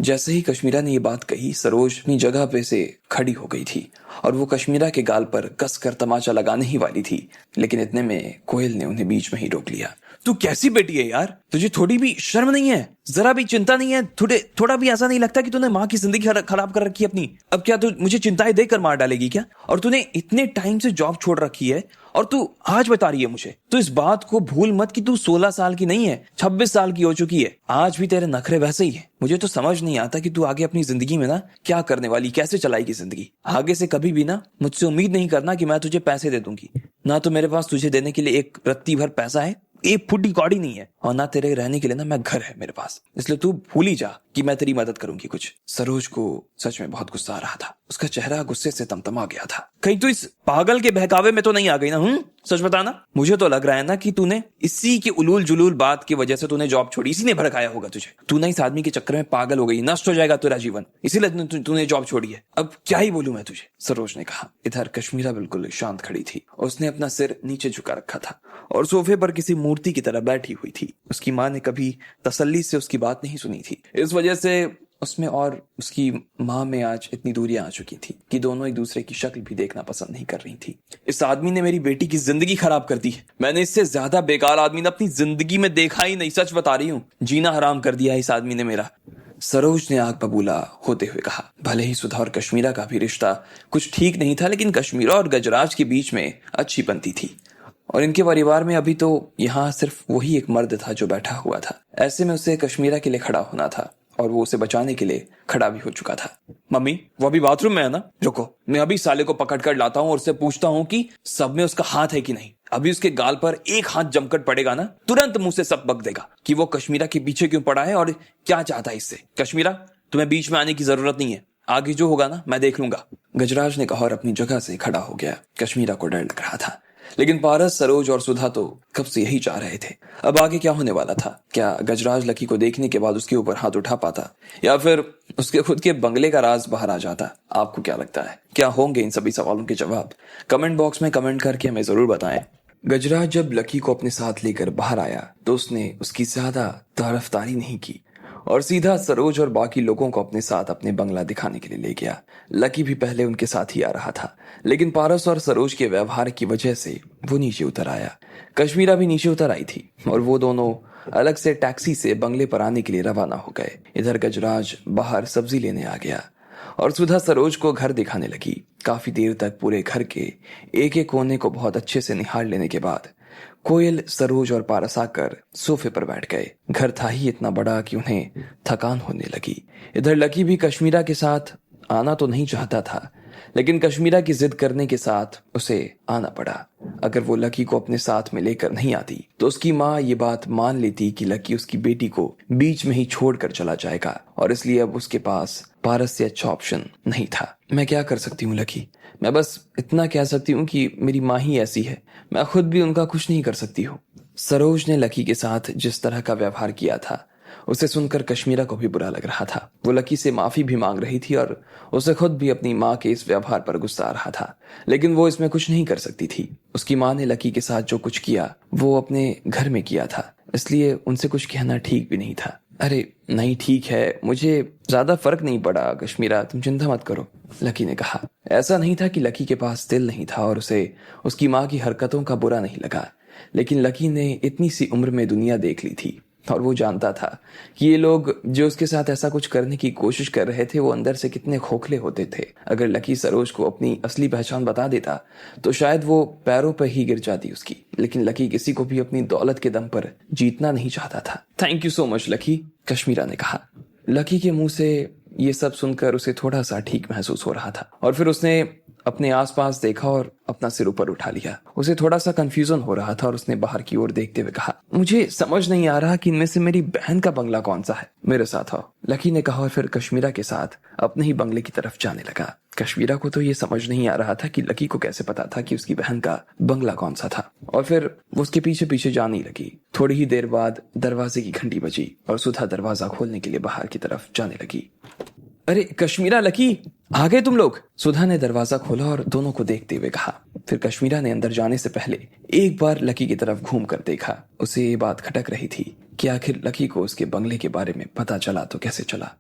जैसे ही कश्मीरा ने ये बात कही सरोज अपनी जगह पे से खड़ी हो गई थी और वो कश्मीरा के गाल पर कसकर तमाचा लगाने ही वाली थी, लेकिन इतने में कोयल ने उन्हें बीच में ही रोक लिया। तू कैसी बेटी है यार? तुझे थोड़ी भी शर्म नहीं है? जरा भी चिंता नहीं है? थोड़ा भी ऐसा नहीं लगता कि तूने माँ की जिंदगी खराब कर रखी है अपनी? अब क्या तू मुझे चिंताएं देकर मार डालेगी क्या? और तूने इतने टाइम से जॉब छोड़ रखी है और तू आज बता रही है मुझे? तो इस बात को भूल मत कि तू 16 साल की नहीं है, 26 साल की हो चुकी है। आज भी तेरे नखरे वैसे ही है। मुझे तो समझ नहीं आता कि तू आगे अपनी जिंदगी में ना क्या करने वाली, कैसे चलाएगी जिंदगी। आगे से कभी भी ना मुझसे उम्मीद नहीं करना कि मैं तुझे पैसे दे दूंगी। ना तो मेरे पास तुझे देने के लिए एक रत्ती भर पैसा है, एक फुट्टी कौड़ी नहीं है, और ना तेरे रहने के लिए ना मैं घर है मेरे पास। इसलिए तू भूल ही जा कि मैं तेरी मदद करूंगी कुछ। सरोज को सच में बहुत गुस्सा आ रहा था। उसका चेहरा गुस्से से तमतमा गया था। कहीं तू इस पागल के बहकावे में तो नहीं आ गई ना? सच बताना। मुझे तो लग रहा है ना कि तूने इसी की उलूल जुलूल बात की वजह से तूने जॉब छोड़ी, इसी ने भड़काया होगा तुझे। तू ना इस आदमी के चक्कर में पागल हो गई, नष्ट हो जाएगा तेरा जीवन, इसीलिए तूने जॉब छोड़ी है। अब क्या ही बोलूं मैं तुझे, सरोज ने कहा। इधर कश्मीरा बिल्कुल शांत खड़ी थी। उसने अपना सिर नीचे झुका रखा था और सोफे पर किसी मूर्ति की तरह बैठी हुई थी। उसकी माँ ने कभी तसल्ली से उसकी बात नहीं सुनी थी। इस वजह से उसमें और उसकी माँ में आज इतनी दूरियां आ चुकी थी कि दोनों एक दूसरे की शक्ल भी देखना पसंद नहीं कर रही थी। इस आदमी ने मेरी बेटी की जिंदगी खराब कर दी है। मैंने इससे ज्यादा बेकार आदमी ने अपनी जिंदगी में देखा ही नहीं, सच बता रही हूँ। जीना हराम कर दिया इस आदमी ने मेरा। सरोज ने आग बबूला होते हुए कहा। भले ही सुधा और कश्मीरा का भी रिश्ता कुछ ठीक नहीं था, लेकिन कश्मीरा और गजराज के बीच में अच्छी बनती थी और इनके परिवार में अभी तो यहाँ सिर्फ वही एक मर्द था जो बैठा हुआ था। ऐसे में उसे कश्मीरा के लिए खड़ा होना था और वो उसे बचाने के लिए खड़ा भी हो चुका था। मम्मी, वो अभी बाथरूम में है ना? रुको, मैं अभी साले को पकड़ कर लाता हूँ और उससे पूछता हूँ कि सब में उसका हाथ है कि नहीं। अभी उसके गाल पर एक हाथ जमकर पड़ेगा ना, तुरंत मुंह से सब बक देगा कि वो कश्मीरा के पीछे क्यों पड़ा है और क्या चाहता है इससे। कश्मीरा, तुम्हें बीच में आने की जरूरत नहीं है। आगे जो होगा ना मैं देख लूंगा। गजराज ने कहा और अपनी जगह से खड़ा हो गया। कश्मीरा को डर लग रहा था, लेकिन पारस, सरोज और सुधा तो कब से यही चाह रहे थे। अब आगे क्या होने वाला था? क्या गजराज लकी को देखने के बाद उसके ऊपर हाथ उठा पाता या फिर उसके खुद के बंगले का राज बाहर आ जाता? आपको क्या लगता है, क्या होंगे इन सभी सवालों के जवाब? कमेंट बॉक्स में कमेंट करके हमें जरूर बताएं। गजराज जब लकी को अपने साथ लेकर बाहर आया तो उसने उसकी ज्यादा तारीफदारी नहीं की और सीधा सरोज और बाकी लोगों को अपने साथ अपने बंगला दिखाने के लिए ले गया। लकी भी पहले उनके साथ ही आ रहा था, लेकिन पारस और सरोज के व्यवहार की वजह से वो नीचे उतर आया। कश्मीरा भी नीचे उतर आई थी और वो दोनों अलग से टैक्सी से बंगले पर आने के लिए रवाना हो गए। इधर गजराज बाहर सब्जी लेने आ गया और सुधा सरोज को घर दिखाने लगी। काफी देर तक पूरे घर के एक एक कोने को बहुत अच्छे से निहार लेने के बाद कोयल, सरोज और पारस आकर सोफे पर बैठ गए। घर था ही इतना बड़ा कि उन्हें थकान होने लगी। इधर लकी भी कश्मीरा के साथ आना तो नहीं चाहता था, लेकिन कश्मीरा की जिद करने के साथ उसे आना पड़ा। अगर वो लकी को अपने साथ में लेकर नहीं आती तो उसकी माँ ये बात मान लेती कि लकी उसकी बेटी को बीच में ही छोड़कर चला जाएगा, और इसलिए अब उसके पास पारस से अच्छा ऑप्शन नहीं था। मैं क्या कर सकती हूँ लकी? मैं बस इतना कह सकती हूँ कि मेरी माँ ही ऐसी है, मैं खुद भी उनका कुछ नहीं कर सकती हूँ। सरोज ने लकी के साथ जिस तरह का व्यवहार किया था उसे सुनकर कश्मीरा को भी बुरा लग रहा था। वो लकी से माफी भी मांग रही थी और उसे खुद भी अपनी माँ के इस व्यवहार पर गुस्सा आ रहा था, लेकिन वो इसमें कुछ नहीं कर सकती थी। उसकी माँ ने लकी के साथ जो कुछ किया वो अपने घर में किया था, इसलिए उनसे कुछ कहना ठीक भी नहीं था। अरे नहीं, ठीक है, मुझे ज्यादा फर्क नहीं पड़ा कश्मीरा, तुम चिंता मत करो, लकी ने कहा। ऐसा नहीं था कि लकी के पास दिल नहीं था और उसे उसकी माँ की हरकतों का बुरा नहीं लगा, लेकिन लकी ने इतनी सी उम्र में दुनिया देख ली थी और वो जानता था कि ये लोग जो उसके साथ ऐसा कुछ करने की कोशिश कर रहे थे वो अंदर से कितने खोखले होते थे। अगर लकी सरोज को अपनी असली पहचान बता देता तो शायद वो पैरों पर ही गिर जाती उसकी, लेकिन लकी किसी को भी अपनी दौलत के दम पर जीतना नहीं चाहता था। Thank you so much Lucky, Kashmira ने कहा। लकी के मुंह से ये सब सुनकर उसे थोड़ा सा ठीक महसूस हो रहा था और फिर उसने अपने आसपास देखा और अपना सिर ऊपर उठा लिया। उसे थोड़ा सा कंफ्यूजन हो रहा था और उसने बाहर की ओर देखते हुए कहा, मुझे समझ नहीं आ रहा कि इनमें से मेरी बहन का बंगला कौन सा है, मेरे साथ आओ, लकी ने कहा और फिर कश्मीरा के साथ अपने ही बंगले की तरफ जाने लगा। कश्मीरा को तो ये समझ नहीं आ रहा था कि लकी को कैसे पता था कि उसकी बहन का बंगला कौन सा था, और फिर वो उसके पीछे पीछे जाने लगी। थोड़ी ही देर बाद दरवाजे की घंटी बजी और सुधा दरवाजा खोलने के लिए बाहर की तरफ जाने लगी। अरे कश्मीरा, लकी, आ गए तुम लोग, सुधा ने दरवाजा खोला और दोनों को देखते हुए कहा। फिर कश्मीरा ने अंदर जाने से पहले एक बार लकी की तरफ घूम कर देखा। उसे ये बात खटक रही थी कि आखिर लकी को उसके बंगले के बारे में पता चला तो कैसे चला।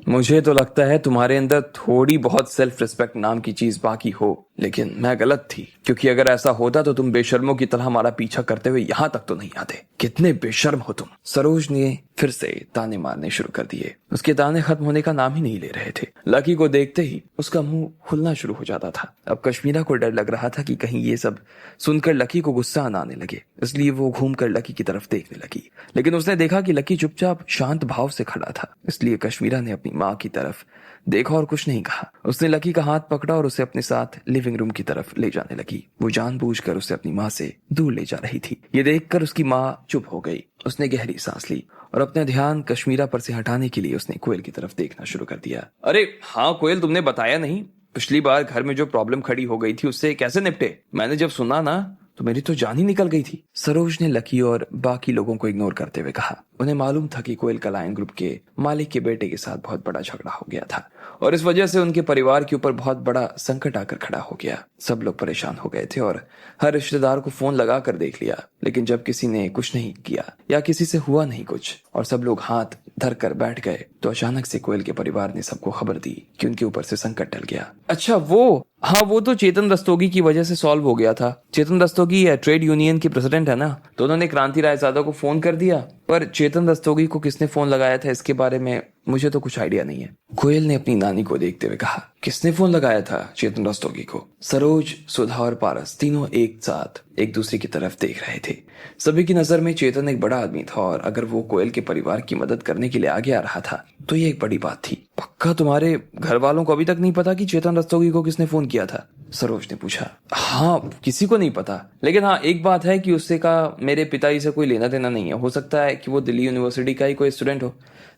मुझे तो लगता है तुम्हारे अंदर थोड़ी बहुत सेल्फ रिस्पेक्ट नाम की चीज बाकी हो, लेकिन मैं गलत थी, क्योंकि अगर ऐसा होता तो तुम बेशर्मों की तरह हमारा पीछा करते हुए यहाँ तक तो नहीं आते। कितने बेशर्म हो तुम। सरोज ने फिर से ताने मारने शुरू कर दिए। उसके ताने खत्म होने का नाम ही नहीं ले रहे थे। लकी को देखते ही उसका मुंह खुलना शुरू हो जाता था। अब कश्मीरा को डर लग रहा था कि कहीं ये सब सुनकर लकी को गुस्सा न आने लगे, इसलिए वो घूमकर लकी की तरफ देखने लगी, लेकिन उसने देखा कि लकी चुपचाप शांत भाव से खड़ा था। इसलिए कश्मीरा ने अपनी माँ की तरफ देखा और कुछ नहीं कहा। उसने लकी का हाथ पकड़ा और उसे अपने साथ लिविंग रूम की तरफ ले जाने लगी। वो जानबूझकर उसे अपनी माँ से दूर ले जा रही थी। ये देखकर उसकी माँ चुप हो गई। उसने गहरी सांस ली और अपना ध्यान कश्मीरा पर से हटाने के लिए उसने कोयल की तरफ देखना शुरू कर दिया। अरे हाँ कोयल, तुमने बताया नहीं, पिछली बार घर में जो प्रॉब्लम खड़ी हो गई थी उससे कैसे निपटे? मैंने जब सुना ना तो मेरी तो जान ही निकल गई थी। सरोज ने लकी और बाकी लोगों को इग्नोर करते हुए कहा। उन्हें मालूम था कि कोयल का लायन ग्रुप के मालिक के बेटे के साथ बहुत बड़ा झगड़ा हो गया था और इस वजह से उनके परिवार के ऊपर बहुत बड़ा संकट आकर खड़ा हो गया। सब लोग परेशान हो गए थे और हर रिश्तेदार को फोन लगा कर देख लिया, लेकिन जब किसी ने कुछ नहीं किया या किसी से हुआ नहीं कुछ और सब लोग हाथ धर कर बैठ गए तो अचानक से कोयल के परिवार ने सबको खबर दी कि उनके ऊपर से संकट टल गया। अच्छा वो तो चेतन रस्तोगी की वजह से सॉल्व हो गया था। चेतन रस्तोगी ट्रेड यूनियन के प्रेसिडेंट है ना, तो उन्होंने क्रांति रायजादा को फोन कर दिया, पर चेतन रस्तोगी को किसने फोन लगाया था इसके बारे में मुझे तो कुछ आइडिया नहीं है। कोयल ने अपनी नानी को देखते हुए कहा। किसने फोन लगाया था चेतन रस्तोगी को? सरोज, सुधा और पारस तीनों एक साथ एक दूसरे की तरफ देख रहे थे। सभी की नजर में चेतन एक बड़ा आदमी था और अगर वो कोयल के परिवार की मदद करने के लिए आगे आ रहा था तो ये एक बड़ी बात थी। पक्का तुम्हारे घर वालों को अभी तक नहीं पता कि चेतन रस्तोगी को किसने फोन किया था? सरोज ने पूछा। हाँ, किसी को नहीं पता, लेकिन हाँ एक बात है कि उससे का मेरे पिताजी से कोई लेना देना नहीं है। हो सकता है कि वो दिल्ली यूनिवर्सिटी का ही कोई स्टूडेंट हो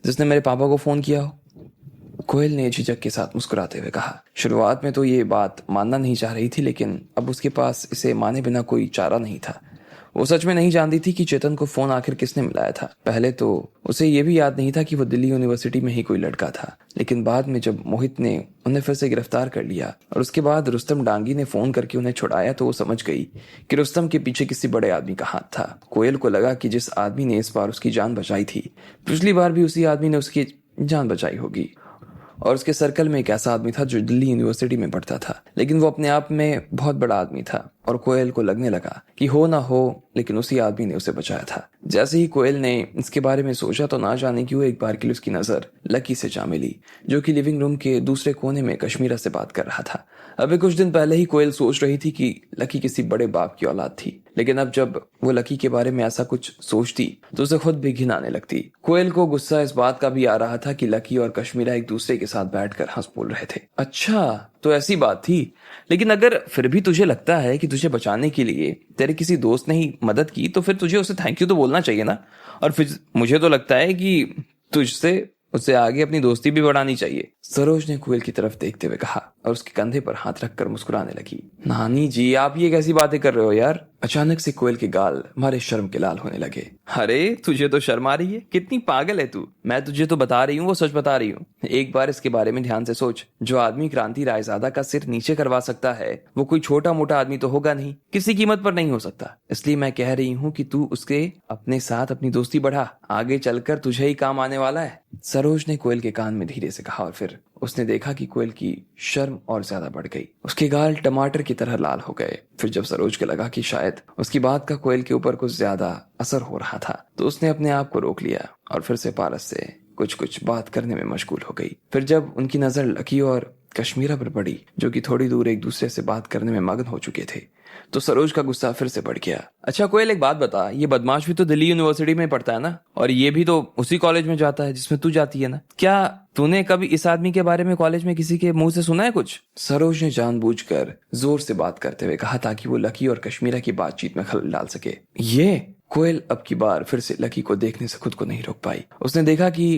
जिसने मेरे पापा को फोन किया हो। कोयल ने झिझक के साथ मुस्कुराते हुए कहा। शुरुआत में तो ये बात मानना नहीं चाह रही थी, लेकिन अब उसके पास इसे माने बिना कोई चारा नहीं था। वो सच में नहीं जानती थी कि चेतन को फोन आखिर किसने मिलाया था। पहले तो उसे ये भी याद नहीं था कि वो दिल्ली यूनिवर्सिटी में ही कोई लड़का था, लेकिन बाद में जब मोहित ने उन्हें फिर से गिरफ्तार कर लिया और उसके बाद रुस्तम डांगी ने फोन करके उन्हें छुड़ाया तो वो समझ गई कि रुस्तम के पीछे किसी बड़े आदमी का हाथ था। कोयल को लगा कि जिस आदमी ने इस बार उसकी जान बचाई थी, पिछली बार भी उसी आदमी ने उसकी जान बचाई होगी और उसके सर्कल में एक ऐसा आदमी था जो दिल्ली यूनिवर्सिटी में पढ़ता था, लेकिन वो अपने आप में बहुत बड़ा आदमी था और कोयल को लगने लगा कि हो ना हो लेकिन उसी आदमी ने उसे बचाया था। जैसे ही कोयल ने इसके बारे में सोचा तो ना जाने क्यों एक बार के लिए उसकी नजर लकी से जा मिली, जो कि लिविंग रूम के दूसरे कोने में कश्मीरा से बात कर रहा था। अभी कुछ दिन पहले ही कोयल सोच रही थी कि लकी किसी बड़े बाप की औलाद थी, लेकिन अब जब वो लकी के बारे में ऐसा कुछ सोचती तो उसे खुद भी घिन आने लगती। कोयल को गुस्सा इस बात का भी आ रहा था कि लकी और कश्मीरा एक दूसरे के साथ बैठकर हंस बोल रहे थे। अच्छा, तो ऐसी बात थी। लेकिन अगर फिर भी तुझे लगता है कि तुझे बचाने के लिए तेरे किसी दोस्त ने ही मदद की तो फिर तुझे उसे थैंक यू तो बोलना चाहिए ना। और फिर मुझे तो लगता है कि तुझसे उससे आगे अपनी दोस्ती भी बढ़ानी चाहिए। सरोज ने कोयल की तरफ देखते हुए कहा और उसके कंधे पर हाथ रखकर मुस्कुराने लगी। नानी जी, आप ये कैसी बातें कर रहे हो यार। अचानक से कोयल के गाल मारे शर्म के लाल होने लगे। अरे तुझे तो शर्म आ रही है, कितनी पागल है तू। मैं तुझे तो बता रही हूँ, वो सच बता रही हूँ। एक बार इसके बारे में ध्यान से सोच। जो आदमी क्रांति रायजादा का सिर नीचे करवा सकता है वो कोई छोटा मोटा आदमी तो होगा नहीं, किसी कीमत पर नहीं हो सकता। इसलिए मैं कह रही हूँ कि तू उसके अपने साथ अपनी दोस्ती बढ़ा, आगे चलकर तुझे ही काम आने वाला है। सरोज ने कोयल के कान में धीरे से कहा और फिर उसने देखा कि कोयल की शर्म और ज्यादा बढ़ गई। उसके गाल टमाटर की तरह लाल हो गए। फिर जब सरोज को लगा कि शायद उसकी बात का कोयल के ऊपर कुछ ज्यादा असर हो रहा था तो उसने अपने आप को रोक लिया और फिर से पारस से कुछ बात करने में मशगूल हो गई। फिर जब उनकी नजर लकी और कश्मीरा पर पड़ी जो कि थोड़ी दूर एक दूसरे से बात करने में मगन हो चुके थे तो सरोज का गुस्सा फिर से बढ़ गया। अच्छा कोयल, एक बात बता, ये बदमाश भी तो दिल्ली यूनिवर्सिटी में पढ़ता है ना, और ये भी तो उसी कॉलेज में जाता है जिसमें तू जाती है ना। क्या तूने कभी इस आदमी के बारे में कॉलेज में किसी के मुंह से सुना है कुछ? सरोज ने जानबूझकर जोर से बात करते हुए कहा ताकि वो लकी और कश्मीरा की बातचीत में खलल डाल सके। ये कोयल अब की बार फिर से लकी को देखने से खुद को नहीं रोक पाई। उसने देखा कि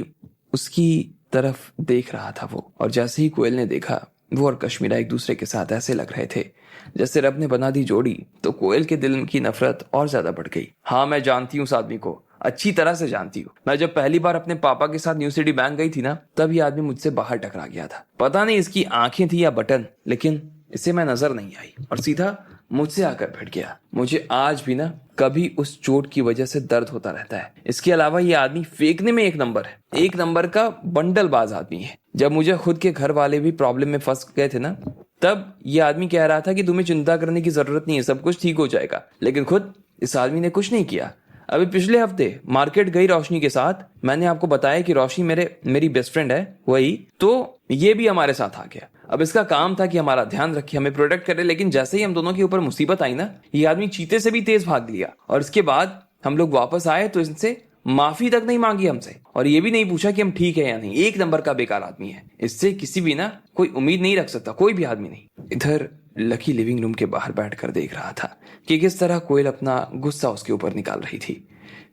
उसकी तरफ देख रहा था वो, और जैसे ही कोयल ने देखा वो और कश्मीरा एक दूसरे के साथ ऐसे लग रहे थे जैसे रब ने बना दी जोड़ी, तो कोयल के दिल की नफरत और ज्यादा बढ़ गई। हाँ, मैं जानती हूँ उस आदमी को, अच्छी तरह से जानती हूँ। मैं जब पहली बार अपने पापा के साथ न्यू सिटी बैंक गई थी ना, तब ये आदमी मुझसे बाहर टकरा गया था। पता नहीं इसकी आंखें थी या बटन, लेकिन इसे मैं नजर नहीं आई और सीधा मुझसे आकर भिड़ गया। मुझे आज भी ना कभी उस चोट की वजह से दर्द होता रहता है। इसके अलावा ये आदमी फेंकने में एक नंबर है, एक नंबर का बंडलबाज आदमी है। जब मुझे खुद के घर वाले भी प्रॉब्लम में फंस गए थे ना, तब ये आदमी कह रहा था कि तुम्हें चिंता करने की जरूरत नहीं है, सब कुछ ठीक हो जाएगा। लेकिन खुद इस आदमी ने कुछ नहीं किया। अभी पिछले हफ्ते मार्केट गई रोशनी के साथ, मैंने आपको बताया कि रोशनी मेरी बेस्ट फ्रेंड है वही, तो ये भी हमारे साथ आ गया। अब इसका काम था कि हमारा ध्यान रखे, हमें प्रोटेक्ट करे, लेकिन जैसे ही हम दोनों के ऊपर मुसीबत आई ना, ये आदमी चीते से भी तेज भाग लिया। और इसके बाद हम लोग वापस आए तो इससे माफी तक नहीं मांगी हमसे, और ये भी नहीं पूछा कि हम ठीक है या नहीं। एक नंबर का बेकार आदमी है, इससे किसी भी ना कोई उम्मीद नहीं रख सकता, कोई भी आदमी नहीं। इधर लकी लिविंग रूम के बाहर बैठकर देख रहा था कि किस तरह कोयल अपना गुस्सा उसके ऊपर निकाल रही थी।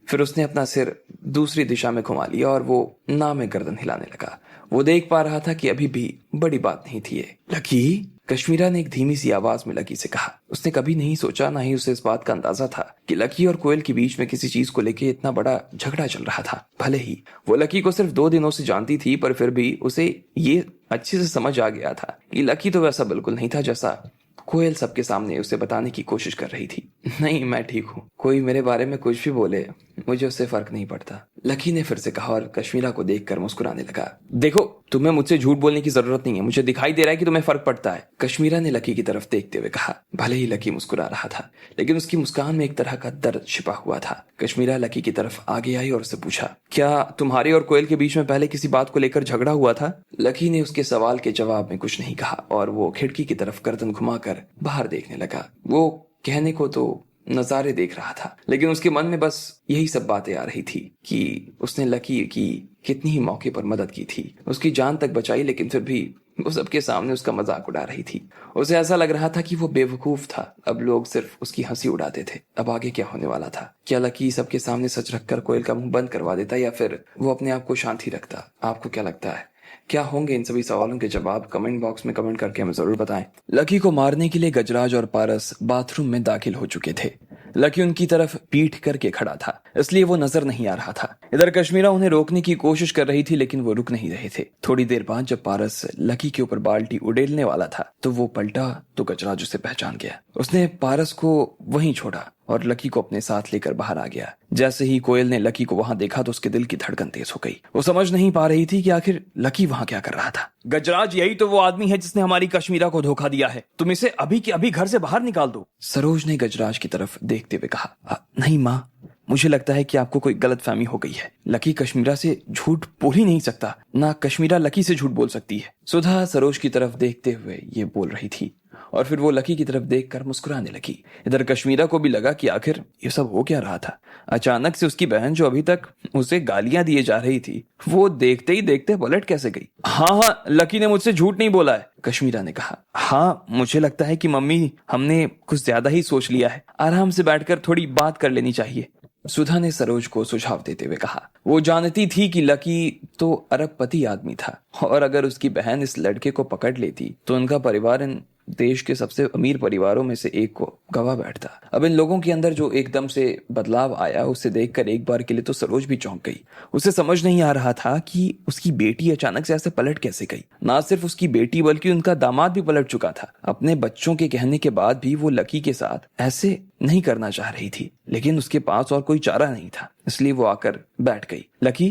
फिर उसने अपना सिर दूसरी दिशा में घुमा लिया और वो ना में गर्दन हिलाने लगा। वो देख पा रहा था कि अभी भी बड़ी बात नहीं थी ये। लकी, कश्मीरा ने एक धीमी सी आवाज में लकी से कहा। उसने कभी नहीं सोचा, ना ही उसे इस बात का अंदाजा था कि लकी और कोयल के बीच में किसी चीज को लेके इतना बड़ा झगड़ा चल रहा था। भले ही वो लकी को सिर्फ 2 दिनों से जानती थी, पर फिर भी उसे ये अच्छे से समझ आ गया था कि लकी तो वैसा बिल्कुल नहीं था जैसा कोयल सबके सामने उसे बताने की कोशिश कर रही थी। नहीं, मैं ठीक हूँ, कोई मेरे बारे में कुछ भी बोले मुझे उससे फर्क नहीं पड़ता, लकी ने फिर से कहा और कश्मीरा को देखकर मुस्कुराने लगा। देखो, तुम्हें मुझसे झूठ बोलने की जरूरत नहीं है, मुझे दिखाई दे रहा है कि तुम्हें फर्क पड़ता है, कश्मीरा ने लकी की तरफ देखते हुए कहा। भले ही लकी मुस्कुरा रहा था, लेकिन उसकी मुस्कान में एक तरह का दर्द छिपा हुआ था। कश्मीरा लकी की तरफ आगे आई और उससे पूछा, क्या तुम्हारे और कोयल के बीच में पहले किसी बात को लेकर झगड़ा हुआ था? लकी ने उसके सवाल के जवाब में कुछ नहीं कहा और वो खिड़की की तरफ गर्दन घुमाकर बाहर देखने लगा। वो कहने को तो नजारे देख रहा था, लेकिन उसके मन में बस यही सब बातें आ रही थी कि उसने लकी की कितनी ही मौके पर मदद की थी, उसकी जान तक बचाई, लेकिन फिर भी वो सबके सामने उसका मजाक उड़ा रही थी। उसे ऐसा लग रहा था कि वो बेवकूफ था, अब लोग सिर्फ उसकी हंसी उड़ाते थे। अब आगे क्या होने वाला था? क्या लकी सबके सामने सच रखकर कोयल का मुंह बंद करवा देता या फिर वो अपने आप को शांति रखता? आपको क्या लगता है? क्या होंगे इन सभी सवालों के जवाब? कमेंट बॉक्स में कमेंट करके हमें जरूर बताएं। लकी को मारने के लिए गजराज और पारस बाथरूम में दाखिल हो चुके थे। लकी उनकी तरफ पीठ करके खड़ा था, इसलिए वो नजर नहीं आ रहा था। इधर कश्मीरा उन्हें रोकने की कोशिश कर रही थी, लेकिन वो रुक नहीं रहे थे। थोड़ी देर बाद जब पारस लकी के ऊपर बाल्टी उड़ेलने वाला था तो वो पलटा तो गजराज उसे पहचान गया। उसने पारस को वहीं छोड़ा और लकी को अपने साथ लेकर बाहर आ गया। जैसे ही कोयल ने लकी को वहां देखा तो उसके दिल की धड़कन तेज हो गई। वो समझ नहीं पा रही थी कि आखिर लकी वहां क्या कर रहा था। गजराज, यही तो वो आदमी है जिसने हमारी कश्मीरा को धोखा दिया है, तुम इसे अभी के अभी घर से बाहर निकाल दो, सरोज ने गजराज की तरफ देखते हुए कहा। नहीं माँ, मुझे लगता है कि आपको कोई गलतफहमी हो गई है। लकी कश्मीरा से झूठ बोल ही नहीं सकता, ना कश्मीरा लकी से झूठ बोल सकती है। सुधा सरोज की तरफ देखते हुए ये बोल रही थी और फिर वो लकी की तरफ देखकर मुस्कुराने लगी। इधर कश्मीरा को भी लगा कि आखिर ये सब हो क्या रहा था। अचानक से उसकी बहन जो अभी तक उसे गालियां दिए जा रही थी, वो देखते ही देखते पलट कैसे गई। हाँ हाँ, लकी ने मुझसे झूठ नहीं बोला है, कश्मीरा ने कहा। हाँ, मुझे लगता है कि मम्मी हमने कुछ ज्यादा ही सोच लिया है, आराम से बैठकर थोड़ी बात कर लेनी चाहिए, सुधा ने सरोज को सुझाव देते हुए कहा। वो जानती थी कि लकी तो अरबपति आदमी था और अगर उसकी बहन इस लड़के को पकड़ लेती तो उनका परिवार इन देश के सबसे अमीर परिवारों में से एक को गवा बैठता। अब इन लोगों के अंदर जो एकदम से बदलाव आया, उसे देखकर एक बार के लिए तो सरोज भी चौंक गई। उसे समझ नहीं आ रहा था कि उसकी बेटी अचानक से ऐसे पलट कैसे गई। ना सिर्फ उसकी बेटी बल्कि उनका दामाद भी पलट चुका था। अपने बच्चों के कहने के बाद भी वो लकी के साथ ऐसे नहीं करना चाह रही थी, लेकिन उसके पास और कोई चारा नहीं था, इसलिए वो आकर बैठ गई। लकी,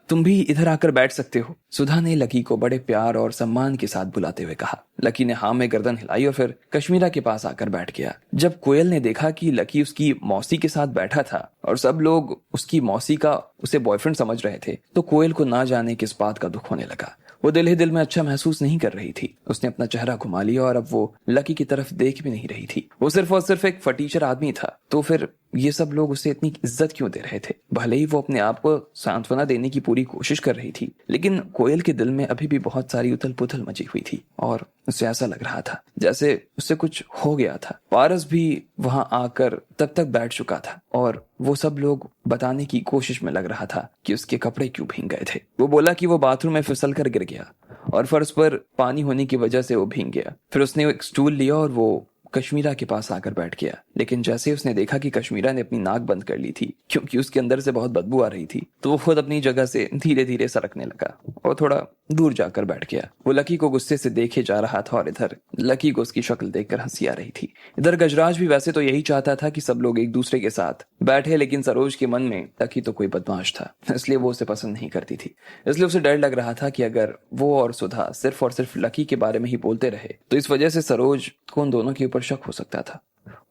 तुम भी इधर आकर बैठ सकते हो, सुधा ने लकी को बड़े प्यार और सम्मान के साथ बुलाते हुए कहा। लकी ने हाँ में गर्दन हिलाई और फिर कश्मीरा के पास आकर बैठ गया। जब कोयल ने देखा कि लकी उसकी मौसी के साथ बैठा था और सब लोग उसकी मौसी का उसे बॉयफ्रेंड समझ रहे थे, तो कोयल को ना जाने किस बात का दुख होने लगा। वो दिल ही दिल में अच्छा महसूस नहीं कर रही थी। उसने अपना चेहरा घुमा लिया और अब वो लकी की तरफ देख भी नहीं रही थी। वो सिर्फ और सिर्फ एक फटीचर आदमी था, तो फिर ये सब लोग उसे इतनी इज्जत क्यों दे रहे थे। भले ही वो अपने आप को सांत्वना देने की पूरी कोशिश कर रही थी, लेकिन कोयल के दिल में अभी भी बहुत सारी उथल पुथल मची हुई थी और उसे ऐसा लग रहा था जैसे उससे कुछ हो गया था। पारस भी वहां आकर तब तक बैठ चुका था और वो सब लोग बताने की कोशिश में लग रहा था कि उसके कपड़े क्यों भीग गए थे। वो बोला कि वो बाथरूम में फिसल कर गिर गया और फर्श पर पानी होने की वजह से वो भीग गया। फिर उसने एक स्टूल लिया और वो कश्मीरा के पास आकर बैठ गया, लेकिन जैसे ही उसने देखा कि कश्मीरा ने अपनी नाक बंद कर ली थी क्योंकि उसके अंदर से बहुत बदबू आ रही थी, तो वो खुद अपनी जगह से धीरे धीरे सरकने लगा और थोड़ा दूर जाकर बैठ गया। वो लकी को गुस्से से देखे जा रहा था और इधर लकी को उसकी शक्ल देखकर हंसी आ रही थी। इधर गजराज भी वैसे तो यही चाहता था कि सब लोग एक दूसरे के साथ बैठे, लेकिन सरोज के मन में लकी तो कोई बदमाश था, इसलिए वो उसे पसंद नहीं करती थी। इसलिए उसे डर लग रहा था कि अगर वो और सुधा सिर्फ और सिर्फ लकी के बारे में ही बोलते रहे तो इस वजह से सरोज को उन दोनों के ऊपर शक हो सकता था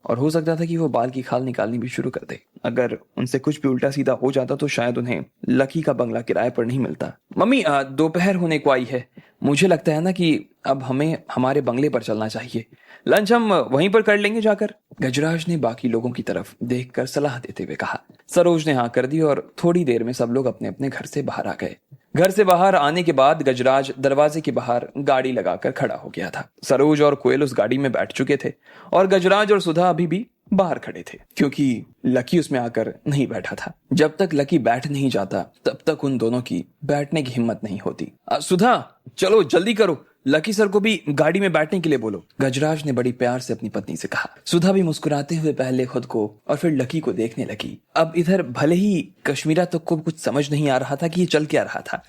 और हो सकता था कि वो बाल की खाल निकालनी भी शुरू कर दे। अगर उनसे कुछ भी उल्टा सीधा हो जाता तो शायद उन्हें लकी का बंगला किराए पर नहीं मिलता। मम्मी, दोपहर होने को आई है, मुझे लगता है ना कि अब हमें हमारे बंगले पर चलना चाहिए, लंच हम वहीं पर कर लेंगे जाकर, गजराज ने बाकी लोगों की तरफ देखकर सलाह देते हुए कहा। सरोज ने हाँ कर दी और थोड़ी देर में सब लोग अपने अपने घर से बाहर आ गए। घर से बाहर आने के बाद गजराज दरवाजे के बाहर गाड़ी लगाकर खड़ा हो गया था। सरोज और कोयल उस गाड़ी में बैठ चुके थे और गजराज और सुधा अभी भी बाहर खड़े थे क्योंकि लकी उसमें आकर नहीं बैठा था। जब तक लकी बैठ नहीं जाता तब तक उन दोनों की बैठने की हिम्मत नहीं होती। सुधा, चलो जल्दी करो, लकी सर को भी गाड़ी में बैठने के लिए बोलो, गजराज ने बड़ी प्यार से अपनी पत्नी से कहा। सुधा भी मुस्कुराते हुए पहले खुद को और फिर लकी को देखने लगी। अब इधर भले ही कश्मीरा तक को कुछ समझ नहीं आ रहा था कि ये चल क्या रहा था,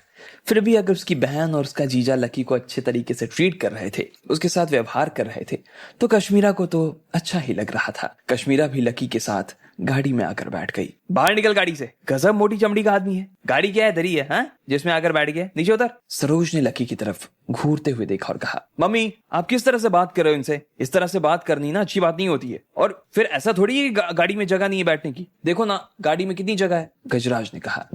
फिर भी अगर उसकी बहन और उसका जीजा लकी को अच्छे तरीके से ट्रीट कर रहे थे, उसके साथ व्यवहार कर रहे थे, तो कश्मीरा को तो अच्छा ही लग रहा था। कश्मीरा भी लकी के साथ गाड़ी में आकर बैठ गई। बाहर निकल गाड़ी से, गजब मोटी चमड़ी का आदमी है, गाड़ी क्या है, दरी है हाँ? जिसमें आकर बैठ गया, नीचे उतर। सरोज ने लकी की तरफ घूरते हुए देखा और कहा, मम्मी आप किस तरह से बात कर रहे हो इनसे, इस तरह से बात करनी ना अच्छी बात नहीं होती है, और फिर ऐसा थोड़ी गाड़ी में जगह नहीं है बैठने की, देखो ना गाड़ी में कितनी जगह है, गजराज ने कहा।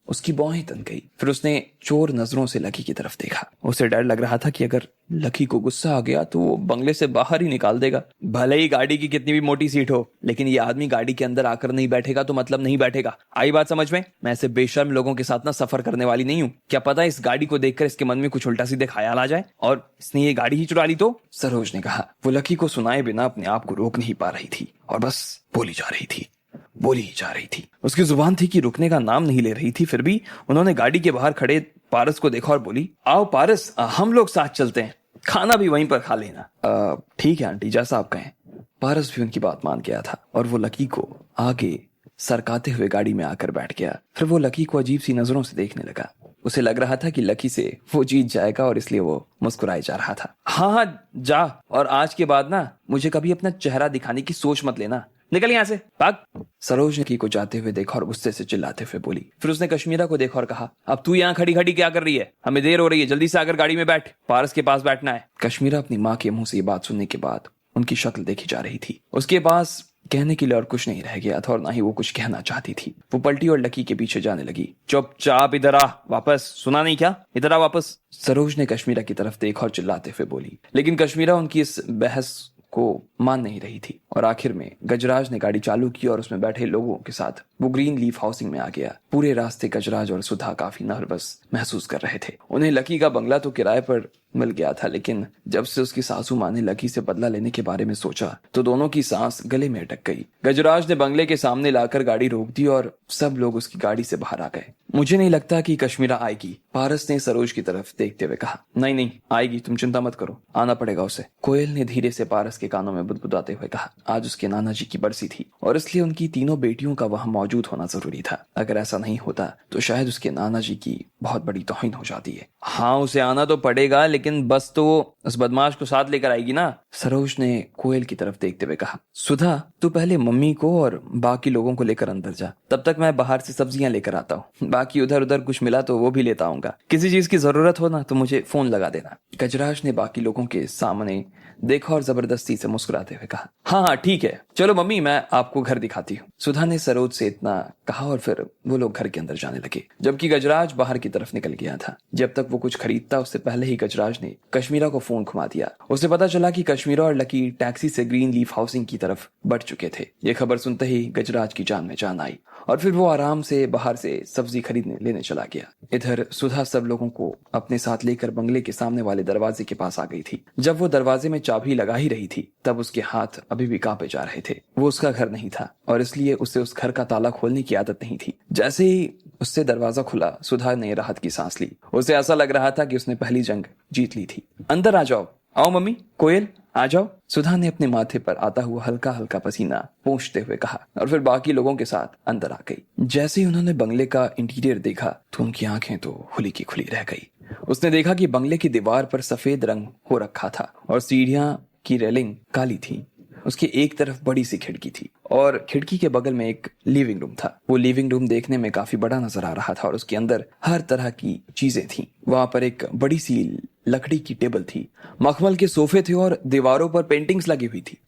उसकी बाहें तन गई। फिर उसने चोर नजरों से लकी की तरफ देखा। उसे डर लग रहा था कि अगर लकी को गुस्सा आ गया तो वो बंगले से बाहर ही निकाल देगा। भले ही गाड़ी की कितनी भी मोटी सीट हो, लेकिन ये आदमी गाड़ी के अंदर आकर नहीं बैठेगा तो मतलब नहीं बैठेगा। आई बात समझ में? मैं ऐसे बेशर्म लोगों के साथ ना सफर करने वाली नहीं हूँ। क्या पता इस गाड़ी को देखकर इसके मन में कुछ उल्टा सीधे ख्याल आ जाए और इसने ये गाड़ी ही चुरा ली तो? सरोज ने कहा। वो लकी को सुनाए बिना अपने आप को रोक नहीं पा रही थी और बस बोली जा रही थी, बोली ही जा रही थी। उसकी जुबान थी कि रुकने का नाम नहीं ले रही थी। फिर भी उन्होंने गाड़ी के बाहर खड़े पारस को देखा और बोली, आओ पारस, हम लोग साथ चलते हैं, खाना भी वहीं पर खा लेना। ठीक है आंटी, जैसा आप कहें। पारस भी उनकी बात मान गया था और वो लकी को आगे सरकाते हुए गाड़ी में आकर बैठ गया। फिर वो लकी को अजीब सी नजरों से देखने लगा। उसे लग रहा था कि लकी से वो जीत जाएगा और इसलिए वो मुस्कुराए जा रहा था। हाँ हाँ जा, और आज के बाद ना मुझे कभी अपना चेहरा दिखाने की सोच मत लेना, निकल यहाँ से, भाग। सरोज ने लकी को जाते हुए देखा और गुस्से से चिल्लाते हुए बोली। फिर उसने कश्मीरा को देखा और कहा, अब तू यहाँ खड़ी खड़ी क्या कर रही है, हमें देर हो रही है, जल्दी से आकर गाड़ी में बैठ, पारस के पास बैठना है। कश्मीरा अपनी माँ के मुंह से ये बात सुनने के बाद उनकी शक्ल देखी जा रही थी। उसके पास कहने के लिए और कुछ नहीं रह गया था और ना ही वो कुछ कहना चाहती थी। वो पलटी और लकी के पीछे जाने लगी। चुपचाप इधर आ वापस, सुना नहीं क्या, इधर आ वापस। सरोज ने कश्मीरा की तरफ देखा और चिल्लाते हुए बोली, लेकिन कश्मीरा उनकी इस बहस को मान नहीं रही थी और आखिर में गजराज ने गाड़ी चालू की और उसमें बैठे लोगों के साथ वो ग्रीन लीफ हाउसिंग में आ गया। पूरे रास्ते गजराज और सुधा काफी नर्वस महसूस कर रहे थे। उन्हें लकी का बंगला तो किराए पर मिल गया था, लेकिन जब से उसकी सासू माँ ने लकी से बदला लेने के बारे में सोचा तो दोनों की सांस गले में अटक गई। गजराज ने बंगले के सामने लाकर गाड़ी रोक दी और सब लोग उसकी गाड़ी से बाहर आ गए। मुझे नहीं लगता कि कश्मीरा आएगी, पारस ने सरोज की तरफ देखते हुए कहा। नहीं नहीं आएगी, तुम चिंता मत करो, आना पड़ेगा उसे, कोयल ने धीरे से पारस के कानों में बुदबुदाते हुए कहा। आज उसके नाना जी की बरसी थी और इसलिए उनकी तीनों बेटियों का वहां मौजूद होना जरूरी था। अगर ऐसा नहीं होता तो शायद उसके नाना जी की बहुत बड़ी तौहीन हो जाती है। हाँ उसे आना तो पड़ेगा, लेकिन बस तो उस बदमाश को साथ लेकर आएगी ना, सरोज ने कोयल की तरफ देखते हुए कहा। सुधा तू पहले मम्मी को और बाकी लोगों को लेकर अंदर जा, तब तक मैं बाहर से सब्जियां लेकर आता हूँ। बाकी उधर उधर कुछ मिला तो वो भी लेता आऊंगा। किसी चीज की जरूरत हो ना तो मुझे फोन लगा देना। गजराज ने बाकी लोगों के सामने देखा और जबरदस्ती से मुस्कुराते हुए कहा। हाँ हाँ ठीक है, चलो मम्मी मैं आपको घर दिखाती हूँ। सुधा ने सरोज से इतना कहा और फिर वो लोग घर के अंदर जाने लगे, जबकि गजराज बाहर की तरफ निकल गया था। जब तक वो कुछ खरीदता उससे पहले ही गजराज ने कश्मीरा को फोन घुमा दिया। उसे पता चला कि कश्मीरा और लकी टैक्सी से ग्रीन लीफ हाउसिंग की तरफ बढ़ चुके थे। ये खबर सुनते ही गजराज की जान में जान आई और फिर वो आराम से बाहर से सब्जी खरीदने लेने चला गया। इधर सुधा सब लोगों को अपने साथ लेकर बंगले के सामने वाले दरवाजे के पास आ गई थी। जब वो दरवाजे में चाबी लगा ही रही थी तब उसके हाथ अभी भी कांपे जा रहे थे। वो उसका घर नहीं था और इसलिए उसे उस घर का ताला खोलने की आदत नहीं थी। जैसे ही उससे दरवाजा खुला सुधा ने राहत की सांस ली। उसे ऐसा लग रहा था कि उसने पहली जंग जीत ली थी। अंदर आ जाओ, आओ मम्मी, कोयल आ जाओ, सुधा ने अपने माथे पर आता हुआ हल्का हल्का पसीना पोंछते हुए कहा और फिर बाकी लोगों के साथ अंदर आ गई। जैसे ही उन्होंने बंगले का इंटीरियर देखा तो उनकी आंखें तो खुली की खुली रह गई। उसने देखा कि बंगले की दीवार पर सफेद रंग हो रखा था और सीढ़ियां की रेलिंग काली थी। उसकी एक तरफ बड़ी सी खिड़की थी और खिड़की के बगल में एक लिविंग रूम था। वो लिविंग रूम देखने में काफी बड़ा नजर आ रहा था और उसके अंदर हर तरह की चीजें थी। वहां पर एक बड़ी सी लकड़ी की टेबल थी, मखमल के सोफे थे और दीवारों पर पेंटिंग्स लगी हुई थी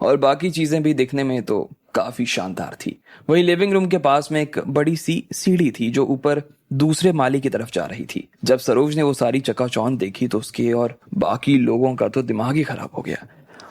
और बाकी चीजें भी दिखने में तो काफी शानदार थी। वही लिविंग रूम के पास में एक बड़ी सी सीढ़ी थी जो ऊपर दूसरे माली की तरफ जा रही थी। जब सरोज ने वो सारी चकाचौंध देखी तो उसके और बाकी लोगों का तो दिमाग ही खराब हो गया।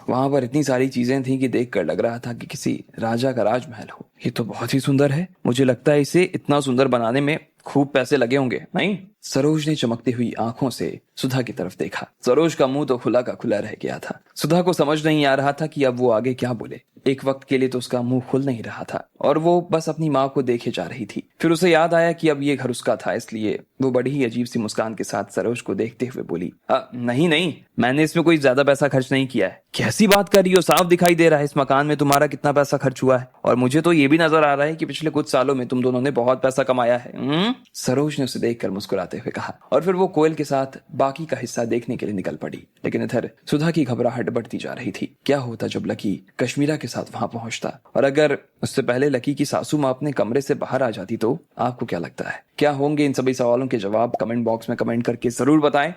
वहां पर इतनी सारी चीजें थी कि देखकर लग रहा था कि किसी राजा का राजमहल हो। ये तो बहुत ही सुंदर है, मुझे लगता है इसे इतना सुंदर बनाने में खूब पैसे लगे होंगे, नहीं? सरोज ने चमकती हुई आंखों से सुधा की तरफ देखा। सरोज का मुंह तो खुला का खुला रह गया था। सुधा को समझ नहीं आ रहा था कि अब वो आगे क्या बोले। एक वक्त के लिए तो उसका मुंह खुल नहीं रहा था और वो बस अपनी माँ को देखे जा रही थी। फिर उसे याद आया कि अब ये घर उसका था, इसलिए वो बड़ी ही अजीब सी मुस्कान के साथ सरोज को देखते हुए बोली, नहीं नहीं, मैंने इसमें कोई ज्यादा पैसा खर्च नहीं किया है। कैसी बात कर रही हो, साफ दिखाई दे रहा है इस मकान में तुम्हारा कितना पैसा खर्च हुआ है और मुझे तो ये भी नजर आ रहा है कि पिछले कुछ सालों में तुम दोनों ने बहुत पैसा कमाया है। सरोज ने उसे देखकर मुस्कुराते हुए कहा और फिर वो कोयल के साथ बाकी का हिस्सा देखने के लिए निकल पड़ी। लेकिन इधर सुधा की घबराहट बढ़ती जा रही थी। क्या होता जब लकी कश्मीरा के साथ वहां पहुंचता और अगर उससे पहले लकी की सासू माँ अपने कमरे से बाहर आ जाती तो? आपको क्या लगता है क्या होंगे इन सभी सवालों के जवाब? कमेंट बॉक्स में कमेंट करके जरूर बताएं।